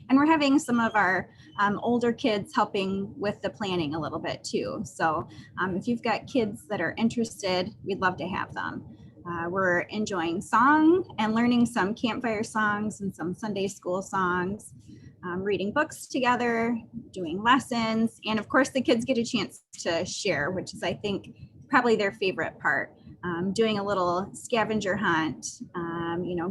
And we're having some of our older kids helping with the planning a little bit too. So if you've got kids that are interested, we'd love to have them. We're enjoying song and learning some campfire songs and some Sunday school songs, reading books together, doing lessons, and of course the kids get a chance to share, which is, I think, probably their favorite part. Doing a little scavenger hunt.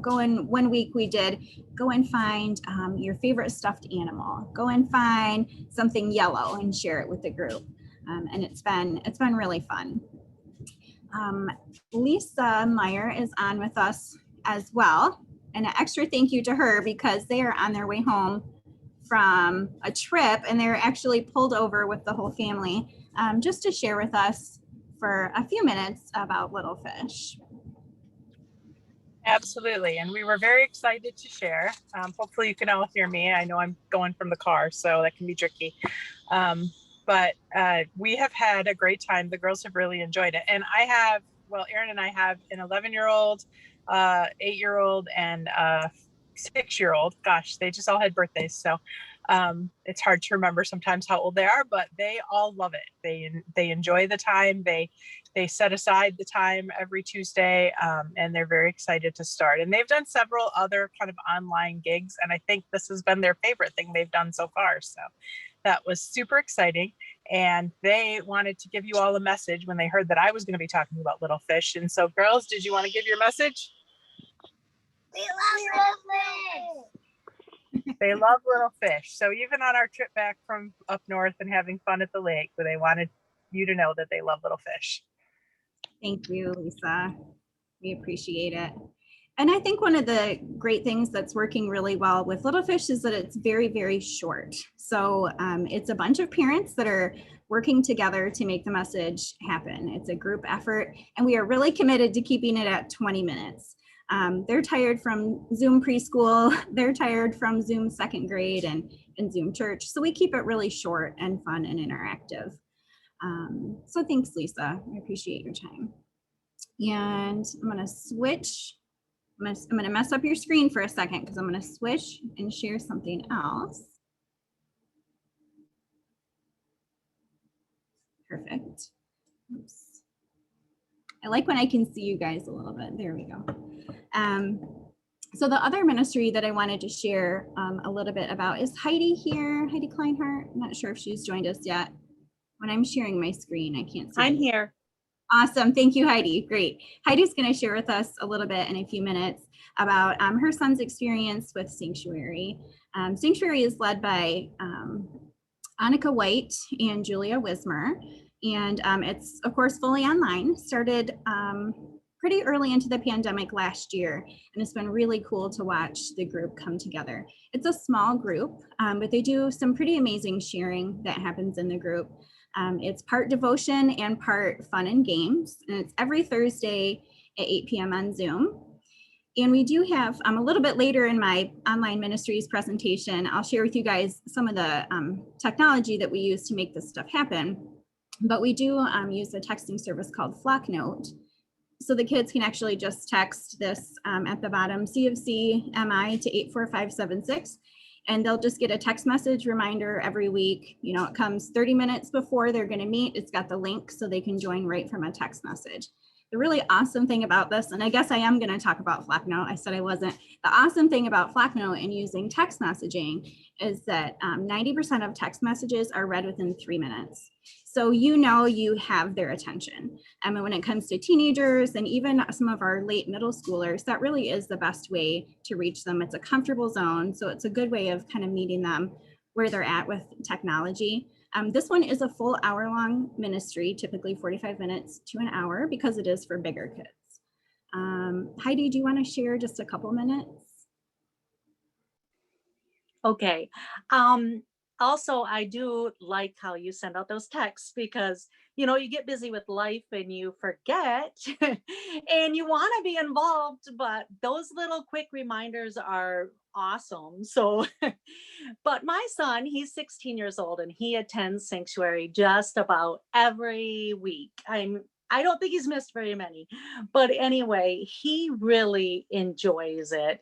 Going 1 week we did go and find your favorite stuffed animal. Go and find something yellow and share it with the group. And it's been really fun. Lisa Meyer is on with us as well. And an extra thank you to her because they are on their way home from a trip and they're actually pulled over with the whole family just to share with us for a few minutes about Little Fish. Absolutely. And we were very excited to share. Hopefully you can all hear me. I know I'm going from the car, so that can be tricky. But we have had a great time. The girls have really enjoyed it. And Erin and I have an 11-year-old, 8-year-old, and 6-year-old. Gosh, they just all had birthdays. So it's hard to remember sometimes how old they are, but they all love it. They enjoy the time. They set aside the time every Tuesday, and they're very excited to start. And they've done several other kind of online gigs, and I think this has been their favorite thing they've done so far. So that was super exciting. And they wanted to give you all a message when they heard that I was going to be talking about Little Fish. And so, girls, did you want to give your message? We love Little Fish. They love Little Fish. So even on our trip back from up north and having fun at the lake, they wanted you to know that they love Little Fish. Thank you, Lisa. We appreciate it. And I think one of the great things that's working really well with Little Fish is that it's very, very short. So it's a bunch of parents that are working together to make the message happen. It's a group effort, and we are really committed to keeping it at 20 minutes. They're tired from Zoom preschool, they're tired from Zoom second grade and Zoom church. So we keep it really short and fun and interactive. So thanks, Lisa. I appreciate your time. And I'm going to switch. I'm going to mess up your screen for a second because I'm going to switch and share something else. Perfect. Oops. I like when I can see you guys a little bit. There we go. So the other ministry that I wanted to share a little bit about is Heidi here. Heidi Kleinhardt. I'm not sure if she's joined us yet. When I'm sharing my screen, I can't see. I'm here. Awesome. Thank you, Heidi. Great. Heidi's going to share with us a little bit in a few minutes about her son's experience with Sanctuary. Sanctuary is led by Annika White and Julia Wismer. And it's, of course, fully online. Started pretty early into the pandemic last year. And it's been really cool to watch the group come together. It's a small group, but they do some pretty amazing sharing that happens in the group. It's part devotion and part fun and games, and it's every Thursday at 8 p.m. on Zoom. And we do have a little bit later in my online ministries presentation, I'll share with you guys some of the technology that we use to make this stuff happen. But we do use a texting service called Flocknote. So the kids can actually just text this at the bottom, CFC MI to 84576. And they'll just get a text message reminder every week. You know, it comes 30 minutes before they're going to meet. It's got the link so they can join right from a text message. The really awesome thing about this, and I guess I am going to talk about Flocknote. I said I wasn't. The awesome thing about Flocknote and using text messaging is that 90% of text messages are read within 3 minutes. So you know you have their attention. And when it comes to teenagers and even some of our late middle schoolers, that really is the best way to reach them. It's a comfortable zone. So it's a good way of kind of meeting them where they're at with technology. This one is a full hour-long ministry, typically 45 minutes to an hour, because it is for bigger kids. Heidi, do you want to share just a couple minutes? Okay. Also, I do like how you send out those texts because, you know, you get busy with life and you forget and you want to be involved, but those little quick reminders are awesome. So, but my son, he's 16 years old and he attends Sanctuary just about every week. I don't think he's missed very many, but anyway, he really enjoys it.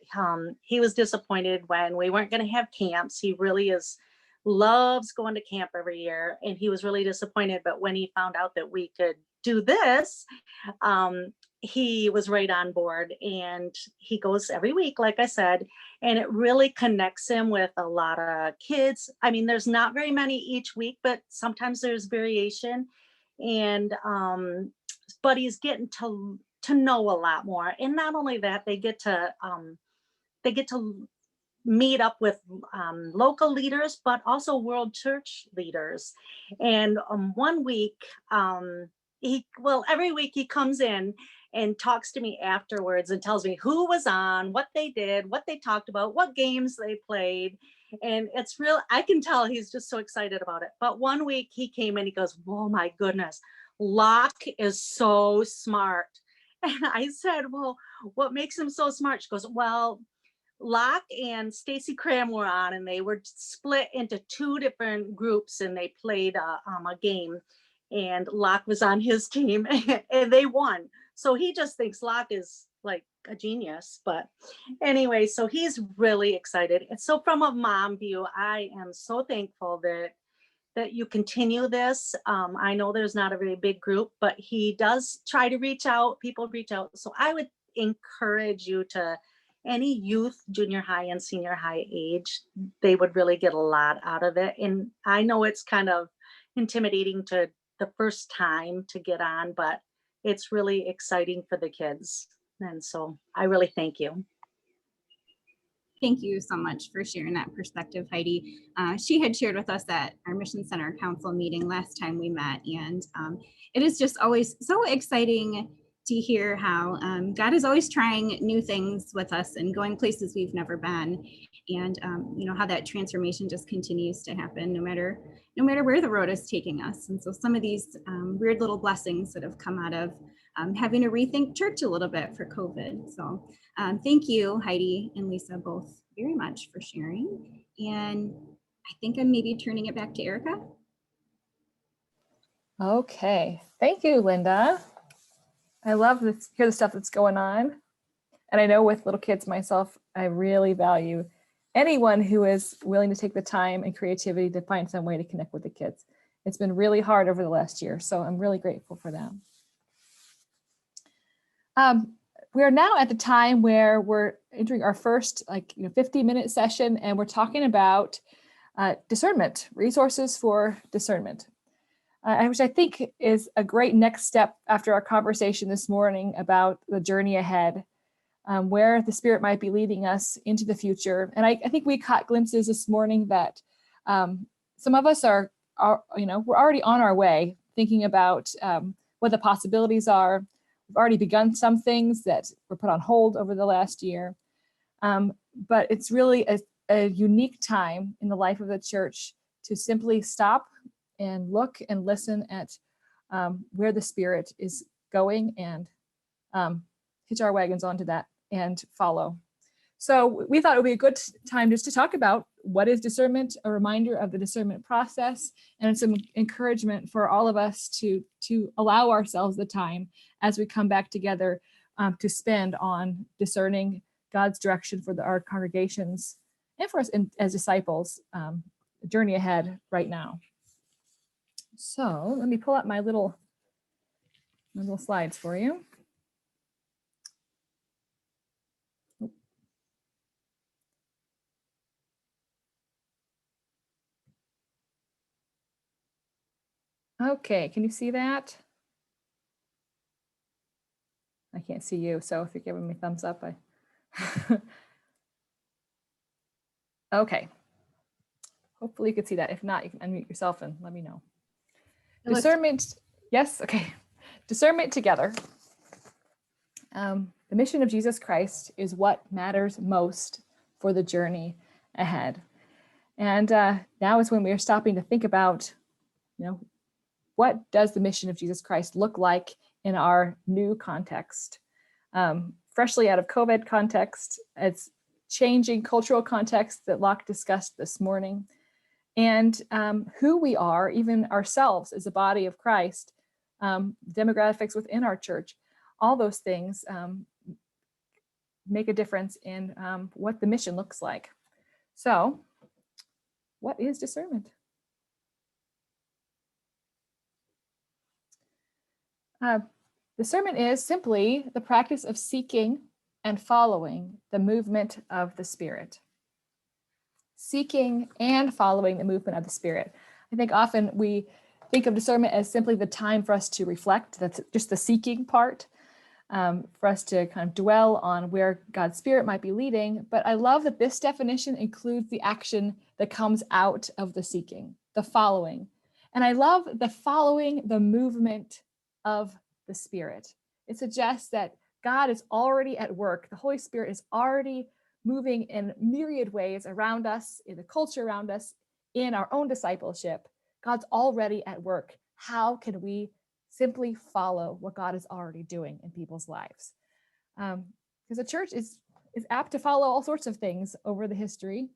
He was disappointed when we weren't going to have camps. He really loves going to camp every year, and he was really disappointed. But when he found out that we could do this, he was right on board, and he goes every week, like I said, and it really connects him with a lot of kids. I mean, there's not very many each week, but sometimes there's variation. And but he's getting to know a lot more. And not only that, they get to meet up with local leaders, but also world church leaders. And one week, every week he comes in and talks to me afterwards and tells me who was on, what they did, what they talked about, what games they played. And it's real, I can tell he's just so excited about it. But one week he came in, he goes, "Oh my goodness, Locke is so smart." And I said, "Well, what makes him so smart?" She goes, "Well, Locke and Stacy Cram were on, and they were split into two different groups, and they played a game, and Locke was on his team and they won. So he just thinks Locke is like a genius. But anyway, so he's really excited. And so from a mom view, I am so thankful that you continue this. I know there's not a very big group, but he does try to reach out. People reach out. So I would encourage you to, any youth, junior high and senior high age, they would really get a lot out of it. And I know it's kind of intimidating to the first time to get on, but it's really exciting for the kids. And so I really thank you. Thank you so much for sharing that perspective, Heidi. She had shared with us at our Mission Center Council meeting last time we met, and it is just always so exciting to hear how God is always trying new things with us and going places we've never been, and how that transformation just continues to happen no matter where the road is taking us. And so some of these weird little blessings that have come out of having to rethink church a little bit for COVID. So thank you, Heidi and Lisa, both very much for sharing. And I think I'm maybe turning it back to Erica. Okay, thank you, Linda. I love to hear the stuff that's going on. And I know with little kids myself, I really value anyone who is willing to take the time and creativity to find some way to connect with the kids. It's been really hard over the last year, so I'm really grateful for that. We are now at the time where we're entering our first 50-minute session, and we're talking about discernment, resources for discernment. Which I think is a great next step after our conversation this morning about the journey ahead, where the Spirit might be leading us into the future. And I think we caught glimpses this morning that some of us are we're already on our way, thinking about what the possibilities are. We've already begun some things that were put on hold over the last year. But it's really a unique time in the life of the church to simply stop and look and listen at where the Spirit is going, and hitch our wagons onto that and follow. So we thought it would be a good time just to talk about what is discernment, a reminder of the discernment process, and some encouragement for all of us to allow ourselves the time as we come back together to spend on discerning God's direction for our congregations and for us as disciples, the journey ahead right now. So let me pull up my little slides for you. Okay, can you see that? I can't see you, so if you're giving me thumbs up, okay. Hopefully you can see that. If not, you can unmute yourself and let me know. Discernment, yes, okay. Discernment together. The mission of Jesus Christ is what matters most for the journey ahead. And now is when we are stopping to think about, what does the mission of Jesus Christ look like in our new context? Freshly out of COVID context, it's changing cultural context that Locke discussed this morning. And who we are, even ourselves as a body of Christ, demographics within our church. All those things make a difference in what the mission looks like. So, what is discernment? Discernment is simply the practice of seeking and following the movement of the Spirit. Seeking and following the movement of the Spirit. I think often we think of discernment as simply the time for us to reflect. That's just the seeking part, for us to kind of dwell on where God's Spirit might be leading. But I love that this definition includes the action that comes out of the seeking, the following. And I love the following the movement of the Spirit. It suggests that God is already at work. The Holy Spirit is already moving in myriad ways around us, in the culture around us, in our own discipleship. God's already at work. How can we simply follow what God is already doing in people's lives? Because the church is apt to follow all sorts of things over the history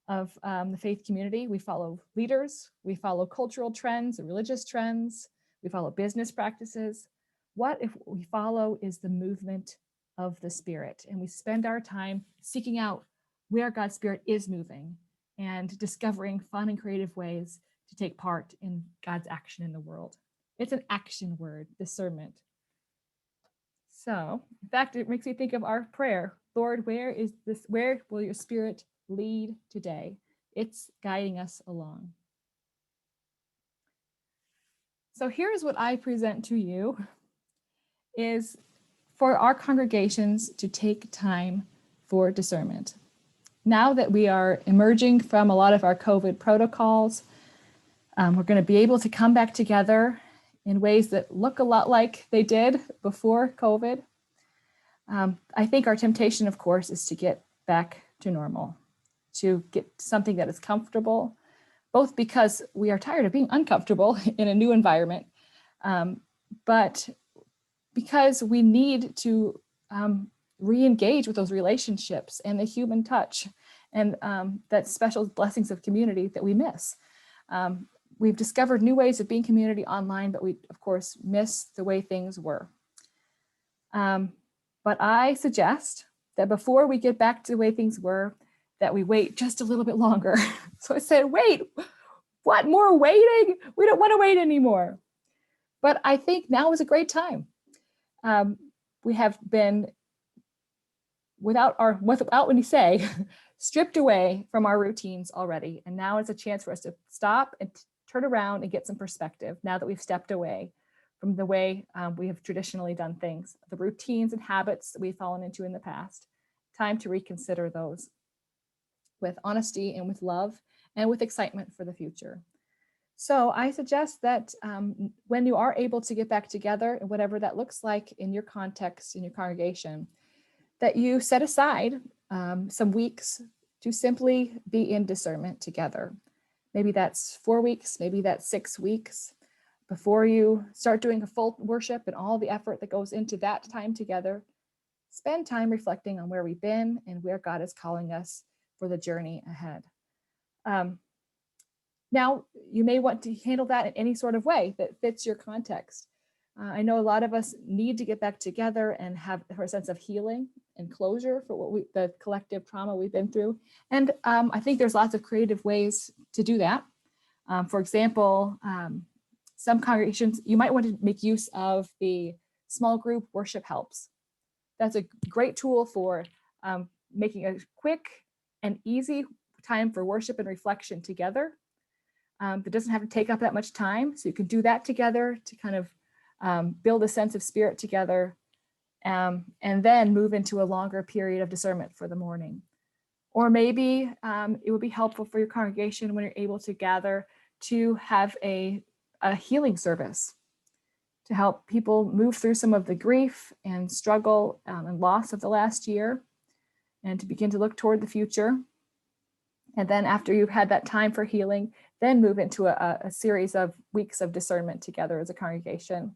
of the faith community. We follow leaders, we follow cultural trends, religious trends, we follow business practices. What if we follow is the movement of the Spirit, and we spend our time seeking out where God's Spirit is moving and discovering fun and creative ways to take part in God's action in the world. It's an action word, discernment. So, in fact, it makes me think of our prayer. Lord, where will your Spirit lead today? It's guiding us along. So here's what I present to you is for our congregations to take time for discernment. Now that we are emerging from a lot of our COVID protocols, we're going to be able to come back together in ways that look a lot like they did before COVID. I think our temptation, of course, is to get back to normal, to get something that is comfortable, both because we are tired of being uncomfortable in a new environment, but because we need to re-engage with those relationships and the human touch and that special blessings of community that we miss. We've discovered new ways of being community online, but we, of course, miss the way things were. But I suggest that before we get back to the way things were, that we wait just a little bit longer. So I said, wait, what more waiting? We don't want to wait anymore. But I think now is a great time. We have been, without any say, stripped away from our routines already. And now is a chance for us to stop and turn around and get some perspective now that we've stepped away from the way we have traditionally done things, the routines and habits that we've fallen into in the past. Time to reconsider those with honesty and with love and with excitement for the future. So I suggest that when you are able to get back together, and whatever that looks like in your context, in your congregation, that you set aside some weeks to simply be in discernment together. Maybe that's 4 weeks, maybe that's 6 weeks. Before you start doing a full worship and all the effort that goes into that time together, spend time reflecting on where we've been and where God is calling us for the journey ahead. Now, you may want to handle that in any sort of way that fits your context. I know a lot of us need to get back together and have a sense of healing and closure for the collective trauma we've been through. And I think there's lots of creative ways to do that. For example, some congregations, you might want to make use of the small group worship helps. That's a great tool for making a quick and easy time for worship and reflection together. That doesn't have to take up that much time. So you can do that together to kind of build a sense of spirit together, and then move into a longer period of discernment for the morning. Or maybe it would be helpful for your congregation when you're able to gather to have a healing service to help people move through some of the grief and struggle and loss of the last year, and to begin to look toward the future. And then after you've had that time for healing, then move into a series of weeks of discernment together as a congregation.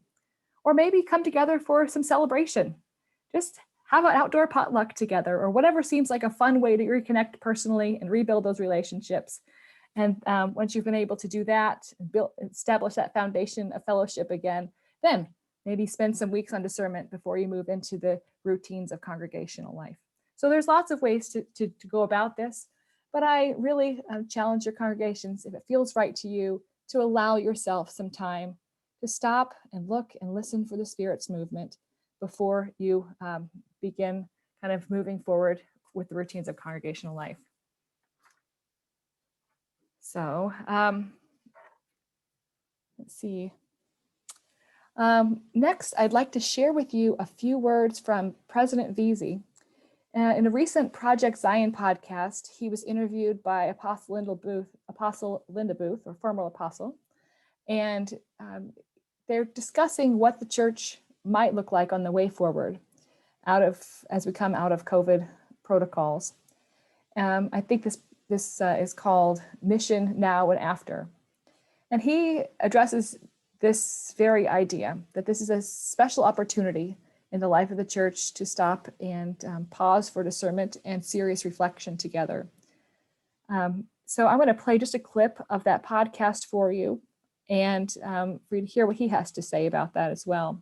Or maybe come together for some celebration. Just have an outdoor potluck together, or whatever seems like a fun way to reconnect personally and rebuild those relationships. And once you've been able to do that and establish that foundation of fellowship again, Then maybe spend some weeks on discernment before you move into the routines of congregational life. So there's lots of ways to go about this, but I really challenge your congregations, if it feels right to you, to allow yourself some time to stop and look and listen for the Spirit's movement before you begin kind of moving forward with the routines of congregational life. So let's see. Next, I'd like to share with you a few words from President Veazey. In a recent Project Zion podcast, he was interviewed by Apostle Linda Booth, or former apostle, and they're discussing what the church might look like on the way forward as we come out of COVID protocols. I think this is called Mission Now and After. And he addresses this very idea that this is a special opportunity in the life of the church to stop and pause for discernment and serious reflection together. So I'm going to play just a clip of that podcast for you and for you to hear what he has to say about that as well.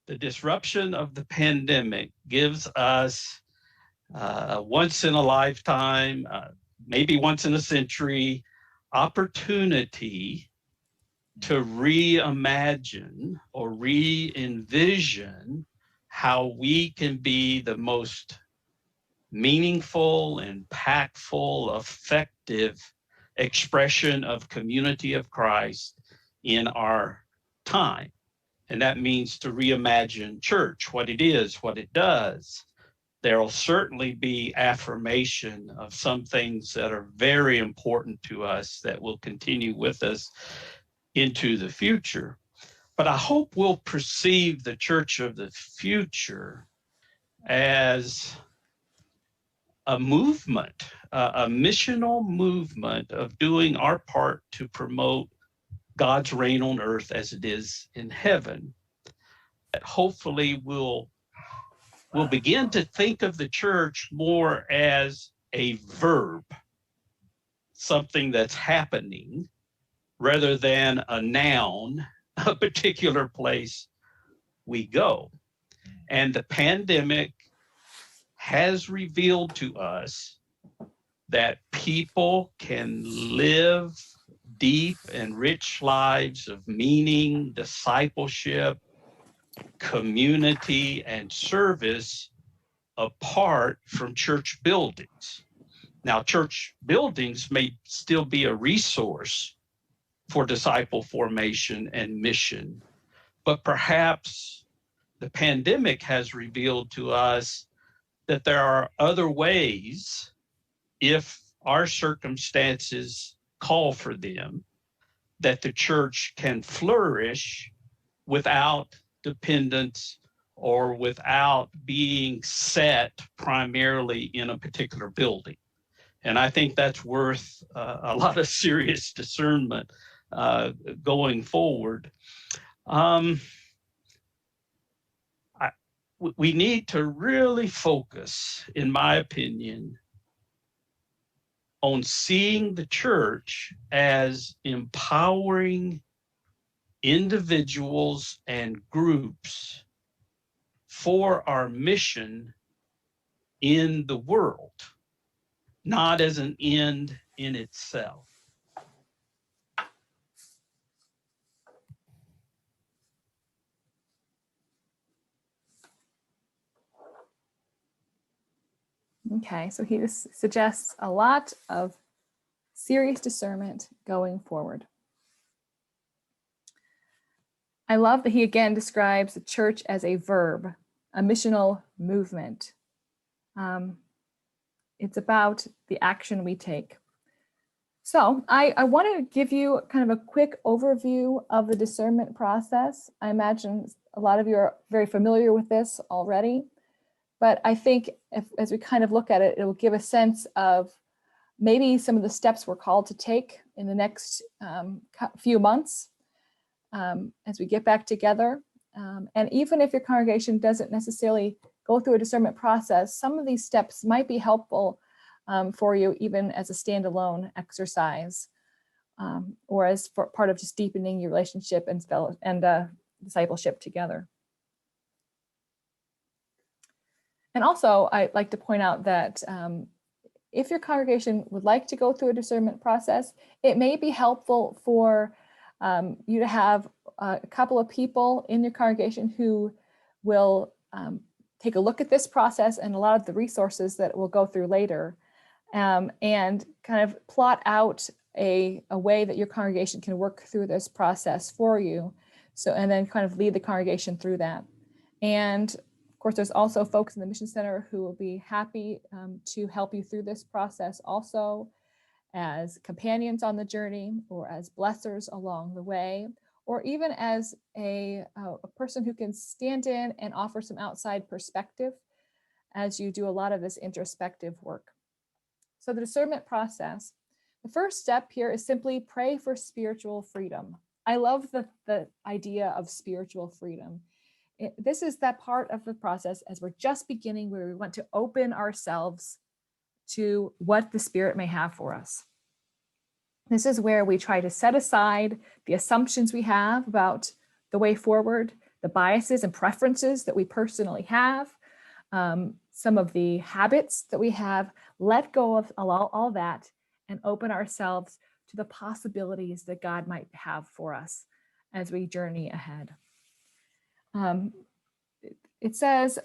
The disruption of the pandemic gives us once in a lifetime, maybe once in a century, opportunity to reimagine or re-envision how we can be the most meaningful, impactful, effective expression of community of Christ in our time. And that means to reimagine church, what it is, what it does. There'll certainly be affirmation of some things that are very important to us that will continue with us into the future. But I hope we'll perceive the church of the future as a movement, a missional movement of doing our part to promote God's reign on earth as it is in heaven. That hopefully we'll begin to think of the church more as a verb, something that's happening, rather than a noun, a particular place we go. And the pandemic has revealed to us that people can live deep and rich lives of meaning, discipleship, community, and service apart from church buildings. Now, church buildings may still be a resource for disciple formation and mission, but perhaps the pandemic has revealed to us that there are other ways, if our circumstances call for them, that the church can flourish without dependence or without being set primarily in a particular building. And I think that's worth a lot of serious discernment going forward. We need to really focus, in my opinion, on seeing the church as empowering individuals and groups for our mission in the world, not as an end in itself. Okay, so he just suggests a lot of serious discernment going forward. I love that he again describes the church as a verb, a missional movement. It's about the action we take. So I want to give you kind of a quick overview of the discernment process. I imagine a lot of you are very familiar with this already, but I think as we kind of look at it, it will give a sense of maybe some of the steps we're called to take in the next few months as we get back together And even if your congregation doesn't necessarily go through a discernment process, some of these steps might be helpful for you even as a standalone exercise, or as part of just deepening your relationship and discipleship together. And also, I'd like to point out that if your congregation would like to go through a discernment process, it may be helpful for you to have a couple of people in your congregation who will take a look at this process and a lot of the resources that we'll go through later, and kind of plot out a way that your congregation can work through this process for you. So, and then kind of lead the congregation through that. And of course, there's also folks in the Mission Center who will be happy to help you through this process also, as companions on the journey, or as blessers along the way, or even as a person who can stand in and offer some outside perspective as you do a lot of this introspective work. So the discernment process, the first step here is simply pray for spiritual freedom. I love the idea of spiritual freedom. This is that part of the process as we're just beginning, where we want to open ourselves to what the Spirit may have for us. This is where we try to set aside the assumptions we have about the way forward, the biases and preferences that we personally have, some of the habits that we have, let go of all that and open ourselves to the possibilities that God might have for us as we journey ahead. It says,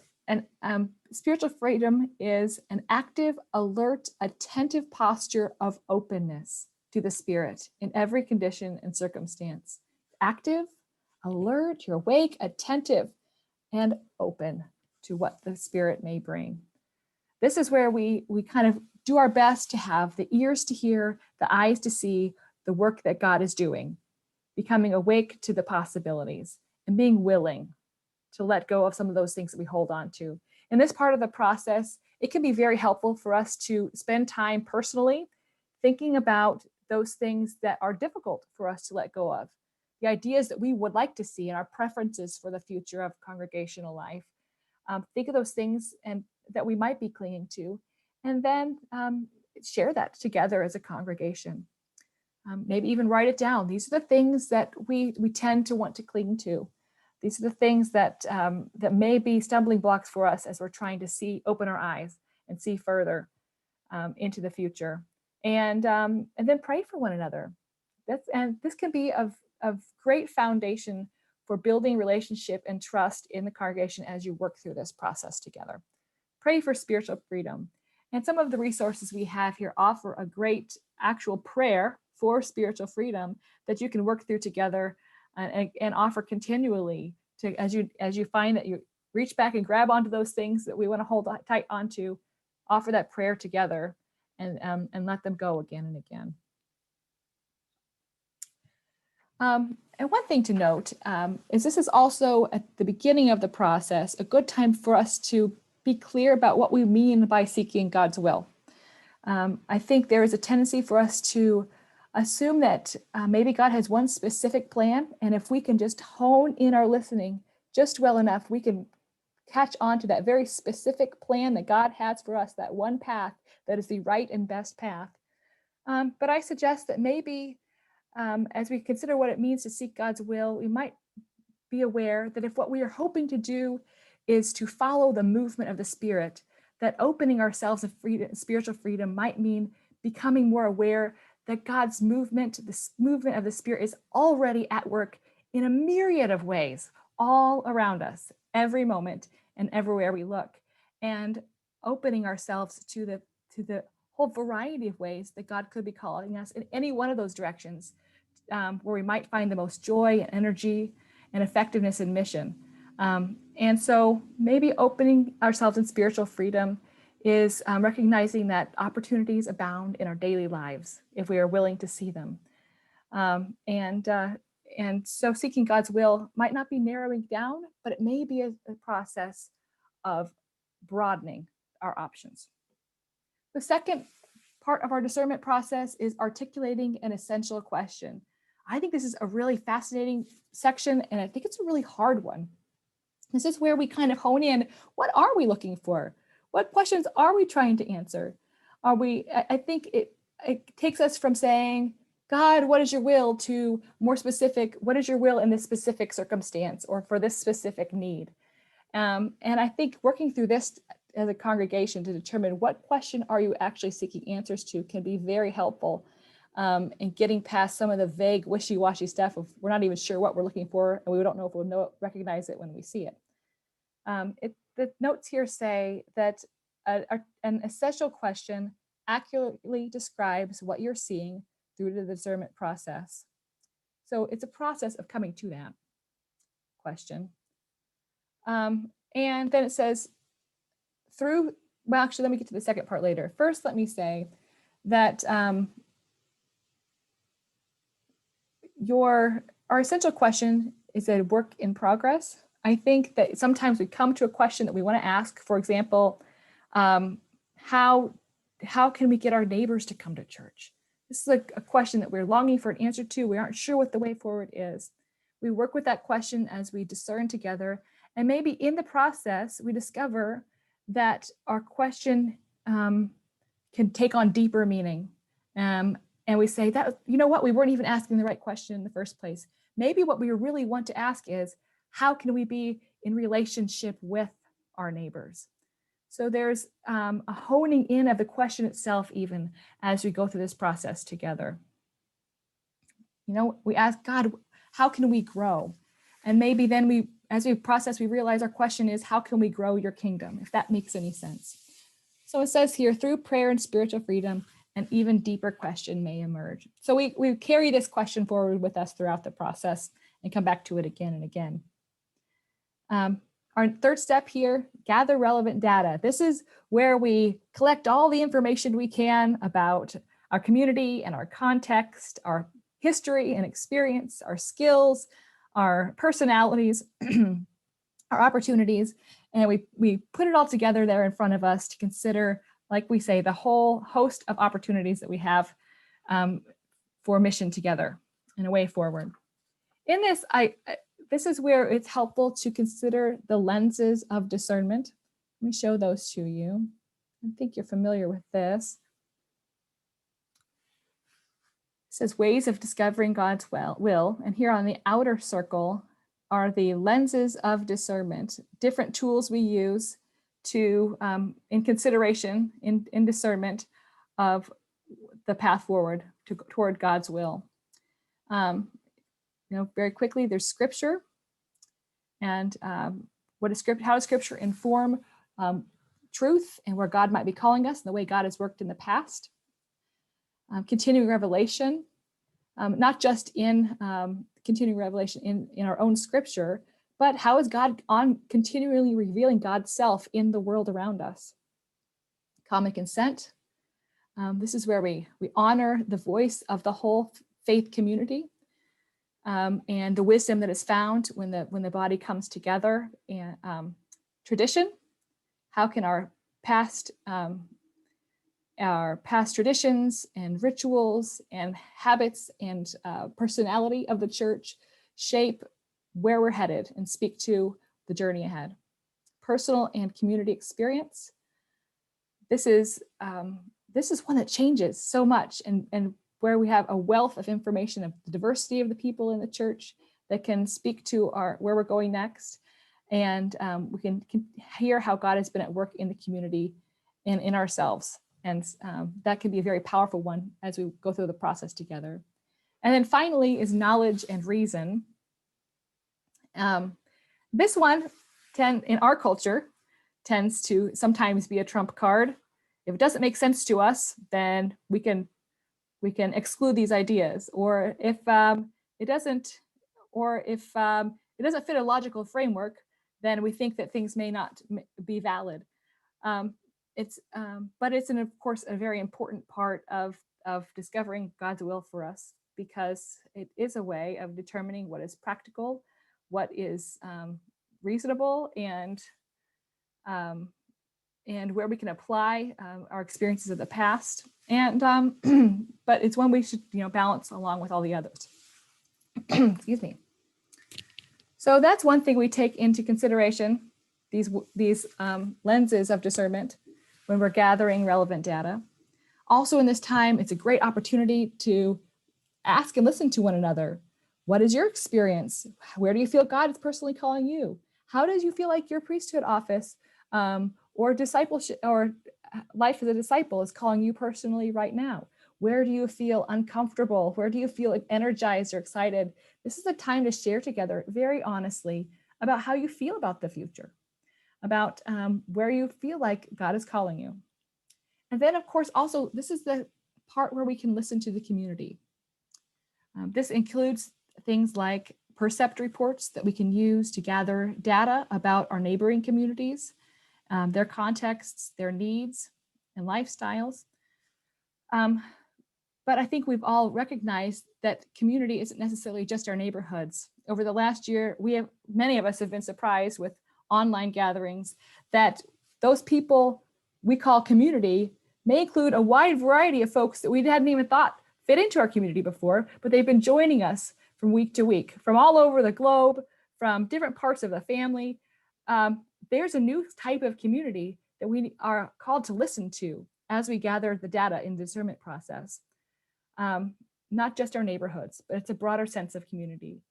spiritual freedom is an active, alert, attentive posture of openness to the Spirit in every condition and circumstance. Active, alert, you're awake, attentive, and open to what the Spirit may bring. This is where we kind of do our best to have the ears to hear, the eyes to see the work that God is doing, becoming awake to the possibilities and being willing to let go of some of those things that we hold on to. In this part of the process, it can be very helpful for us to spend time personally thinking about those things that are difficult for us to let go of, the ideas that we would like to see and our preferences for the future of congregational life. Think of those things and that we might be clinging to, and then share that together as a congregation. Maybe even write it down. These are the things that we tend to want to cling to. These are the things that that may be stumbling blocks for us as we're trying to open our eyes and see further into the future, and then pray for one another. This can be of great foundation for building relationship and trust in the congregation as you work through this process together. Pray for spiritual freedom, and some of the resources we have here offer a great actual prayer for spiritual freedom that you can work through together. And offer continually to, as you find that you reach back and grab onto those things that we want to hold tight onto, offer that prayer together and let them go again and again. And one thing to note is this is also at the beginning of the process, a good time for us to be clear about what we mean by seeking God's will. I think there is a tendency for us to assume that maybe God has one specific plan, and if we can just hone in our listening just well enough, we can catch on to that very specific plan that God has for us, that one path that is the right and best path. But I suggest that maybe as we consider what it means to seek God's will, we might be aware that if what we are hoping to do is to follow the movement of the Spirit, that opening ourselves to spiritual freedom might mean becoming more aware that God's movement, the movement of the Spirit, is already at work in a myriad of ways all around us, every moment and everywhere we look, and opening ourselves to the whole variety of ways that God could be calling us in any one of those directions, where we might find the most joy and energy and effectiveness in mission. And so maybe opening ourselves in spiritual freedom is recognizing that opportunities abound in our daily lives if we are willing to see them. And so seeking God's will might not be narrowing down, but it may be a process of broadening our options. The second part of our discernment process is articulating an essential question. I think this is a really fascinating section, and I think it's a really hard one. This is where we kind of hone in. What are we looking for? What questions are we trying to answer? I think it takes us from saying, God, what is your will, to more specific, what is your will in this specific circumstance or for this specific need? And I think working through this as a congregation to determine what question are you actually seeking answers to can be very helpful in getting past some of the vague, wishy-washy stuff of we're not even sure what we're looking for, and we don't know if we'll recognize it when we see it. The notes here say that an essential question accurately describes what you're seeing through the discernment process. So it's a process of coming to that question. And then it says well, actually, let me get to the second part later. First, let me say that our essential question is a work in progress. I think that sometimes we come to a question that we want to ask. For example, how can we get our neighbors to come to church? This is a question that we're longing for an answer to. We aren't sure what the way forward is. We work with that question as we discern together, and maybe in the process, we discover that our question can take on deeper meaning. And we say that, you know what, we weren't even asking the right question in the first place. Maybe what we really want to ask is, how can we be in relationship with our neighbors? So there's a honing in of the question itself, even as we go through this process together. You know, we ask God, how can we grow? And maybe then as we process, we realize our question is, how can we grow your kingdom? If that makes any sense. So it says here, through prayer and spiritual freedom, an even deeper question may emerge. So we carry this question forward with us throughout the process and come back to it again and again. Our third step here, gather relevant data. This is where we collect all the information we can about our community and our context, our history and experience, our skills, our personalities, our opportunities, and we put it all together there in front of us to consider, like we say, the whole host of opportunities that we have for mission together and a way forward. In this, this is where it's helpful to consider the lenses of discernment. Let me show those to you. I think you're familiar with this. It says ways of discovering God's will. And here on the outer circle are the lenses of discernment, different tools we use to, in consideration, in discernment of the path forward toward God's will. Very quickly, there's scripture, and how does scripture inform truth and where God might be calling us and the way God has worked in the past. Continuing revelation, not just in continuing revelation in our own scripture, but how is God continually revealing God's self in the world around us. Common consent. This is where we honor the voice of the whole faith community. And the wisdom that is found when the body comes together. And tradition, how can our past traditions and rituals and habits and personality of the church shape where we're headed and speak to the journey ahead. Personal and community experience. This is one that changes so much, and where we have a wealth of information of the diversity of the people in the church that can speak to where we're going next. And we can hear how God has been at work in the community and in ourselves. And that can be a very powerful one as we go through the process together. And then finally is knowledge and reason. This one, in our culture, tends to sometimes be a trump card. If it doesn't make sense to us, then we can exclude these ideas, or if it doesn't fit a logical framework, then we think that things may not be valid. But it's of course a very important part of discovering God's will for us, because it is a way of determining what is practical, what is reasonable, and where we can apply our experiences of the past. And but it's one we should balance along with all the others. Excuse me. So that's one thing we take into consideration, these lenses of discernment when we're gathering relevant data. Also in this time, it's a great opportunity to ask and listen to one another. What is your experience? Where do you feel God is personally calling you? How does you feel like your priesthood office or discipleship or life as a disciple is calling you personally right now? Where do you feel uncomfortable? Where do you feel energized or excited? This is a time to share together very honestly about how you feel about the future, about where you feel like God is calling you. And then of course, also, this is the part where we can listen to the community. This includes things like percept reports that we can use to gather data about our neighboring communities, their contexts, their needs and lifestyles. But I think we've all recognized that community isn't necessarily just our neighborhoods. Over the last year, many of us have been surprised with online gatherings that those people we call community may include a wide variety of folks that we hadn't even thought fit into our community before, but they've been joining us from week to week, from all over the globe, from different parts of the family. There's a new type of community that we are called to listen to as we gather the data in the discernment process. Not just our neighborhoods, but it's a broader sense of community.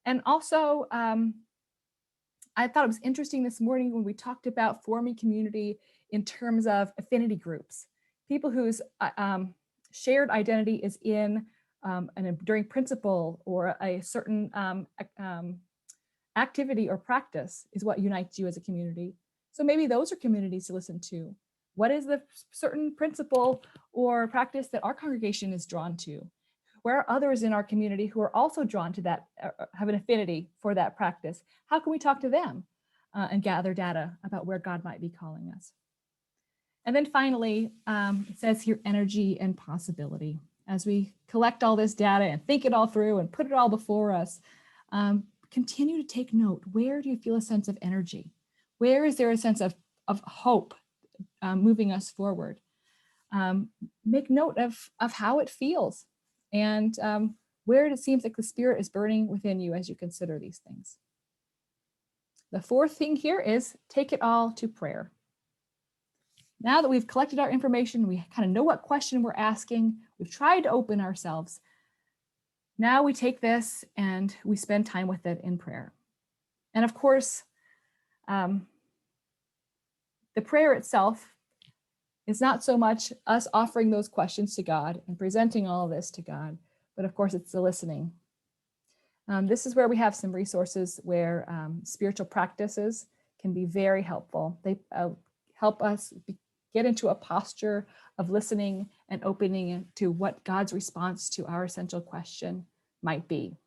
And also, I thought it was interesting this morning when we talked about forming community in terms of affinity groups, people whose shared identity is in an enduring principle or a certain activity or practice is what unites you as a community. So maybe those are communities to listen to. What is the certain principle or practice that our congregation is drawn to? Where are others in our community who are also drawn to that, have an affinity for that practice? How can we talk to them and gather data about where God might be calling us? And then finally, it says here, energy and possibility. As we collect all this data and think it all through and put it all before us, continue to take note. Where do you feel a sense of energy? Where is there a sense of hope moving us forward? Make note of how it feels and where it seems like the Spirit is burning within you as you consider these things. The fourth thing here is take it all to prayer. Now that we've collected our information, we kind of know what question we're asking, we've tried to open ourselves. Now we take this and we spend time with it in prayer. And of course, the prayer itself is not so much us offering those questions to God and presenting all of this to God, but of course it's the listening. This is where we have some resources where spiritual practices can be very helpful. They help us get into a posture of listening and opening to what God's response to our essential question might be.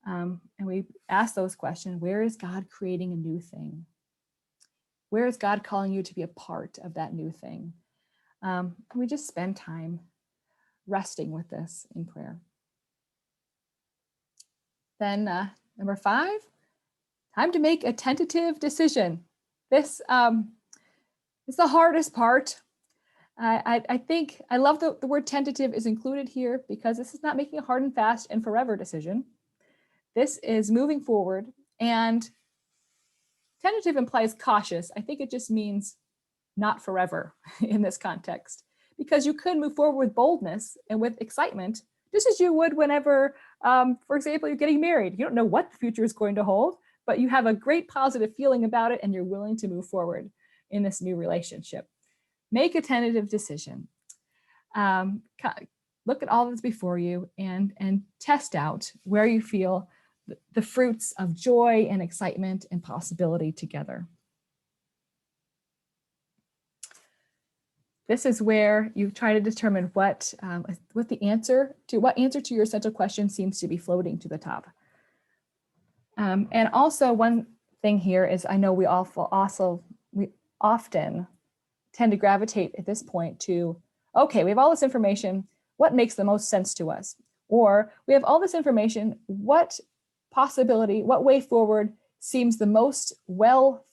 And we ask those questions: where is God creating a new thing? Where is God calling you to be a part of that new thing? We just spend time resting with this in prayer. Then number 5, time to make a tentative decision. This is the hardest part. I think I love the word tentative is included here because this is not making a hard and fast and forever decision. This is moving forward, and tentative implies cautious. I think it just means not forever in this context, because you could move forward with boldness and with excitement, just as you would whenever, for example, you're getting married. You don't know what the future is going to hold, but you have a great positive feeling about it and you're willing to move forward in this new relationship. Make a tentative decision. Look at all that's before you and test out where you feel the fruits of joy and excitement and possibility together. This is where you try to determine what answer to your essential question seems to be floating to the top. And also one thing here is, I know we often tend to gravitate at this point to, okay, we have all this information, what makes the most sense to us? Or we have all this information, what possibility, what way forward seems the most well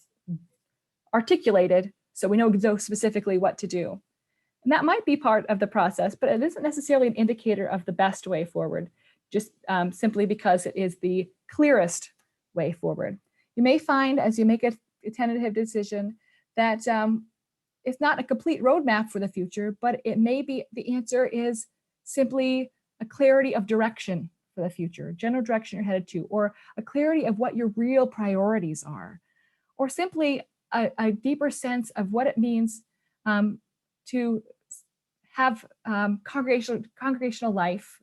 articulated, so we know specifically what to do. And that might be part of the process, but it isn't necessarily an indicator of the best way forward. just simply because it is the clearest way forward. You may find as you make a tentative decision that it's not a complete roadmap for the future, but it may be the answer is simply a clarity of direction for the future, general direction you're headed to, or a clarity of what your real priorities are, or simply a deeper sense of what it means to have congregational life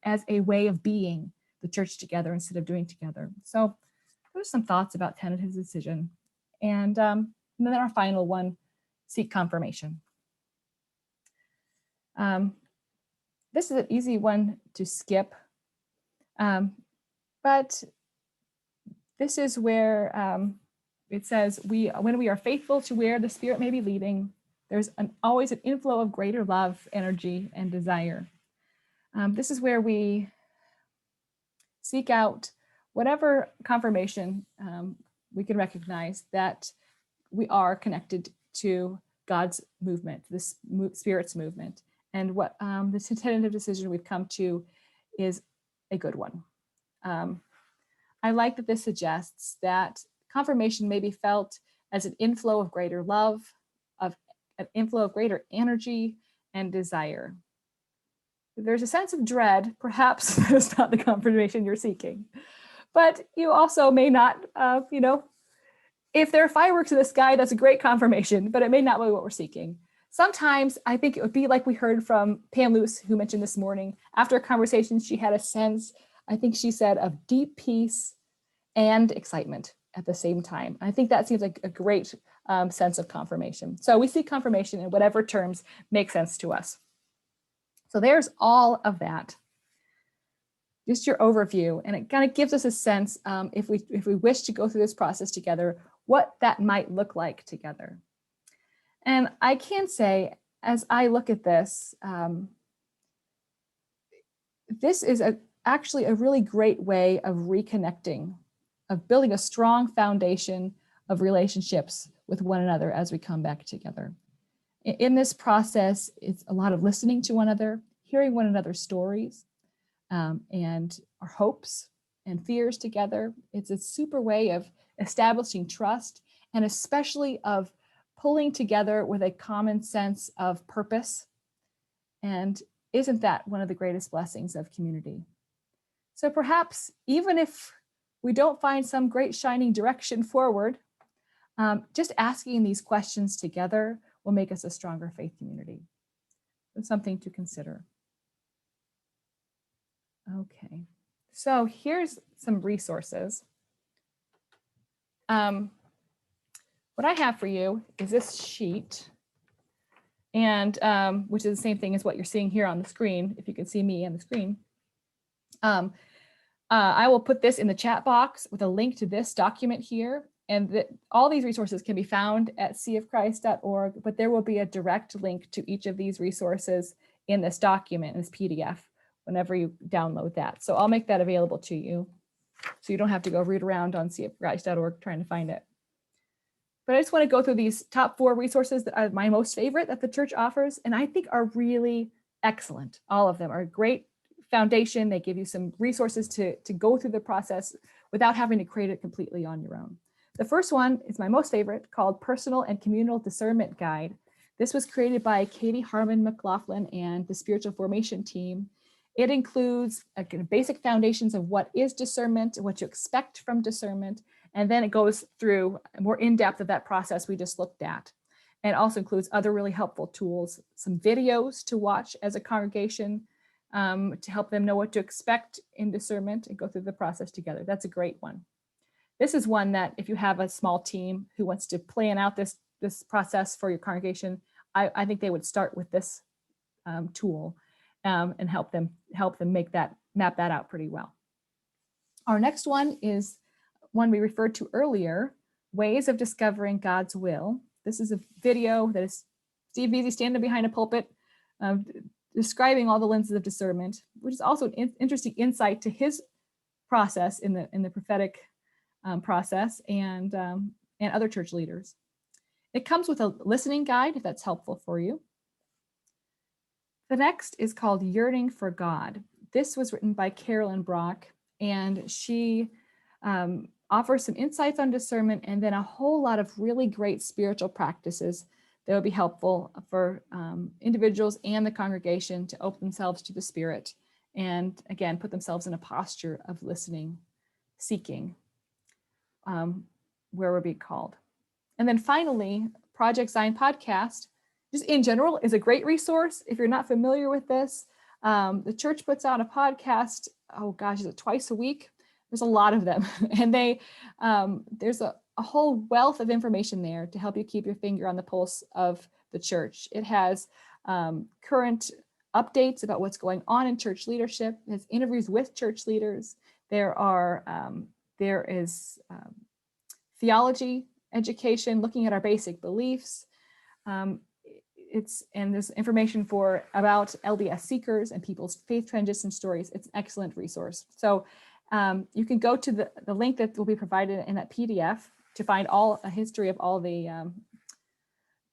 as a way of being the church together instead of doing together. So those are some thoughts about tentative decision. And then our final one, seek confirmation. This is an easy one to skip, but this is where it says, when we are faithful to where the Spirit may be leading, there's always an inflow of greater love, energy, and desire. This is where we seek out whatever confirmation we can recognize that we are connected to God's movement, this Spirit's movement. And what this tentative decision we've come to is a good one. I like that this suggests that confirmation may be felt as an inflow of greater love, of an inflow of greater energy and desire. There's a sense of dread, perhaps that's not the confirmation you're seeking, but you also may not, if there are fireworks in the sky, that's a great confirmation, but it may not be what we're seeking. Sometimes I think it would be like we heard from Pam Luce, who mentioned this morning, after a conversation, she had a sense, I think she said, of deep peace and excitement at the same time. I think that seems like a great sense of confirmation. So we seek confirmation in whatever terms make sense to us. So there's all of that. Just your overview, and it kind of gives us a sense, if we wish to go through this process together, what that might look like together. And I can say, as I look at this, this is actually a really great way of reconnecting, of building a strong foundation of relationships with one another as we come back together. In this process, it's a lot of listening to one another, hearing one another's stories, and our hopes and fears together. It's a super way of establishing trust, and especially of pulling together with a common sense of purpose. And isn't that one of the greatest blessings of community? So perhaps even if we don't find some great shining direction forward, just asking these questions together will make us a stronger faith community. It's something to consider. Okay, so here's some resources. What I have for you is this sheet, and which is the same thing as what you're seeing here on the screen, if you can see me on the screen. I will put this in the chat box with a link to this document here, and all these resources can be found at seaofchrist.org, but there will be a direct link to each of these resources in this document, in this PDF, whenever you download that. So I'll make that available to you, so you don't have to go read around on seaofchrist.org trying to find it. But I just want to go through these top 4 resources that are my most favorite that the church offers, and I think are really excellent. All of them are a great foundation. They give you some resources to go through the process without having to create it completely on your own. The first one is my most favorite, called Personal and Communal Discernment Guide. This was created by Katie Harmon McLaughlin and the Spiritual Formation team. It includes basic foundations of what is discernment, what you expect from discernment, and then it goes through more in-depth of that process we just looked at. And it also includes other really helpful tools, some videos to watch as a congregation to help them know what to expect in discernment and go through the process together. That's a great one. This is one that if you have a small team who wants to plan out this process for your congregation, I think they would start with this tool and help them map that out pretty well. Our next one is one we referred to earlier, Ways of Discovering God's Will. This is a video that is Steve Veazey standing behind a pulpit describing all the lenses of discernment, which is also an interesting insight to his process in the prophetic process and other church leaders. It comes with a listening guide if that's helpful for you. The next is called Yearning for God. this was written by Carolyn Brock, and she offers some insights on discernment and then a whole lot of really great spiritual practices that would be helpful for individuals and the congregation to open themselves to the Spirit and, again, put themselves in a posture of listening, seeking, where we're being called. And then finally, Project Zion podcast, just in general, is a great resource. If you're not familiar with this, the church puts out a podcast, oh gosh, is it twice a week? There's a lot of them. And there's a whole wealth of information there to help you keep your finger on the pulse of the church. It has current updates about what's going on in church leadership. It has interviews with church leaders. There is theology education, looking at our basic beliefs. And there's information about LDS seekers and people's faith transition stories. It's an excellent resource. So you can go to the link that will be provided in that PDF to find a history of all the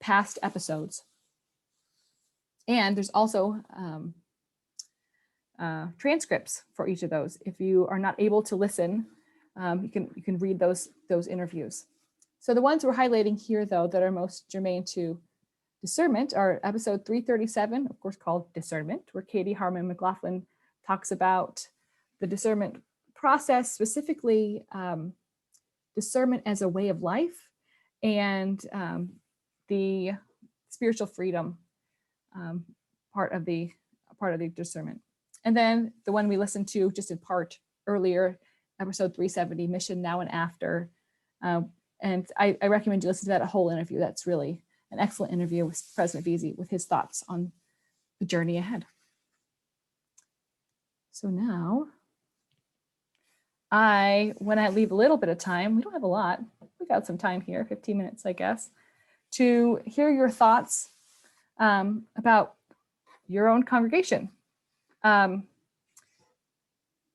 past episodes. And there's also transcripts for each of those. If you are not able to listen, you can read those interviews. So the ones we're highlighting here, though, that are most germane to discernment are episode 337, of course, called Discernment, where Katie Harmon McLaughlin talks about the discernment process, specifically discernment as a way of life and the spiritual freedom part of the discernment. And then the one we listened to just in part earlier, episode 370, Mission Now and After. And I recommend you listen to that whole interview. That's really an excellent interview with President Veazey with his thoughts on the journey ahead. So now, when I leave a little bit of time, we don't have a lot, we got some time here, 15 minutes, I guess, to hear your thoughts about your own congregation.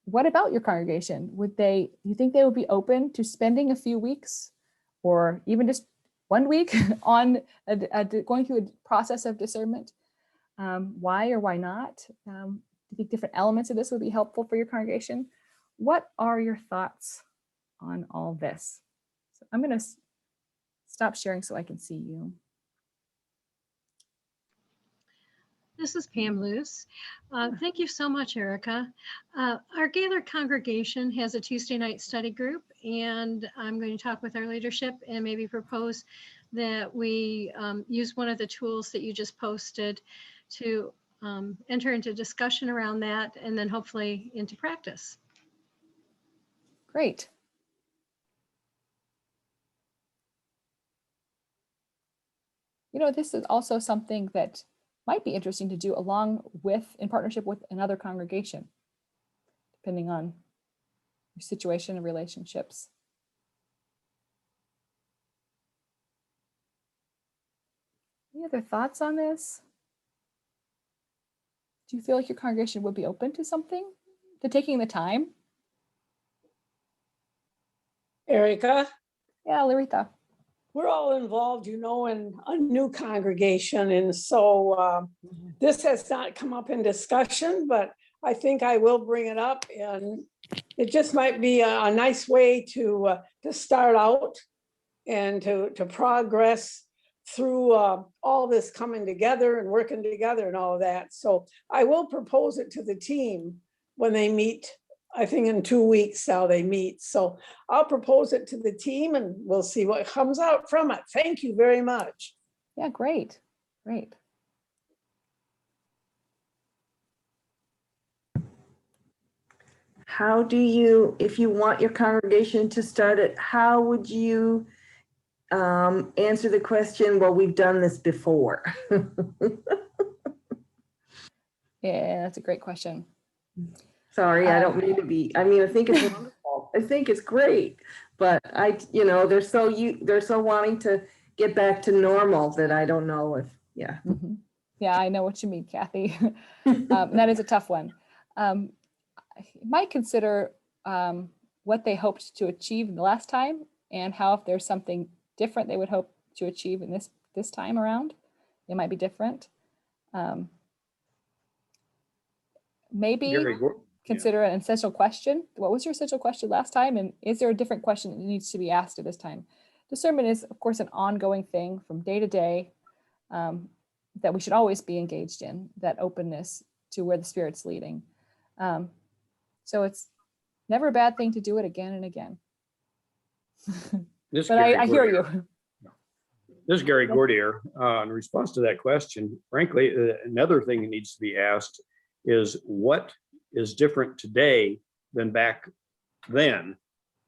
What about your congregation? Do you think they would be open to spending a few weeks or even just 1 week on going through a process of discernment? Why or why not? Do you think different elements of this would be helpful for your congregation? What are your thoughts on all this? So I'm going to stop sharing so I can see you. This is Pam Luce. Thank you so much, Erica. Our Gaylord congregation has a Tuesday night study group, and I'm going to talk with our leadership and maybe propose that we use one of the tools that you just posted to enter into discussion around that and then hopefully into practice. Great. This is also something that might be interesting to do in partnership with another congregation, depending on your situation and relationships. Any other thoughts on this? Do you feel like your congregation would be open to taking the time? Erica? Yeah, Larita. We're all involved, in a new congregation. And so this has not come up in discussion, but I think I will bring it up. And it just might be a nice way to start out and to progress through all this coming together and working together and all of that. So I will propose it to the team when they meet. I think in 2 weeks now they meet. So I'll propose it to the team and we'll see what comes out from it. Thank you very much. Yeah, great. Great. How do you, if you want your congregation to start it, how would you answer the question, well, we've done this before? Yeah, that's a great question. Sorry, I don't mean to be, I think it's wonderful. I think it's great, but they're so wanting to get back to normal that I don't know if, yeah. Mm-hmm. Yeah, I know what you mean, Kathy. That is a tough one. I might consider what they hoped to achieve the last time and how if there's something different they would hope to achieve in this time around, it might be different. maybe Gary, consider an essential question. What was your essential question last time? And is there a different question that needs to be asked at this time? Discernment is, of course, an ongoing thing from day to day that we should always be engaged in, that openness to where the Spirit's leading. So it's never a bad thing to do it again and again. But I hear you. This is Gary Gordier. In response to that question, frankly, another thing that needs to be asked is what is different today than back then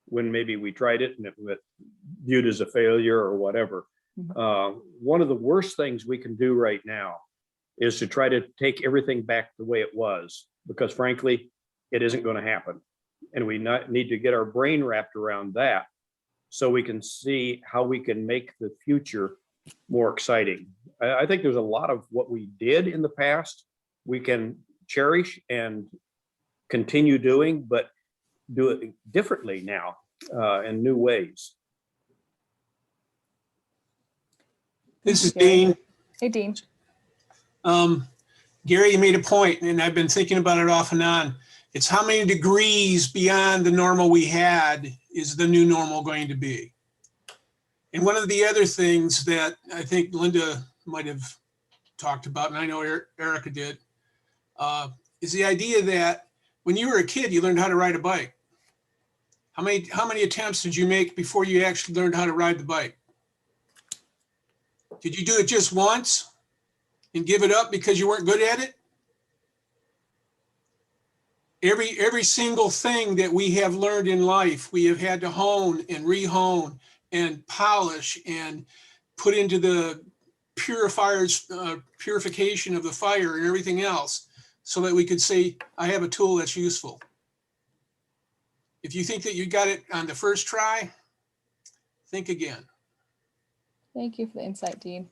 when maybe we tried it and it was viewed as a failure or whatever. One of the worst things we can do right now is to try to take everything back the way it was, because frankly, it isn't going to happen. And we need to get our brain wrapped around that so we can see how we can make the future more exciting. I think there's a lot of what we did in the past we can cherish and continue doing, but do it differently now in new ways. This is Dean. Hey, Dean. Gary, you made a point, and I've been thinking about it off and on. It's how many degrees beyond the normal we had is the new normal going to be? And one of the other things that I think Linda might have talked about, and I know Erica did, is the idea that when you were a kid, you learned how to ride a bike. How many attempts did you make before you actually learned how to ride the bike? Did you do it just once and give it up because you weren't good at it? Every single thing that we have learned in life, we have had to hone and re-hone and polish and put into the purification of the fire and everything else so that we could say, I have a tool that's useful. If you think that you got it on the first try, think again. Thank you for the insight, Dean.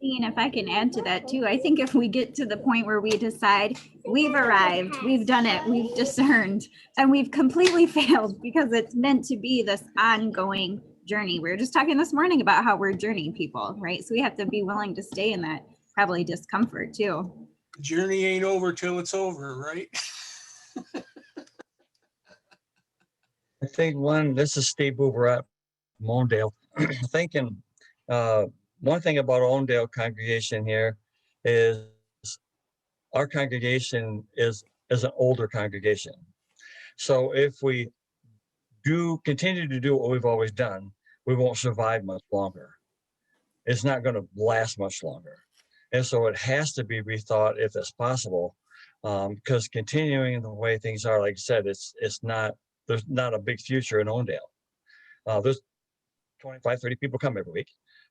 Dean, if I can add to that too, I think if we get to the point where we decide we've arrived, we've done it, we've discerned, and we've completely failed because it's meant to be this ongoing journey. We were just talking this morning about how we're journeying people, right? So we have to be willing to stay in that probably discomfort too. Journey ain't over till it's over, right? I think this is Steve Booberat from Ondale. Thinking one thing about Ondale congregation here is our congregation is an older congregation. So if we do continue to do what we've always done, we won't survive much longer. It's not going to last much longer. And so it has to be rethought if it's possible, because continuing the way things are, like I said, there's not a big future in Ondale. There's 25, 30 people come every week,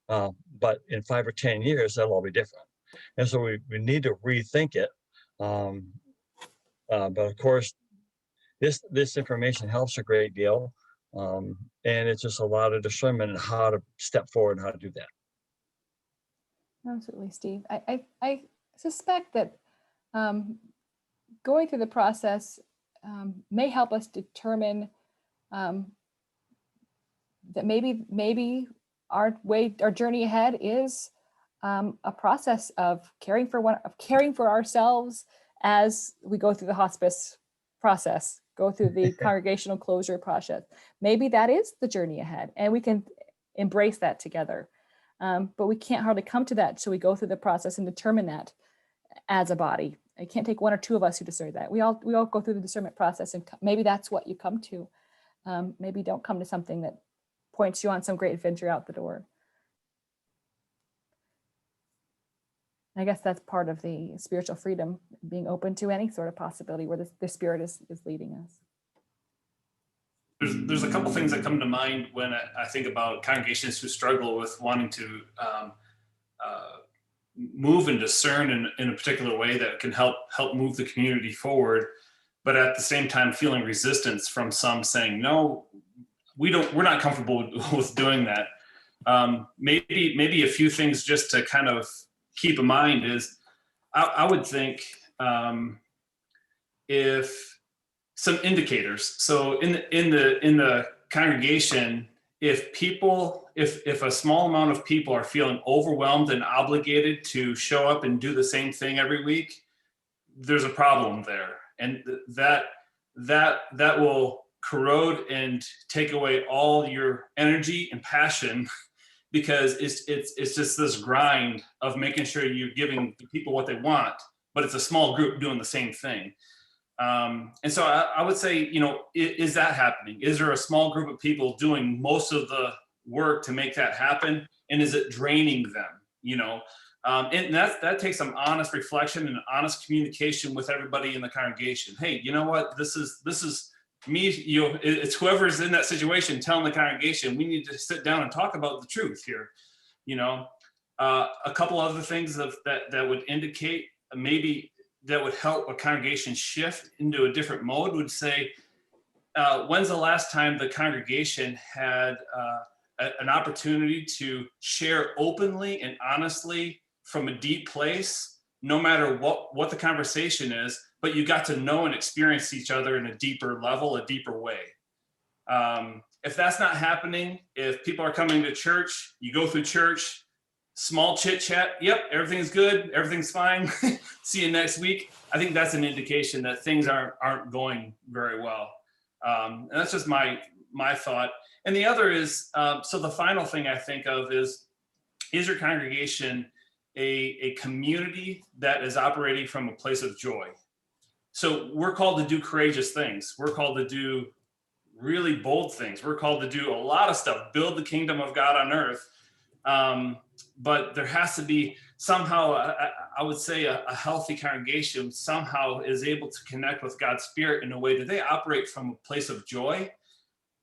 but in 5 or 10 years, that'll all be different. And so we need to rethink it. But of course, this information helps a great deal. And it's just a lot of discernment and how to step forward and how to do that. Absolutely, Steve. I suspect that going through the process may help us determine that maybe our journey ahead is a process of caring for ourselves as we go through the hospice process, go through the congregational closure process. Maybe that is the journey ahead, and we can embrace that together. But we can't hardly come to that till we go through the process and determine that as a body. It can't take one or two of us who discern that. We all go through the discernment process, and maybe that's what you come to. Maybe don't come to something that points you on some great adventure out the door. I guess that's part of the spiritual freedom, being open to any sort of possibility where the Spirit is leading us. There's a couple things that come to mind when I think about congregations who struggle with wanting to move and discern in a particular way that can help move the community forward, but at the same time feeling resistance from some saying, no, we're not comfortable with doing that. Maybe a few things just to kind of keep in mind is I would think if some indicators. So in the congregation, if a small amount of people are feeling overwhelmed and obligated to show up and do the same thing every week, there's a problem there. And that will corrode and take away all your energy and passion, because it's just this grind of making sure you're giving the people what they want, but it's a small group doing the same thing. And so I would say, is that happening? Is there a small group of people doing most of the work to make that happen? And is it draining them? And that takes some honest reflection and honest communication with everybody in the congregation. Hey, you know what? This is me. It's whoever's in that situation telling the congregation, we need to sit down and talk about the truth here. A couple other things that would indicate maybe that would help a congregation shift into a different mode would say, when's the last time the congregation had an opportunity to share openly and honestly from a deep place, no matter what the conversation is, but you got to know and experience each other in a deeper level, a deeper way. If that's not happening, if people are coming to church, you go through church, small chit chat, yep, everything's good, everything's fine, see you next week. I think that's an indication that things aren't going very well. And that's just my thought. And the other is, so the final thing I think of is your congregation a community that is operating from a place of joy? So we're called to do courageous things. We're called to do really bold things. We're called to do a lot of stuff, build the kingdom of God on earth. But there has to be somehow, I would say a healthy congregation somehow is able to connect with God's Spirit in a way that they operate from a place of joy.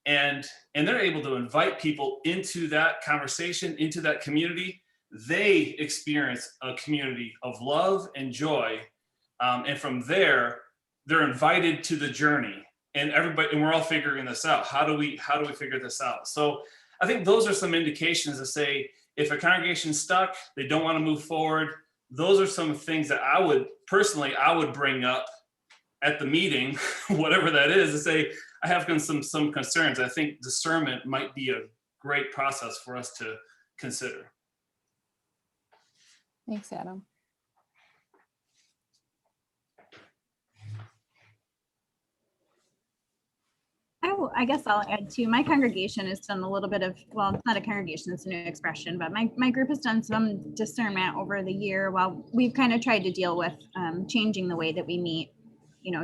And they're able to invite people into that conversation, into that community. They experience a community of love and joy. And from there, they're invited to the journey. And we're all figuring this out. How do we figure this out? So I think those are some indications to say, if a congregation's stuck, they don't want to move forward, those are some things that I would bring up at the meeting, whatever that is, to say, I have some concerns. I think discernment might be a great process for us to consider. Thanks, Adam. I guess I'll add too. My congregation has done a little bit of, well, it's not a congregation, it's a new expression, but my group has done some discernment over the year while we've kind of tried to deal with changing the way that we meet,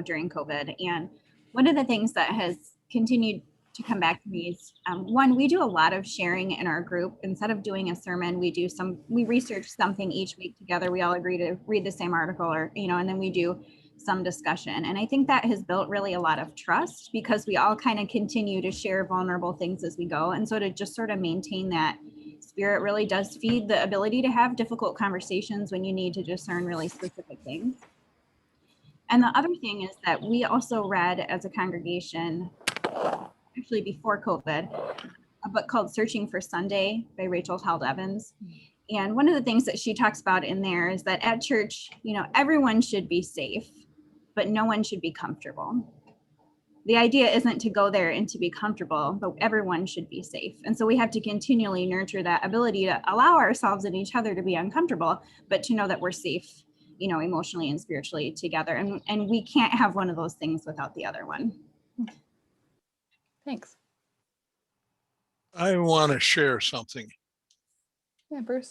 during COVID. And one of the things that has continued to come back to me is, one, we do a lot of sharing in our group. Instead of doing a sermon, we research something each week together. We all agree to read the same article and then we do some discussion. And I think that has built really a lot of trust because we all kind of continue to share vulnerable things as we go. And so to just sort of maintain that spirit really does feed the ability to have difficult conversations when you need to discern really specific things. And the other thing is that we also read as a congregation, actually before COVID, a book called Searching for Sunday by Rachel Held Evans. And one of the things that she talks about in there is that at church, everyone should be safe, but no one should be comfortable. The idea isn't to go there and to be comfortable, but everyone should be safe. And so we have to continually nurture that ability to allow ourselves and each other to be uncomfortable, but to know that we're safe, emotionally and spiritually together. And we can't have one of those things without the other one. Thanks. I want to share something. Yeah, Bruce.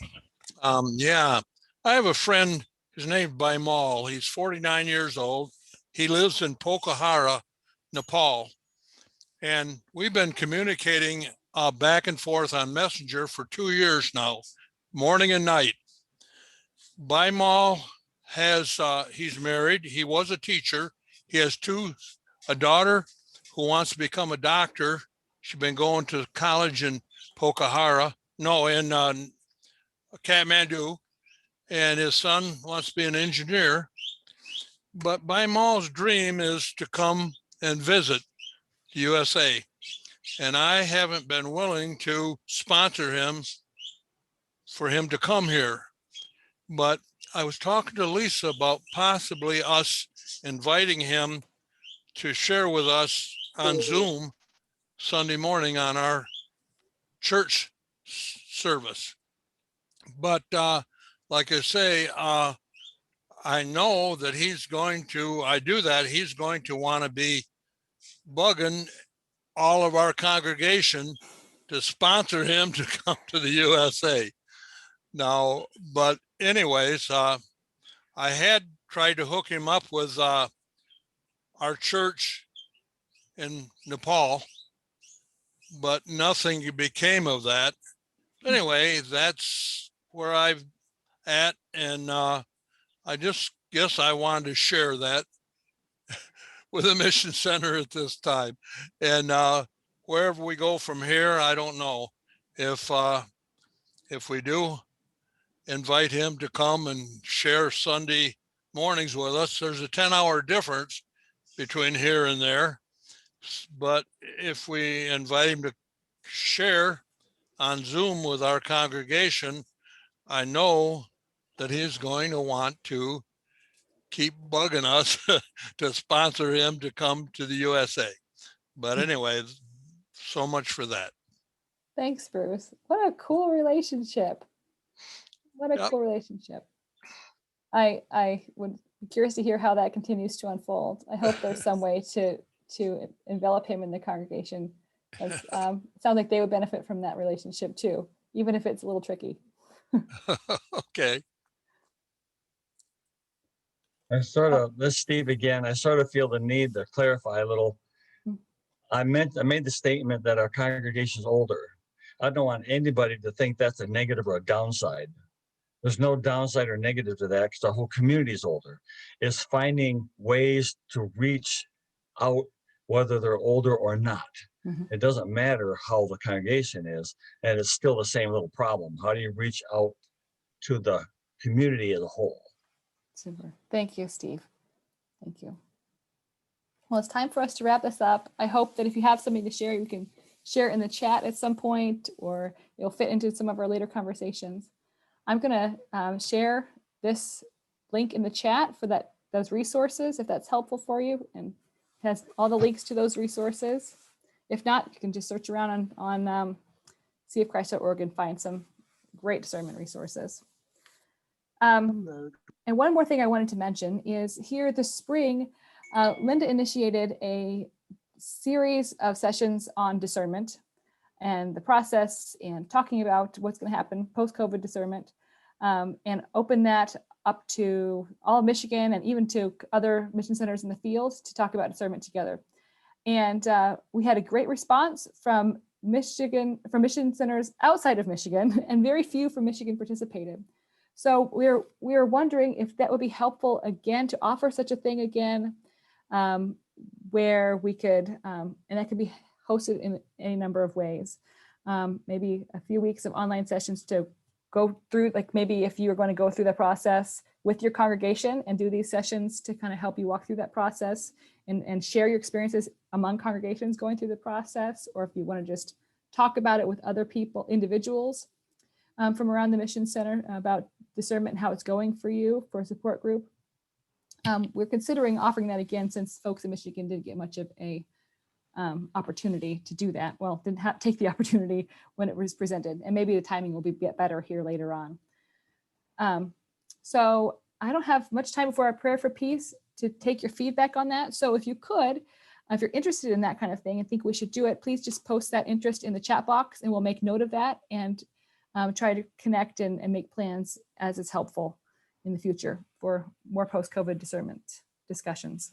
I have a friend, his name's Bimal. He's 49 years old. He lives in Pokhara, Nepal. And we've been communicating back and forth on Messenger for 2 years now, morning and night. Bimal he's married. He was a teacher. He has a daughter who wants to become a doctor. She's been going to college in Kathmandu, and his son wants to be an engineer. But Bimal's dream is to come and visit the USA. And I haven't been willing to sponsor him for him to come here. But I was talking to Lisa about possibly us inviting him to share with us on Zoom Sunday morning on our church service. But like I say, I know that he's going to want to be bugging all of our congregation to sponsor him to come to the USA. Now, but anyways, I had tried to hook him up with our church in Nepal, but nothing became of that. Anyway, that's where I'm at, and I just guess I wanted to share that with the mission center at this time. And wherever we go from here, I don't know. If we do invite him to come and share Sunday mornings with us, there's a 10-hour difference between here and there. But if we invite him to share on Zoom with our congregation, I know that he's going to want to keep bugging us to sponsor him to come to the USA. But anyway, so much for that. Thanks, Bruce. What a cool relationship. What a Yep. cool relationship. I would be curious to hear how that continues to unfold. I hope there's some way to envelop him in the congregation. It sounds like they would benefit from that relationship too, even if it's a little tricky. Okay. This is Steve again. I sort of feel the need to clarify a little. I made the statement that our congregation is older. I don't want anybody to think that's a negative or a downside. There's no downside or negative to that because our whole community is older. It's finding ways to reach out, whether they're older or not. It doesn't matter how the congregation is, and it's still the same little problem. How do you reach out to the community as a whole? Super. Thank you, Steve. Thank you. Well, it's time for us to wrap this up. I hope that if you have something to share, you can share it in the chat at some point, or it'll fit into some of our later conversations. I'm going to share this link in the chat for those resources, if that's helpful for you, and it has all the links to those resources. If not, you can just search around on cfchrist.org and find some great discernment resources. And one more thing I wanted to mention is here this spring, Linda initiated a series of sessions on discernment and the process and talking about what's going to happen post-COVID discernment, and open that up to all of Michigan and even to other mission centers in the field to talk about discernment together. And we had a great response from mission centers outside of Michigan, and very few from Michigan participated. So we're wondering if that would be helpful again to offer such a thing again, where we could, and that could be hosted in any number of ways. Maybe a few weeks of online sessions to go through, like maybe if you were going to go through the process with your congregation and do these sessions to kind of help you walk through that process and share your experiences among congregations going through the process, or if you want to just talk about it with other people, individuals from around the mission center about discernment and how it's going for you for a support group. We're considering offering that again, since folks in Michigan didn't get much of a opportunity to do that. Well, didn't take the opportunity when it was presented, and maybe the timing will get better here later on. So I don't have much time before our prayer for peace to take your feedback on that. So if you could, if you're interested in that kind of thing and think we should do it, please just post that interest in the chat box and we'll make note of that and try to connect and make plans as it's helpful in the future for more post-COVID discernment discussions.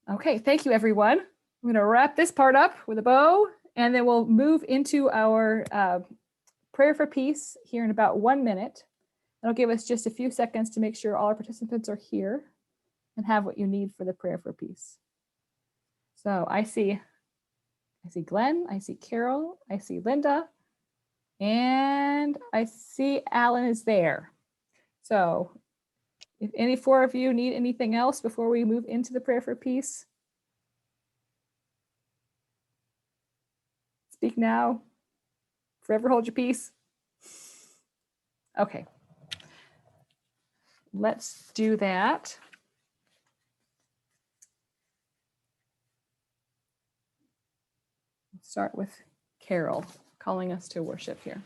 Okay, thank you, everyone. I'm going to wrap this part up with a bow, and then we'll move into our prayer for peace here in about 1 minute. That'll give us just a few seconds to make sure all our participants are here and have what you need for the prayer for peace. So I see Glenn, I see Carol, I see Linda, and I see Alan is there. So if any four of you need anything else before we move into the prayer for peace, speak now, forever hold your peace. Okay, let's do that. Start with Carol calling us to worship here.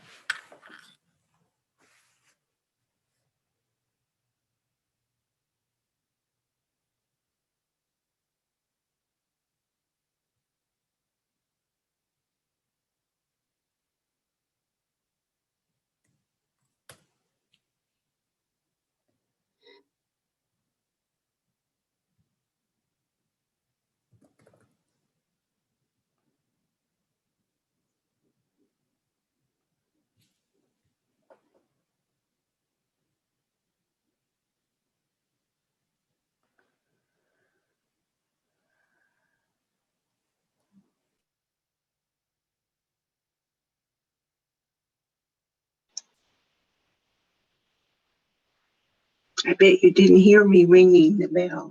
I bet you didn't hear me ringing the bell.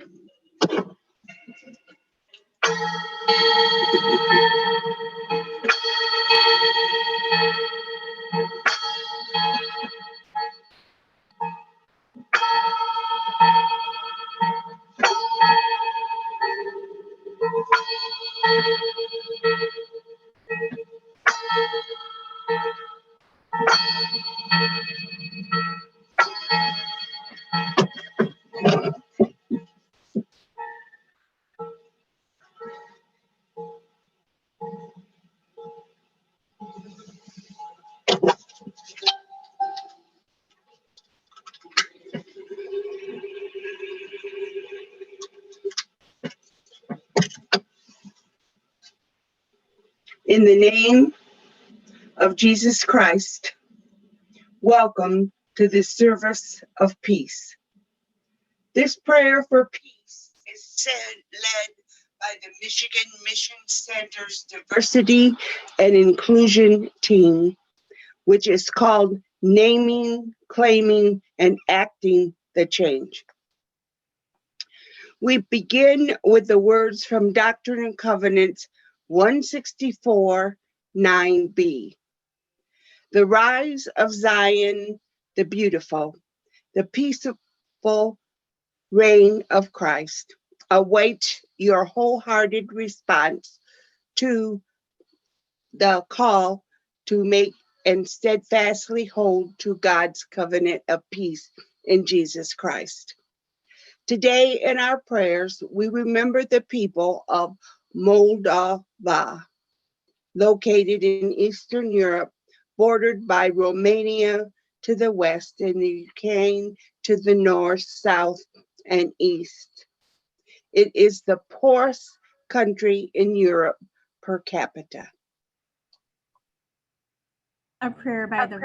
In the name of Jesus Christ, welcome to this service of peace. This prayer for peace is led by the Michigan Mission Center's Diversity and Inclusion Team, which is called Naming, Claiming, and Acting the Change. We begin with the words from Doctrine and Covenants 164, 9b. The rise of Zion, the beautiful, the peaceful reign of Christ. Await your wholehearted response to the call to make and steadfastly hold to God's covenant of peace in Jesus Christ. Today in our prayers, we remember the people of Moldova, located in Eastern Europe, bordered by Romania to the west and the Ukraine to the north, south, and east. It is the poorest country in Europe per capita. A prayer by the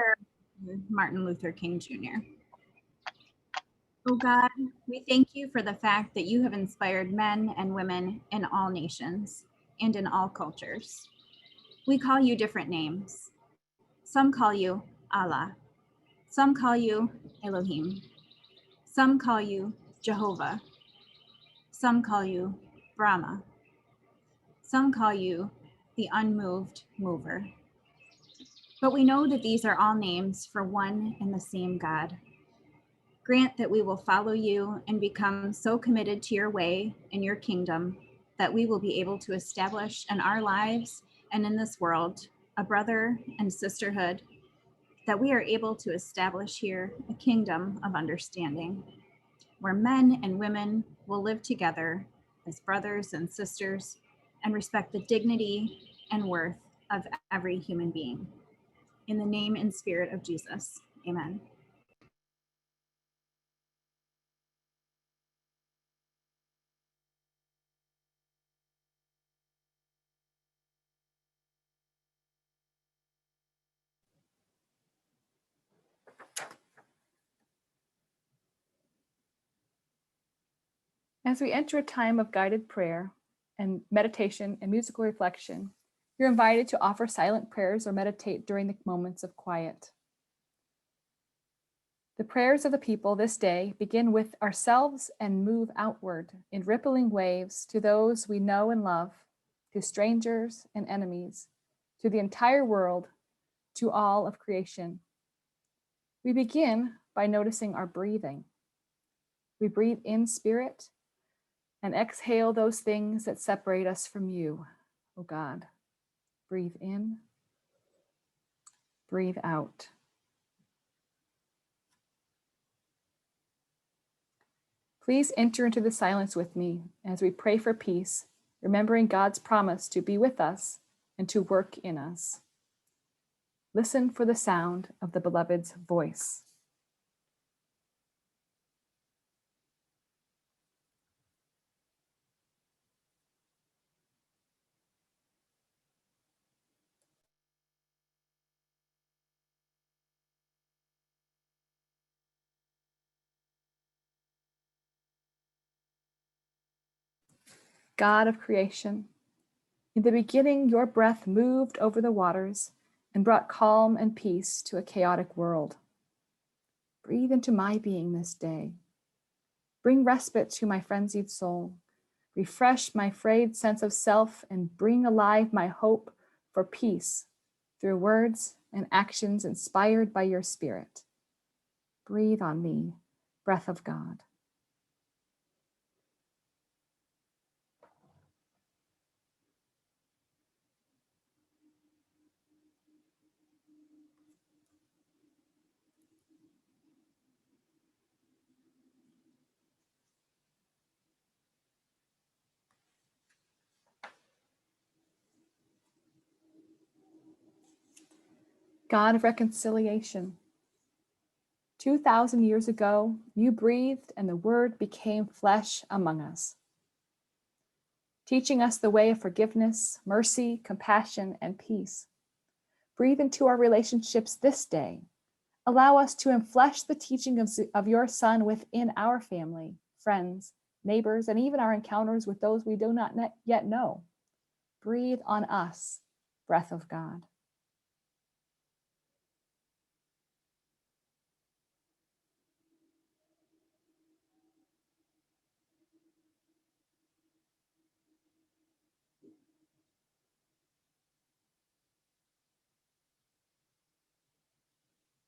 Martin Luther King Jr. Oh God, we thank you for the fact that you have inspired men and women in all nations and in all cultures. We call you different names. Some call you Allah. Some call you Elohim. Some call you Jehovah. Some call you Brahma. Some call you the unmoved mover. But we know that these are all names for one and the same God. Grant that we will follow you and become so committed to your way and your kingdom that we will be able to establish in our lives and in this world a brother and sisterhood, that we are able to establish here a kingdom of understanding where men and women will live together as brothers and sisters and respect the dignity and worth of every human being. In the name and spirit of Jesus, amen. As we enter a time of guided prayer and meditation and musical reflection, you're invited to offer silent prayers or meditate during the moments of quiet. The prayers of the people this day begin with ourselves and move outward in rippling waves to those we know and love, to strangers and enemies, to the entire world, to all of creation. We begin by noticing our breathing. We breathe in spirit and exhale those things that separate us from you, O God. Breathe in. Breathe out. Please enter into the silence with me as we pray for peace, remembering God's promise to be with us and to work in us. Listen for the sound of the beloved's voice. God of creation, in the beginning, your breath moved over the waters and brought calm and peace to a chaotic world. Breathe into my being this day. Bring respite to my frenzied soul. Refresh my frayed sense of self and bring alive my hope for peace through words and actions inspired by your spirit. Breathe on me, breath of God. God of reconciliation, 2,000 years ago, you breathed and the word became flesh among us, teaching us the way of forgiveness, mercy, compassion, and peace. Breathe into our relationships this day. Allow us to enflesh the teaching of your Son within our family, friends, neighbors, and even our encounters with those we do not yet know. Breathe on us, breath of God.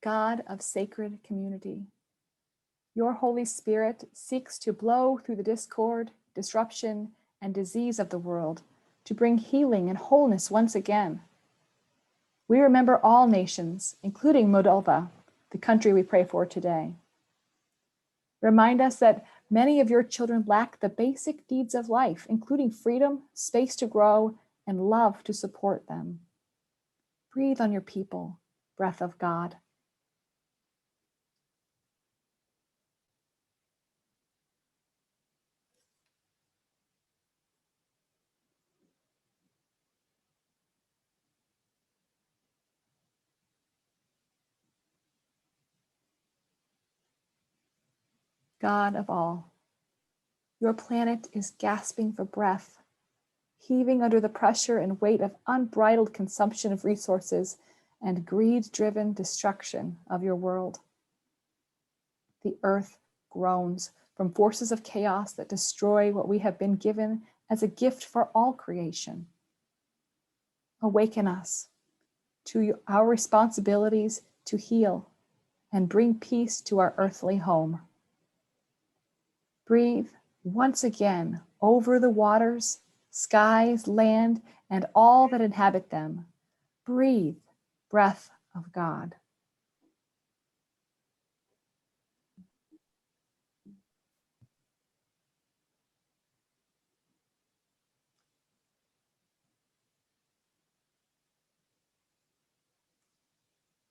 God of sacred community, your Holy Spirit seeks to blow through the discord, disruption, and disease of the world to bring healing and wholeness once again. We remember all nations, including Moldova, the country we pray for today. Remind us that many of your children lack the basic needs of life, including freedom, space to grow, and love to support them. Breathe on your people, breath of God. God of all, your planet is gasping for breath, heaving under the pressure and weight of unbridled consumption of resources and greed-driven destruction of your world. The earth groans from forces of chaos that destroy what we have been given as a gift for all creation. Awaken us to our responsibilities to heal and bring peace to our earthly home. Breathe once again over the waters, skies, land, and all that inhabit them. Breathe, breath of God.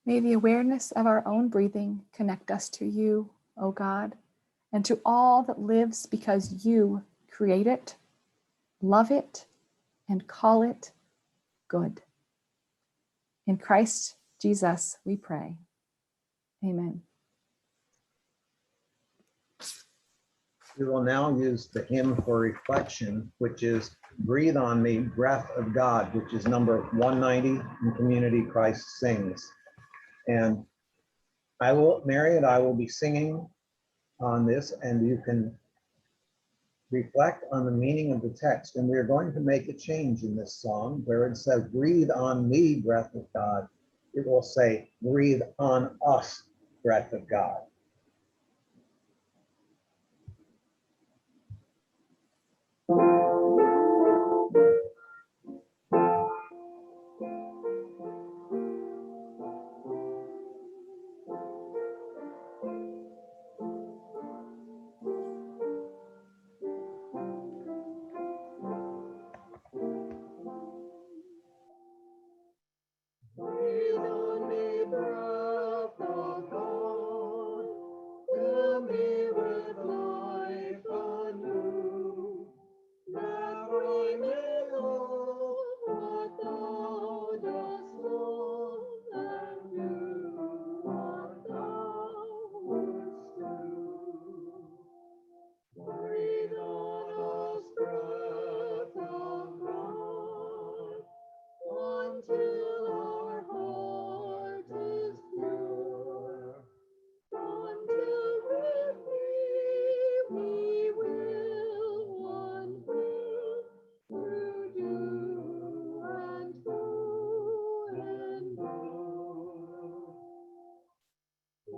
May the awareness of our own breathing connect us to you, O God, and to all that lives because you create it, love it, and call it good. In Christ Jesus, we pray. Amen. We will now use the hymn for reflection, which is Breathe on Me, Breath of God, which is number 190 in Community Christ Sings. And Mary and I will be singing on this, and you can reflect on the meaning of the text. And we're going to make a change in this song where it says, breathe on me, breath of God. It will say, breathe on us, breath of God. I may know what thou dost love and do what thou wouldst do. Breathe on us breath of God, until our heart is pure, until with thee we will one thing to do and to endure.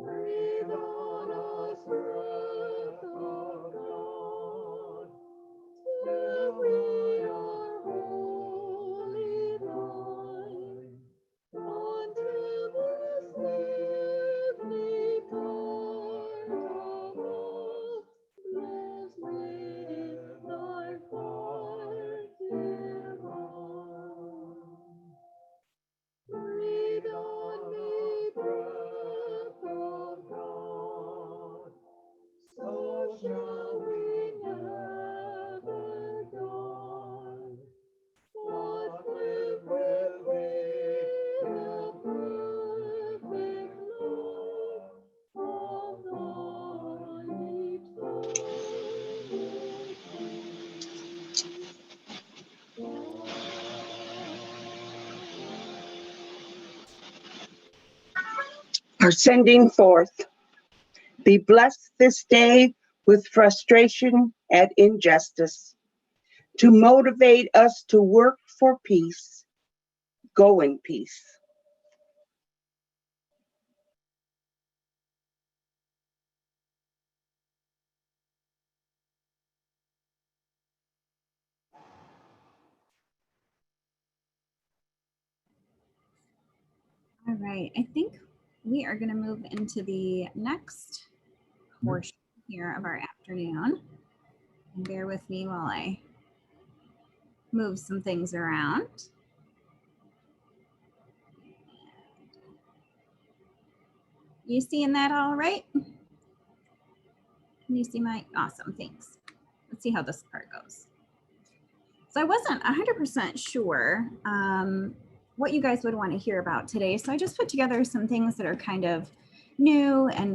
Breathe on us breath of God, till we are wholly thine, until this lively part of us bless with thy part divine. Breathe on me, breath of God, so shall we never die. But live with thee in perfect love of thine Are sending forth. Be blessed this day with frustration at injustice, to motivate us to work for peace. Go in peace. All right, I think we are going to move into the next portion here of our afternoon. And bear with me while I move some things around. You seeing that all right? Can you see my, awesome, thanks. Let's see how this part goes. So I wasn't 100% sure what you guys would want to hear about today. So I just put together some things that are kind of new and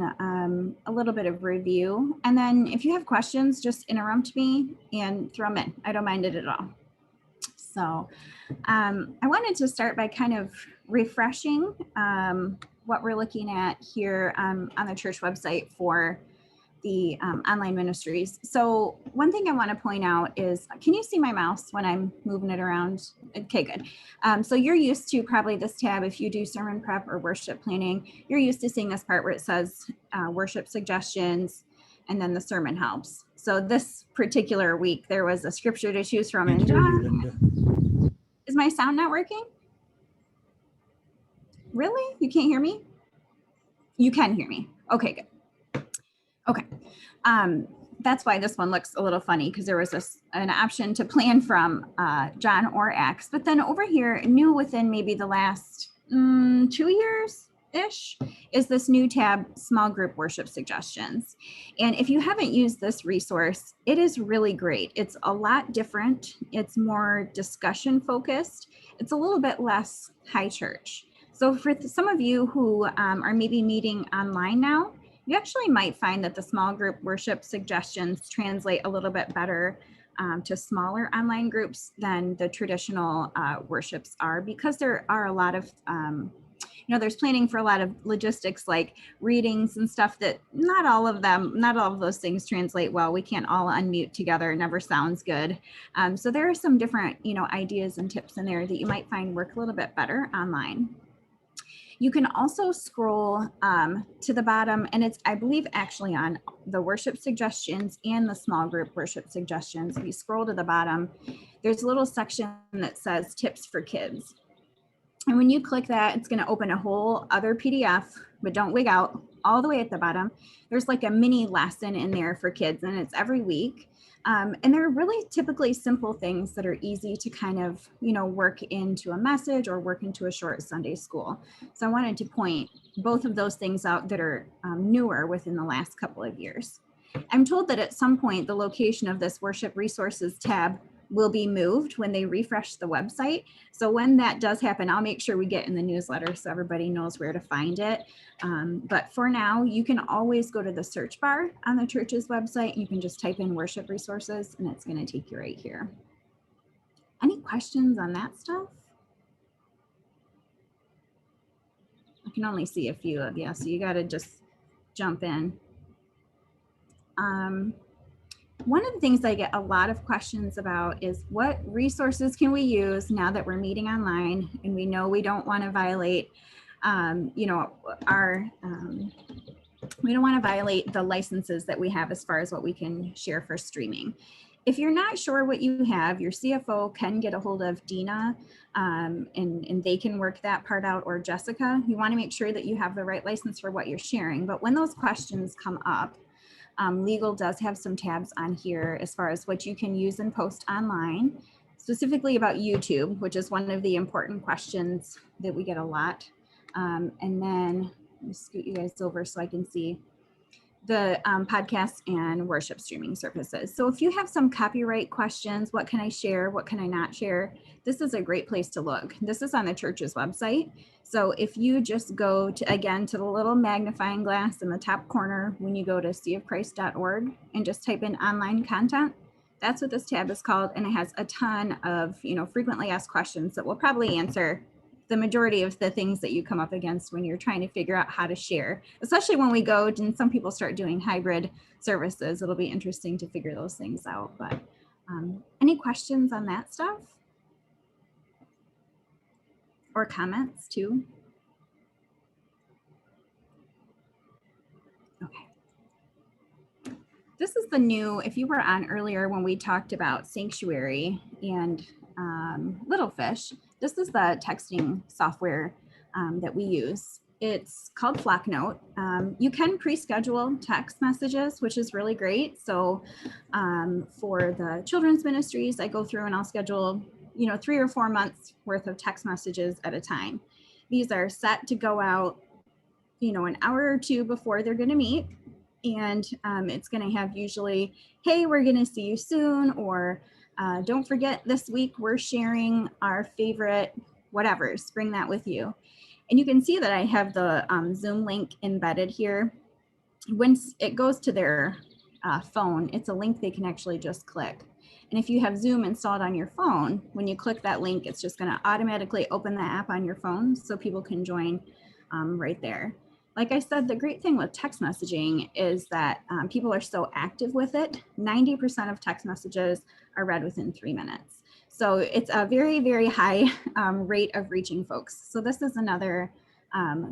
a little bit of review. And then if you have questions, just interrupt me and throw them in. I don't mind it at all. So I wanted to start by kind of refreshing what we're looking at here on the church website for the online ministries. So one thing I want to point out is, can you see my mouse when I'm moving it around? Okay, good. So you're used to probably this tab, if you do sermon prep or worship planning, you're used to seeing this part where it says worship suggestions and then the sermon helps. So this particular week, there was a scripture to choose from. And John, is my sound not working? Really? You can't hear me? You can hear me. Okay, good. Okay, that's why this one looks a little funny, because there was an option to plan from John or Acts, but then over here, new within maybe the last 2 years-ish, is this new tab, small group worship suggestions. And if you haven't used this resource, it is really great. It's a lot different. It's more discussion focused. It's a little bit less high church. So for some of you who are maybe meeting online now, you actually might find that the small group worship suggestions translate a little bit better to smaller online groups than the traditional worships are, because there are a lot of, there's planning for a lot of logistics like readings and stuff that not all of those things translate well. We can't all unmute together. It never sounds good. So there are some different, ideas and tips in there that you might find work a little bit better online. You can also scroll to the bottom, and it's, I believe, actually on the worship suggestions and the small group worship suggestions. If you scroll to the bottom, there's a little section that says tips for kids. And when you click that, it's going to open a whole other PDF, but don't wig out. All the way at the bottom, there's like a mini lesson in there for kids, and it's every week. And they're really typically simple things that are easy to kind of, work into a message or work into a short Sunday school. So I wanted to point both of those things out that are newer within the last couple of years. I'm told that at some point, the location of this worship resources tab will be moved when they refresh the website. So when that does happen, I'll make sure we get in the newsletter so everybody knows where to find it. But for now, you can always go to the search bar on the church's website. You can just type in worship resources and it's going to take you right here. Any questions on that stuff? I can only see a few of you, so you got to just jump in. One of the things I get a lot of questions about is what resources can we use now that we're meeting online and we know we don't want to violate, we don't want to violate the licenses that we have as far as what we can share for streaming. If you're not sure what you have, your CFO can get a hold of Dina and they can work that part out, or Jessica. You want to make sure that you have the right license for what you're sharing. But when those questions come up, legal does have some tabs on here as far as what you can use and post online, specifically about YouTube, which is one of the important questions that we get a lot. And then let me scoot you guys over so I can see the podcast and worship streaming services. So if you have some copyright questions, what can I share? What can I not share? This is a great place to look. This is on the church's website. So if you just go to, again, to the little magnifying glass in the top corner, when you go to seaofchrist.org and just type in online content, that's what this tab is called. And it has a ton of, frequently asked questions that will probably answer the majority of the things that you come up against when you're trying to figure out how to share, especially when we go and some people start doing hybrid services. It'll be interesting to figure those things out. But any questions on that stuff? Or comments too? Okay. This is the new, if you were on earlier when we talked about Sanctuary and Little Fish, this is the texting software that we use. It's called Flocknote. You can pre-schedule text messages, which is really great. So for the children's ministries, I go through and I'll schedule 3 or 4 months worth of text messages at a time. These are set to go out, an hour or two before they're going to meet. And it's going to have usually, hey, we're going to see you soon, or don't forget this week we're sharing our favorite whatevers, bring that with you. And you can see that I have the Zoom link embedded here. Once it goes to their phone, it's a link they can actually just click. And if you have Zoom installed on your phone, when you click that link, it's just going to automatically open the app on your phone so people can join right there. Like I said, the great thing with text messaging is that people are so active with it. 90% of text messages are read within 3 minutes. So it's a very, very high rate of reaching folks. So this is another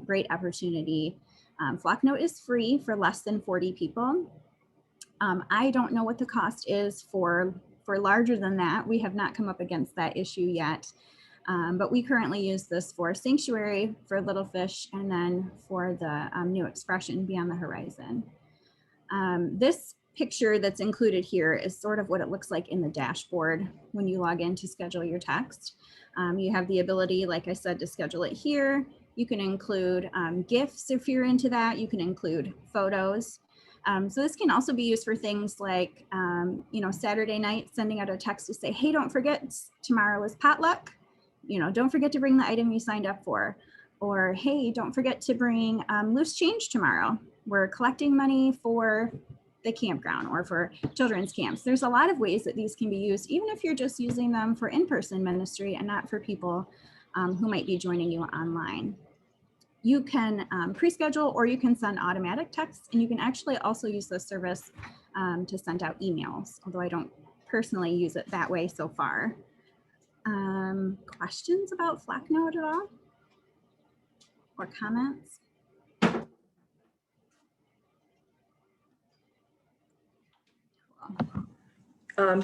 great opportunity. Flocknote is free for less than 40 people. I don't know what the cost is for larger than that. We have not come up against that issue yet. But we currently use this for Sanctuary, for Little Fish, and then for the New Expression, Beyond the Horizon. This picture that's included here is sort of what it looks like in the dashboard when you log in to schedule your text. You have the ability, like I said, to schedule it here. You can include GIFs if you're into that. You can include photos. So this can also be used for things like, Saturday night, sending out a text to say, hey, don't forget tomorrow is potluck. Don't forget to bring the item you signed up for. Or, hey, don't forget to bring loose change tomorrow. We're collecting money for the campground or for children's camps. There's a lot of ways that these can be used, even if you're just using them for in-person ministry and not for people who might be joining you online. You can pre-schedule or you can send automatic texts, and you can actually also use this service to send out emails, although I don't personally use it that way so far. Questions about Flocknote at all? Or comments?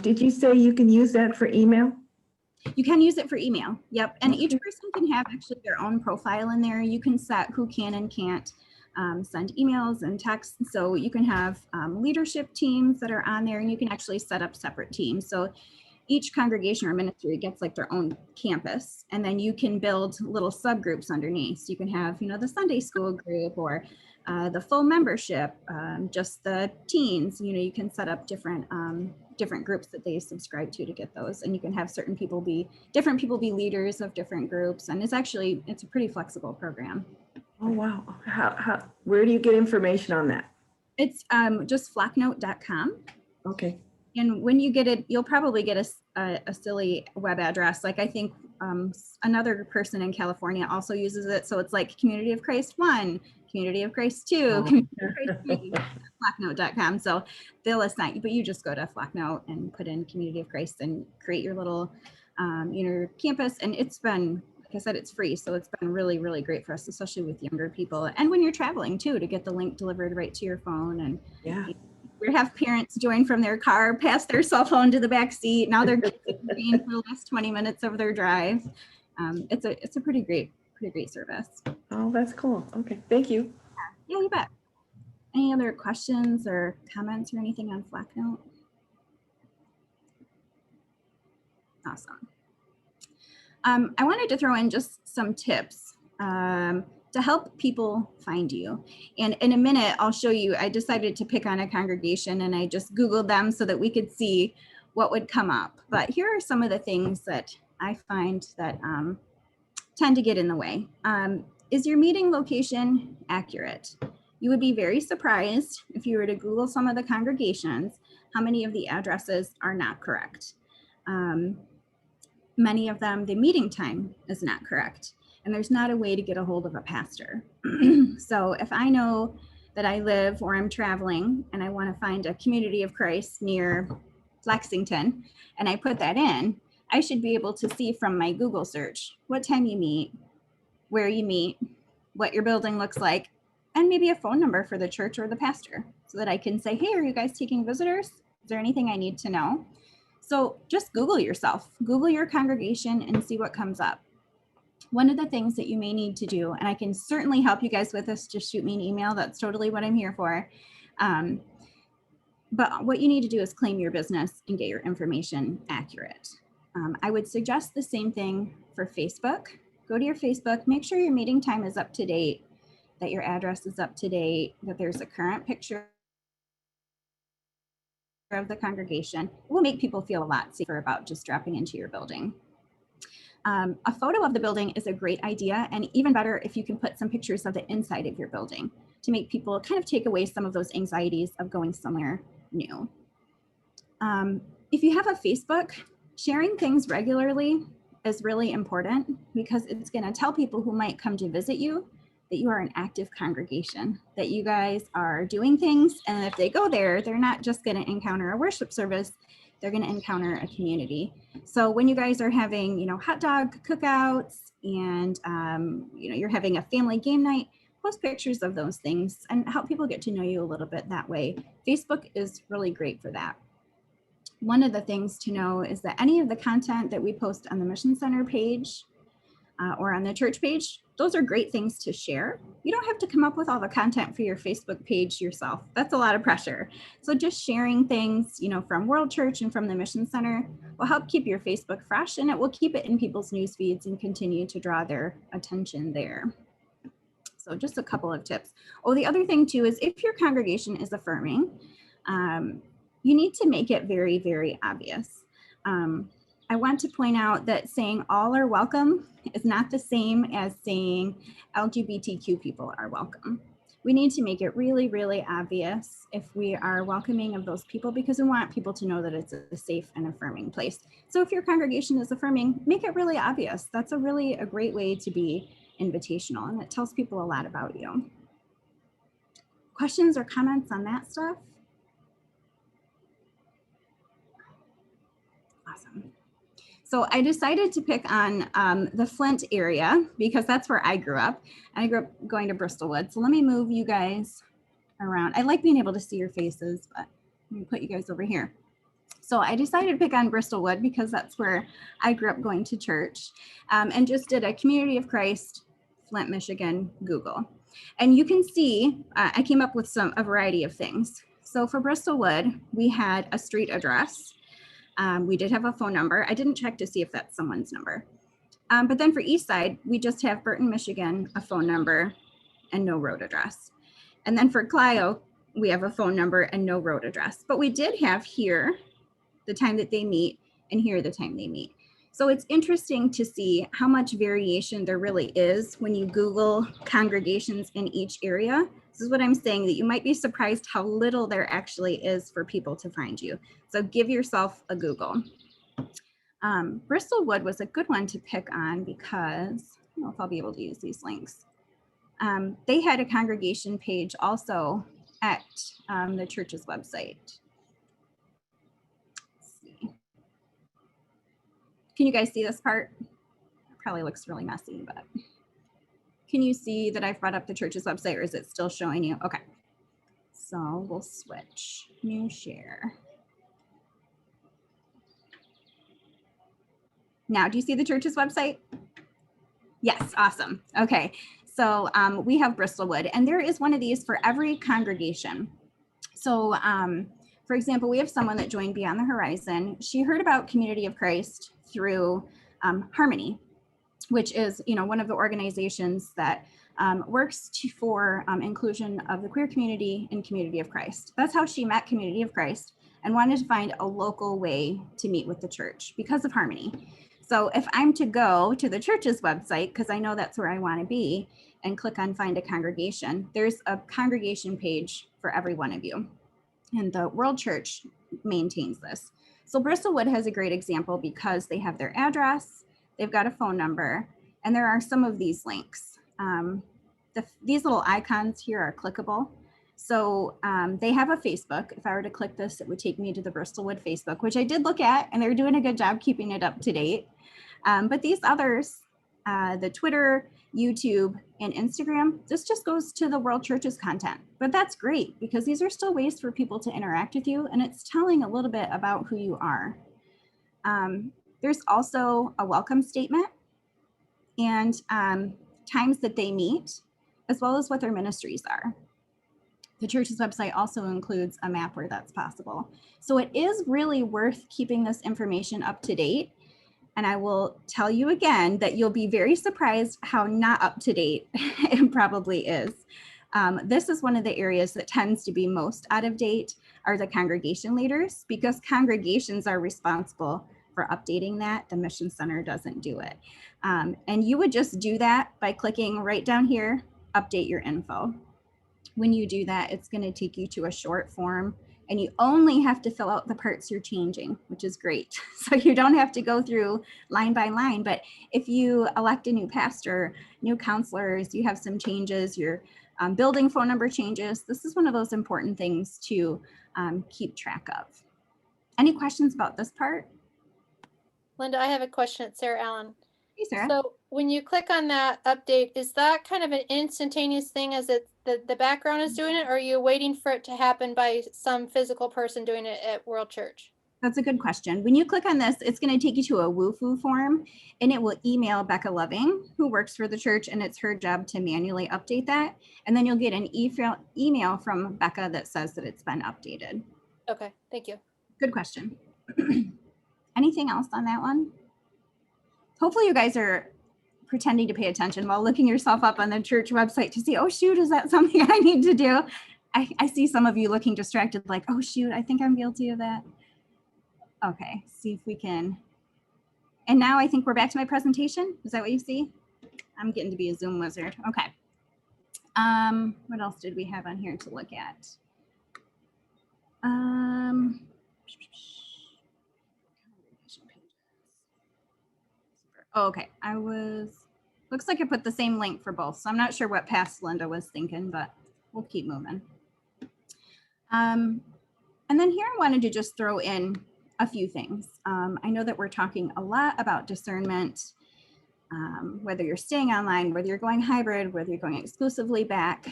Did you say you can use that for email? You can use it for email. Yep. And each person can have actually their own profile in there. You can set who can and can't send emails and texts. So you can have leadership teams that are on there, and you can actually set up separate teams. So each congregation or ministry gets like their own campus, and then you can build little subgroups underneath. So you can have, the Sunday school group or the full membership, just the teens. You know, you can set up different groups that they subscribe to get those, and you can have different people be leaders of different groups, and it's a pretty flexible program. Oh, wow. Where do you get information on that? It's just flocknote.com. Okay. And when you get it, you'll probably get a silly web address. Like I think another person in California also uses it. So it's like Community of Christ 1, Community of Christ 2, Community of Christ 3, flocknote.com. So they'll assign you, but you just go to Flocknote and put in Community of Christ and create your little, your campus. And it's been, like I said, it's free. So it's been really, really great for us, especially with younger people. And when you're traveling too, to get the link delivered right to your phone. And yeah. We have parents join from their car, pass their cell phone to the back seat. Now they're being for the last 20 minutes of their drive. It's a pretty great service. Oh, that's cool. Okay, thank you. Yeah, you bet. Any other questions or comments or anything on Flocknote? Awesome. I wanted to throw in just some tips to help people find you. And in a minute, I'll show you, I decided to pick on a congregation and I just Googled them so that we could see what would come up. But here are some of the things that I find that tend to get in the way. Is your meeting location accurate? You would be very surprised if you were to Google some of the congregations, how many of the addresses are not correct. Many of them, the meeting time is not correct. And there's not a way to get a hold of a pastor. So if I know that I live or I'm traveling and I want to find a Community of Christ near Lexington, and I put that in, I should be able to see from my Google search what time you meet, where you meet, what your building looks like, and maybe a phone number for the church or the pastor so that I can say, hey, are you guys taking visitors? Is there anything I need to know? So just Google yourself, Google your congregation and see what comes up. One of the things that you may need to do, and I can certainly help you guys with this, just shoot me an email. That's totally what I'm here for. But what you need to do is claim your business and get your information accurate. I would suggest the same thing for Facebook. Go to your Facebook, make sure your meeting time is up to date, that your address is up to date, that there's a current picture of the congregation. It will make people feel a lot safer about just dropping into your building. A photo of the building is a great idea, and even better if you can put some pictures of the inside of your building to make people kind of take away some of those anxieties of going somewhere new. If you have a Facebook, sharing things regularly is really important because it's going to tell people who might come to visit you that you are an active congregation, that you guys are doing things, and if they go there, they're not just going to encounter a worship service, they're going to encounter a community. So when you guys are having, hot dog cookouts and, you're having a family game night, post pictures of those things and help people get to know you a little bit that way. Facebook is really great for that. One of the things to know is that any of the content that we post on the Mission Center page or on the church page, those are great things to share. You don't have to come up with all the content for your Facebook page yourself. That's a lot of pressure. So just sharing things, from World Church and from the Mission Center will help keep your Facebook fresh, and it will keep it in people's news feeds and continue to draw their attention there. So just a couple of tips. Oh, the other thing too is if your congregation is affirming, you need to make it very, very obvious. I want to point out that saying all are welcome is not the same as saying LGBTQ people are welcome. We need to make it really, really obvious if we are welcoming of those people because we want people to know that it's a safe and affirming place. So if your congregation is affirming, make it really obvious. That's a great way to be invitational, and it tells people a lot about you. Questions or comments on that stuff? Awesome. So I decided to pick on the Flint area because that's where I grew up. I grew up going to Bristolwood. So let me move you guys around. I like being able to see your faces, but let me put you guys over here. So I decided to pick on Bristolwood because that's where I grew up going to church, and just did a Community of Christ, Flint, Michigan, Google. And you can see, I came up with a variety of things. So for Bristolwood, we had a street address. We did have a phone number. I didn't check to see if that's someone's number. But then for Eastside, we just have Burton, Michigan, a phone number, and no road address. And then for Clio, we have a phone number and no road address. But we did have here the time that they meet and here the time they meet. So it's interesting to see how much variation there really is when you Google congregations in each area. This is what I'm saying, that you might be surprised how little there actually is for people to find you. So give yourself a Google. Bristolwood was a good one to pick on because, I don't know if I'll be able to use these links. They had a congregation page also at the church's website. Let's see. Can you guys see this part? It probably looks really messy, but can you see that I've brought up the church's website, or is it still showing you? Okay, so we'll switch, new share. Now, do you see the church's website? Yes, awesome. Okay, so we have Bristolwood, and there is one of these for every congregation. So for example, we have someone that joined Beyond the Horizon. She heard about Community of Christ through Harmony, which is, one of the organizations that works for inclusion of the queer community in Community of Christ. That's how she met Community of Christ and wanted to find a local way to meet with the church because of Harmony. So if I'm to go to the church's website, because I know that's where I want to be, and click on Find a Congregation, there's a congregation page for every one of you. And the World Church maintains this. So Bristolwood has a great example because they have their address, they've got a phone number, and there are some of these links. These little icons here are clickable. So they have a Facebook. If I were to click this, it would take me to the Bristolwood Facebook, which I did look at, and they're doing a good job keeping it up to date. But these others, the Twitter, YouTube, and Instagram, this just goes to the World Church's content. But that's great because these are still ways for people to interact with you, and it's telling a little bit about who you are. There's also a welcome statement and times that they meet, as well as what their ministries are. The church's website also includes a map where that's possible. So it is really worth keeping this information up to date. And I will tell you again that you'll be very surprised how not up to date it probably is. This is one of the areas that tends to be most out of date are the congregation leaders, because congregations are responsible for updating that. The Mission Center doesn't do it. And you would just do that by clicking right down here, update your info. When you do that, it's going to take you to a short form, and you only have to fill out the parts you're changing, which is great. So you don't have to go through line by line. But if you elect a new pastor, new counselors, you have some changes, your building phone number changes, this is one of those important things to keep track of. Any questions about this part? Linda, I have a question. It's Sarah Allen. Hey, Sarah. So when you click on that update, is that kind of an instantaneous thing as the background is doing it, or are you waiting for it to happen by some physical person doing it at World Church? That's a good question. When you click on this, it's going to take you to a WooFoo form, and it will email Becca Loving, who works for the church, and it's her job to manually update that. And then you'll get an email from Becca that says that it's been updated. Okay, thank you. Good question. Anything else on that one? Hopefully you guys are pretending to pay attention while looking yourself up on the church website to see, oh shoot, is that something I need to do? I see some of you looking distracted like, oh shoot, I think I'm guilty of that. Okay, see if we can. And now I think we're back to my presentation. Is that what you see? I'm getting to be a Zoom wizard. Okay. What else did we have on here to look at? Oh, okay, looks like I put the same link for both, so I'm not sure what past Linda was thinking, but we'll keep moving. And then here I wanted to just throw in a few things. I know that we're talking a lot about discernment, whether you're staying online, whether you're going hybrid, whether you're going exclusively back.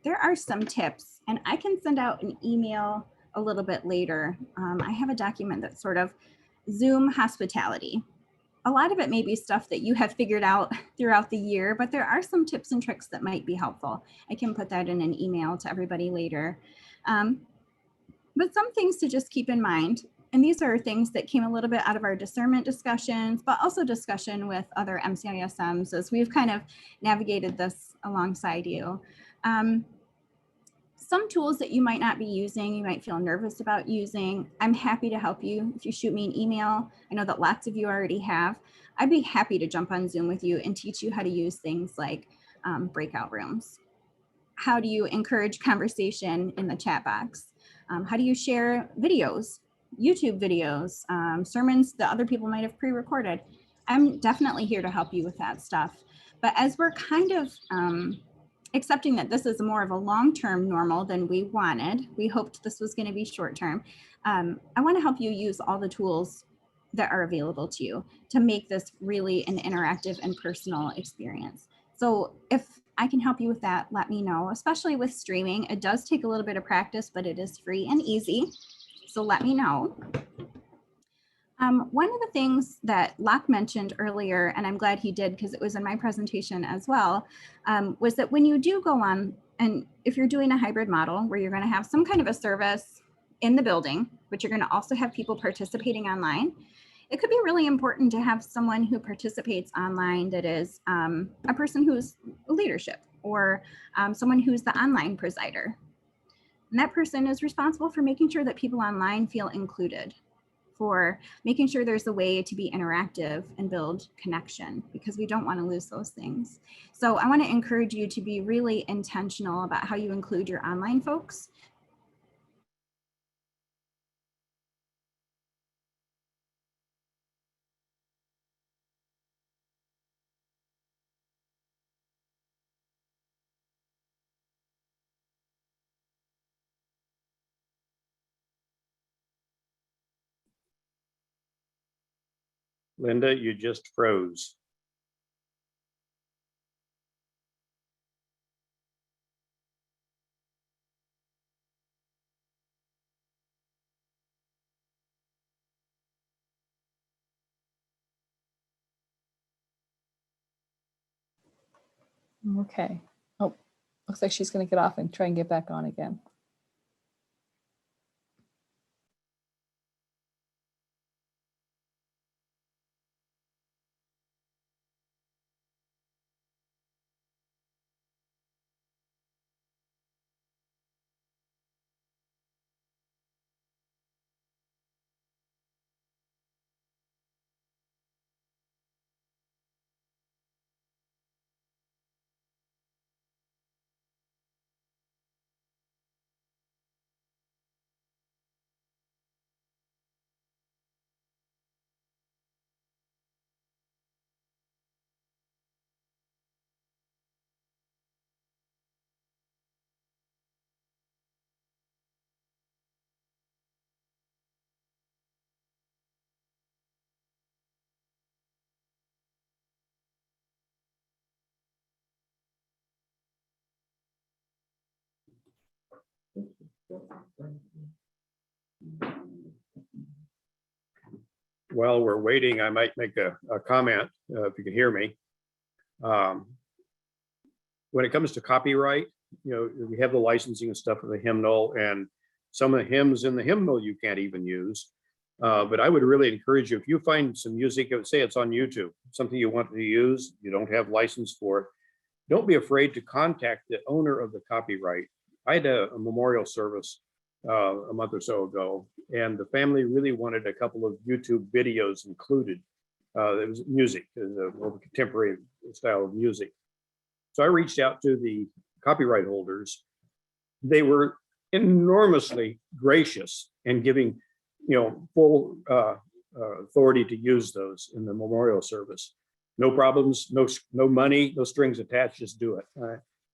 There are some tips, and I can send out an email a little bit later. I have a document that's sort of Zoom hospitality. A lot of it may be stuff that you have figured out throughout the year, but there are some tips and tricks that might be helpful. I can put that in an email to everybody later. But some things to just keep in mind, and these are things that came a little bit out of our discernment discussions, but also discussion with other MCISMs as we've kind of navigated this alongside you. some tools that you might not be using, you might feel nervous about using, I'm happy to help you. If you shoot me an email, I know that lots of you already have, I'd be happy to jump on Zoom with you and teach you how to use things like breakout rooms. How do you encourage conversation in the chat box? How do you share videos, YouTube videos, sermons that other people might have pre-recorded? I'm definitely here to help you with that stuff. But as we're kind of accepting that this is more of a long-term normal than we wanted, we hoped this was going to be short-term. I want to help you use all the tools that are available to you to make this really an interactive and personal experience. So if I can help you with that, let me know, especially with streaming. It does take a little bit of practice, but it is free and easy. So let me know. One of the things that Locke mentioned earlier, and I'm glad he did because it was in my presentation as well, was that when you do go on, and if you're doing a hybrid model where you're going to have some kind of a service in the building, but you're going to also have people participating online, it could be really important to have someone who participates online that is a person who's leadership or someone who's the online presider. And that person is responsible for making sure that people online feel included, for making sure there's a way to be interactive and build connection, because we don't want to lose those things. So I want to encourage you to be really intentional about how you include your online folks. Linda, you just froze. Okay. Oh, looks like she's going to get off and try and get back on again. While we're waiting, I might make a comment, if you can hear me. When it comes to copyright, you know, we have the licensing and stuff of the hymnal, and some of the hymns in the hymnal you can't even use. But I would really encourage you, if you find some music, say it's on YouTube, something you want to use, you don't have license for it, don't be afraid to contact the owner of the copyright. I had a memorial service a month or so ago, and the family really wanted a couple of YouTube videos included. It was music, a more contemporary style of music. So I reached out to the copyright holders. They were enormously gracious in giving, you know, full authority to use those in the memorial service. No problems, no money, no strings attached, just do it.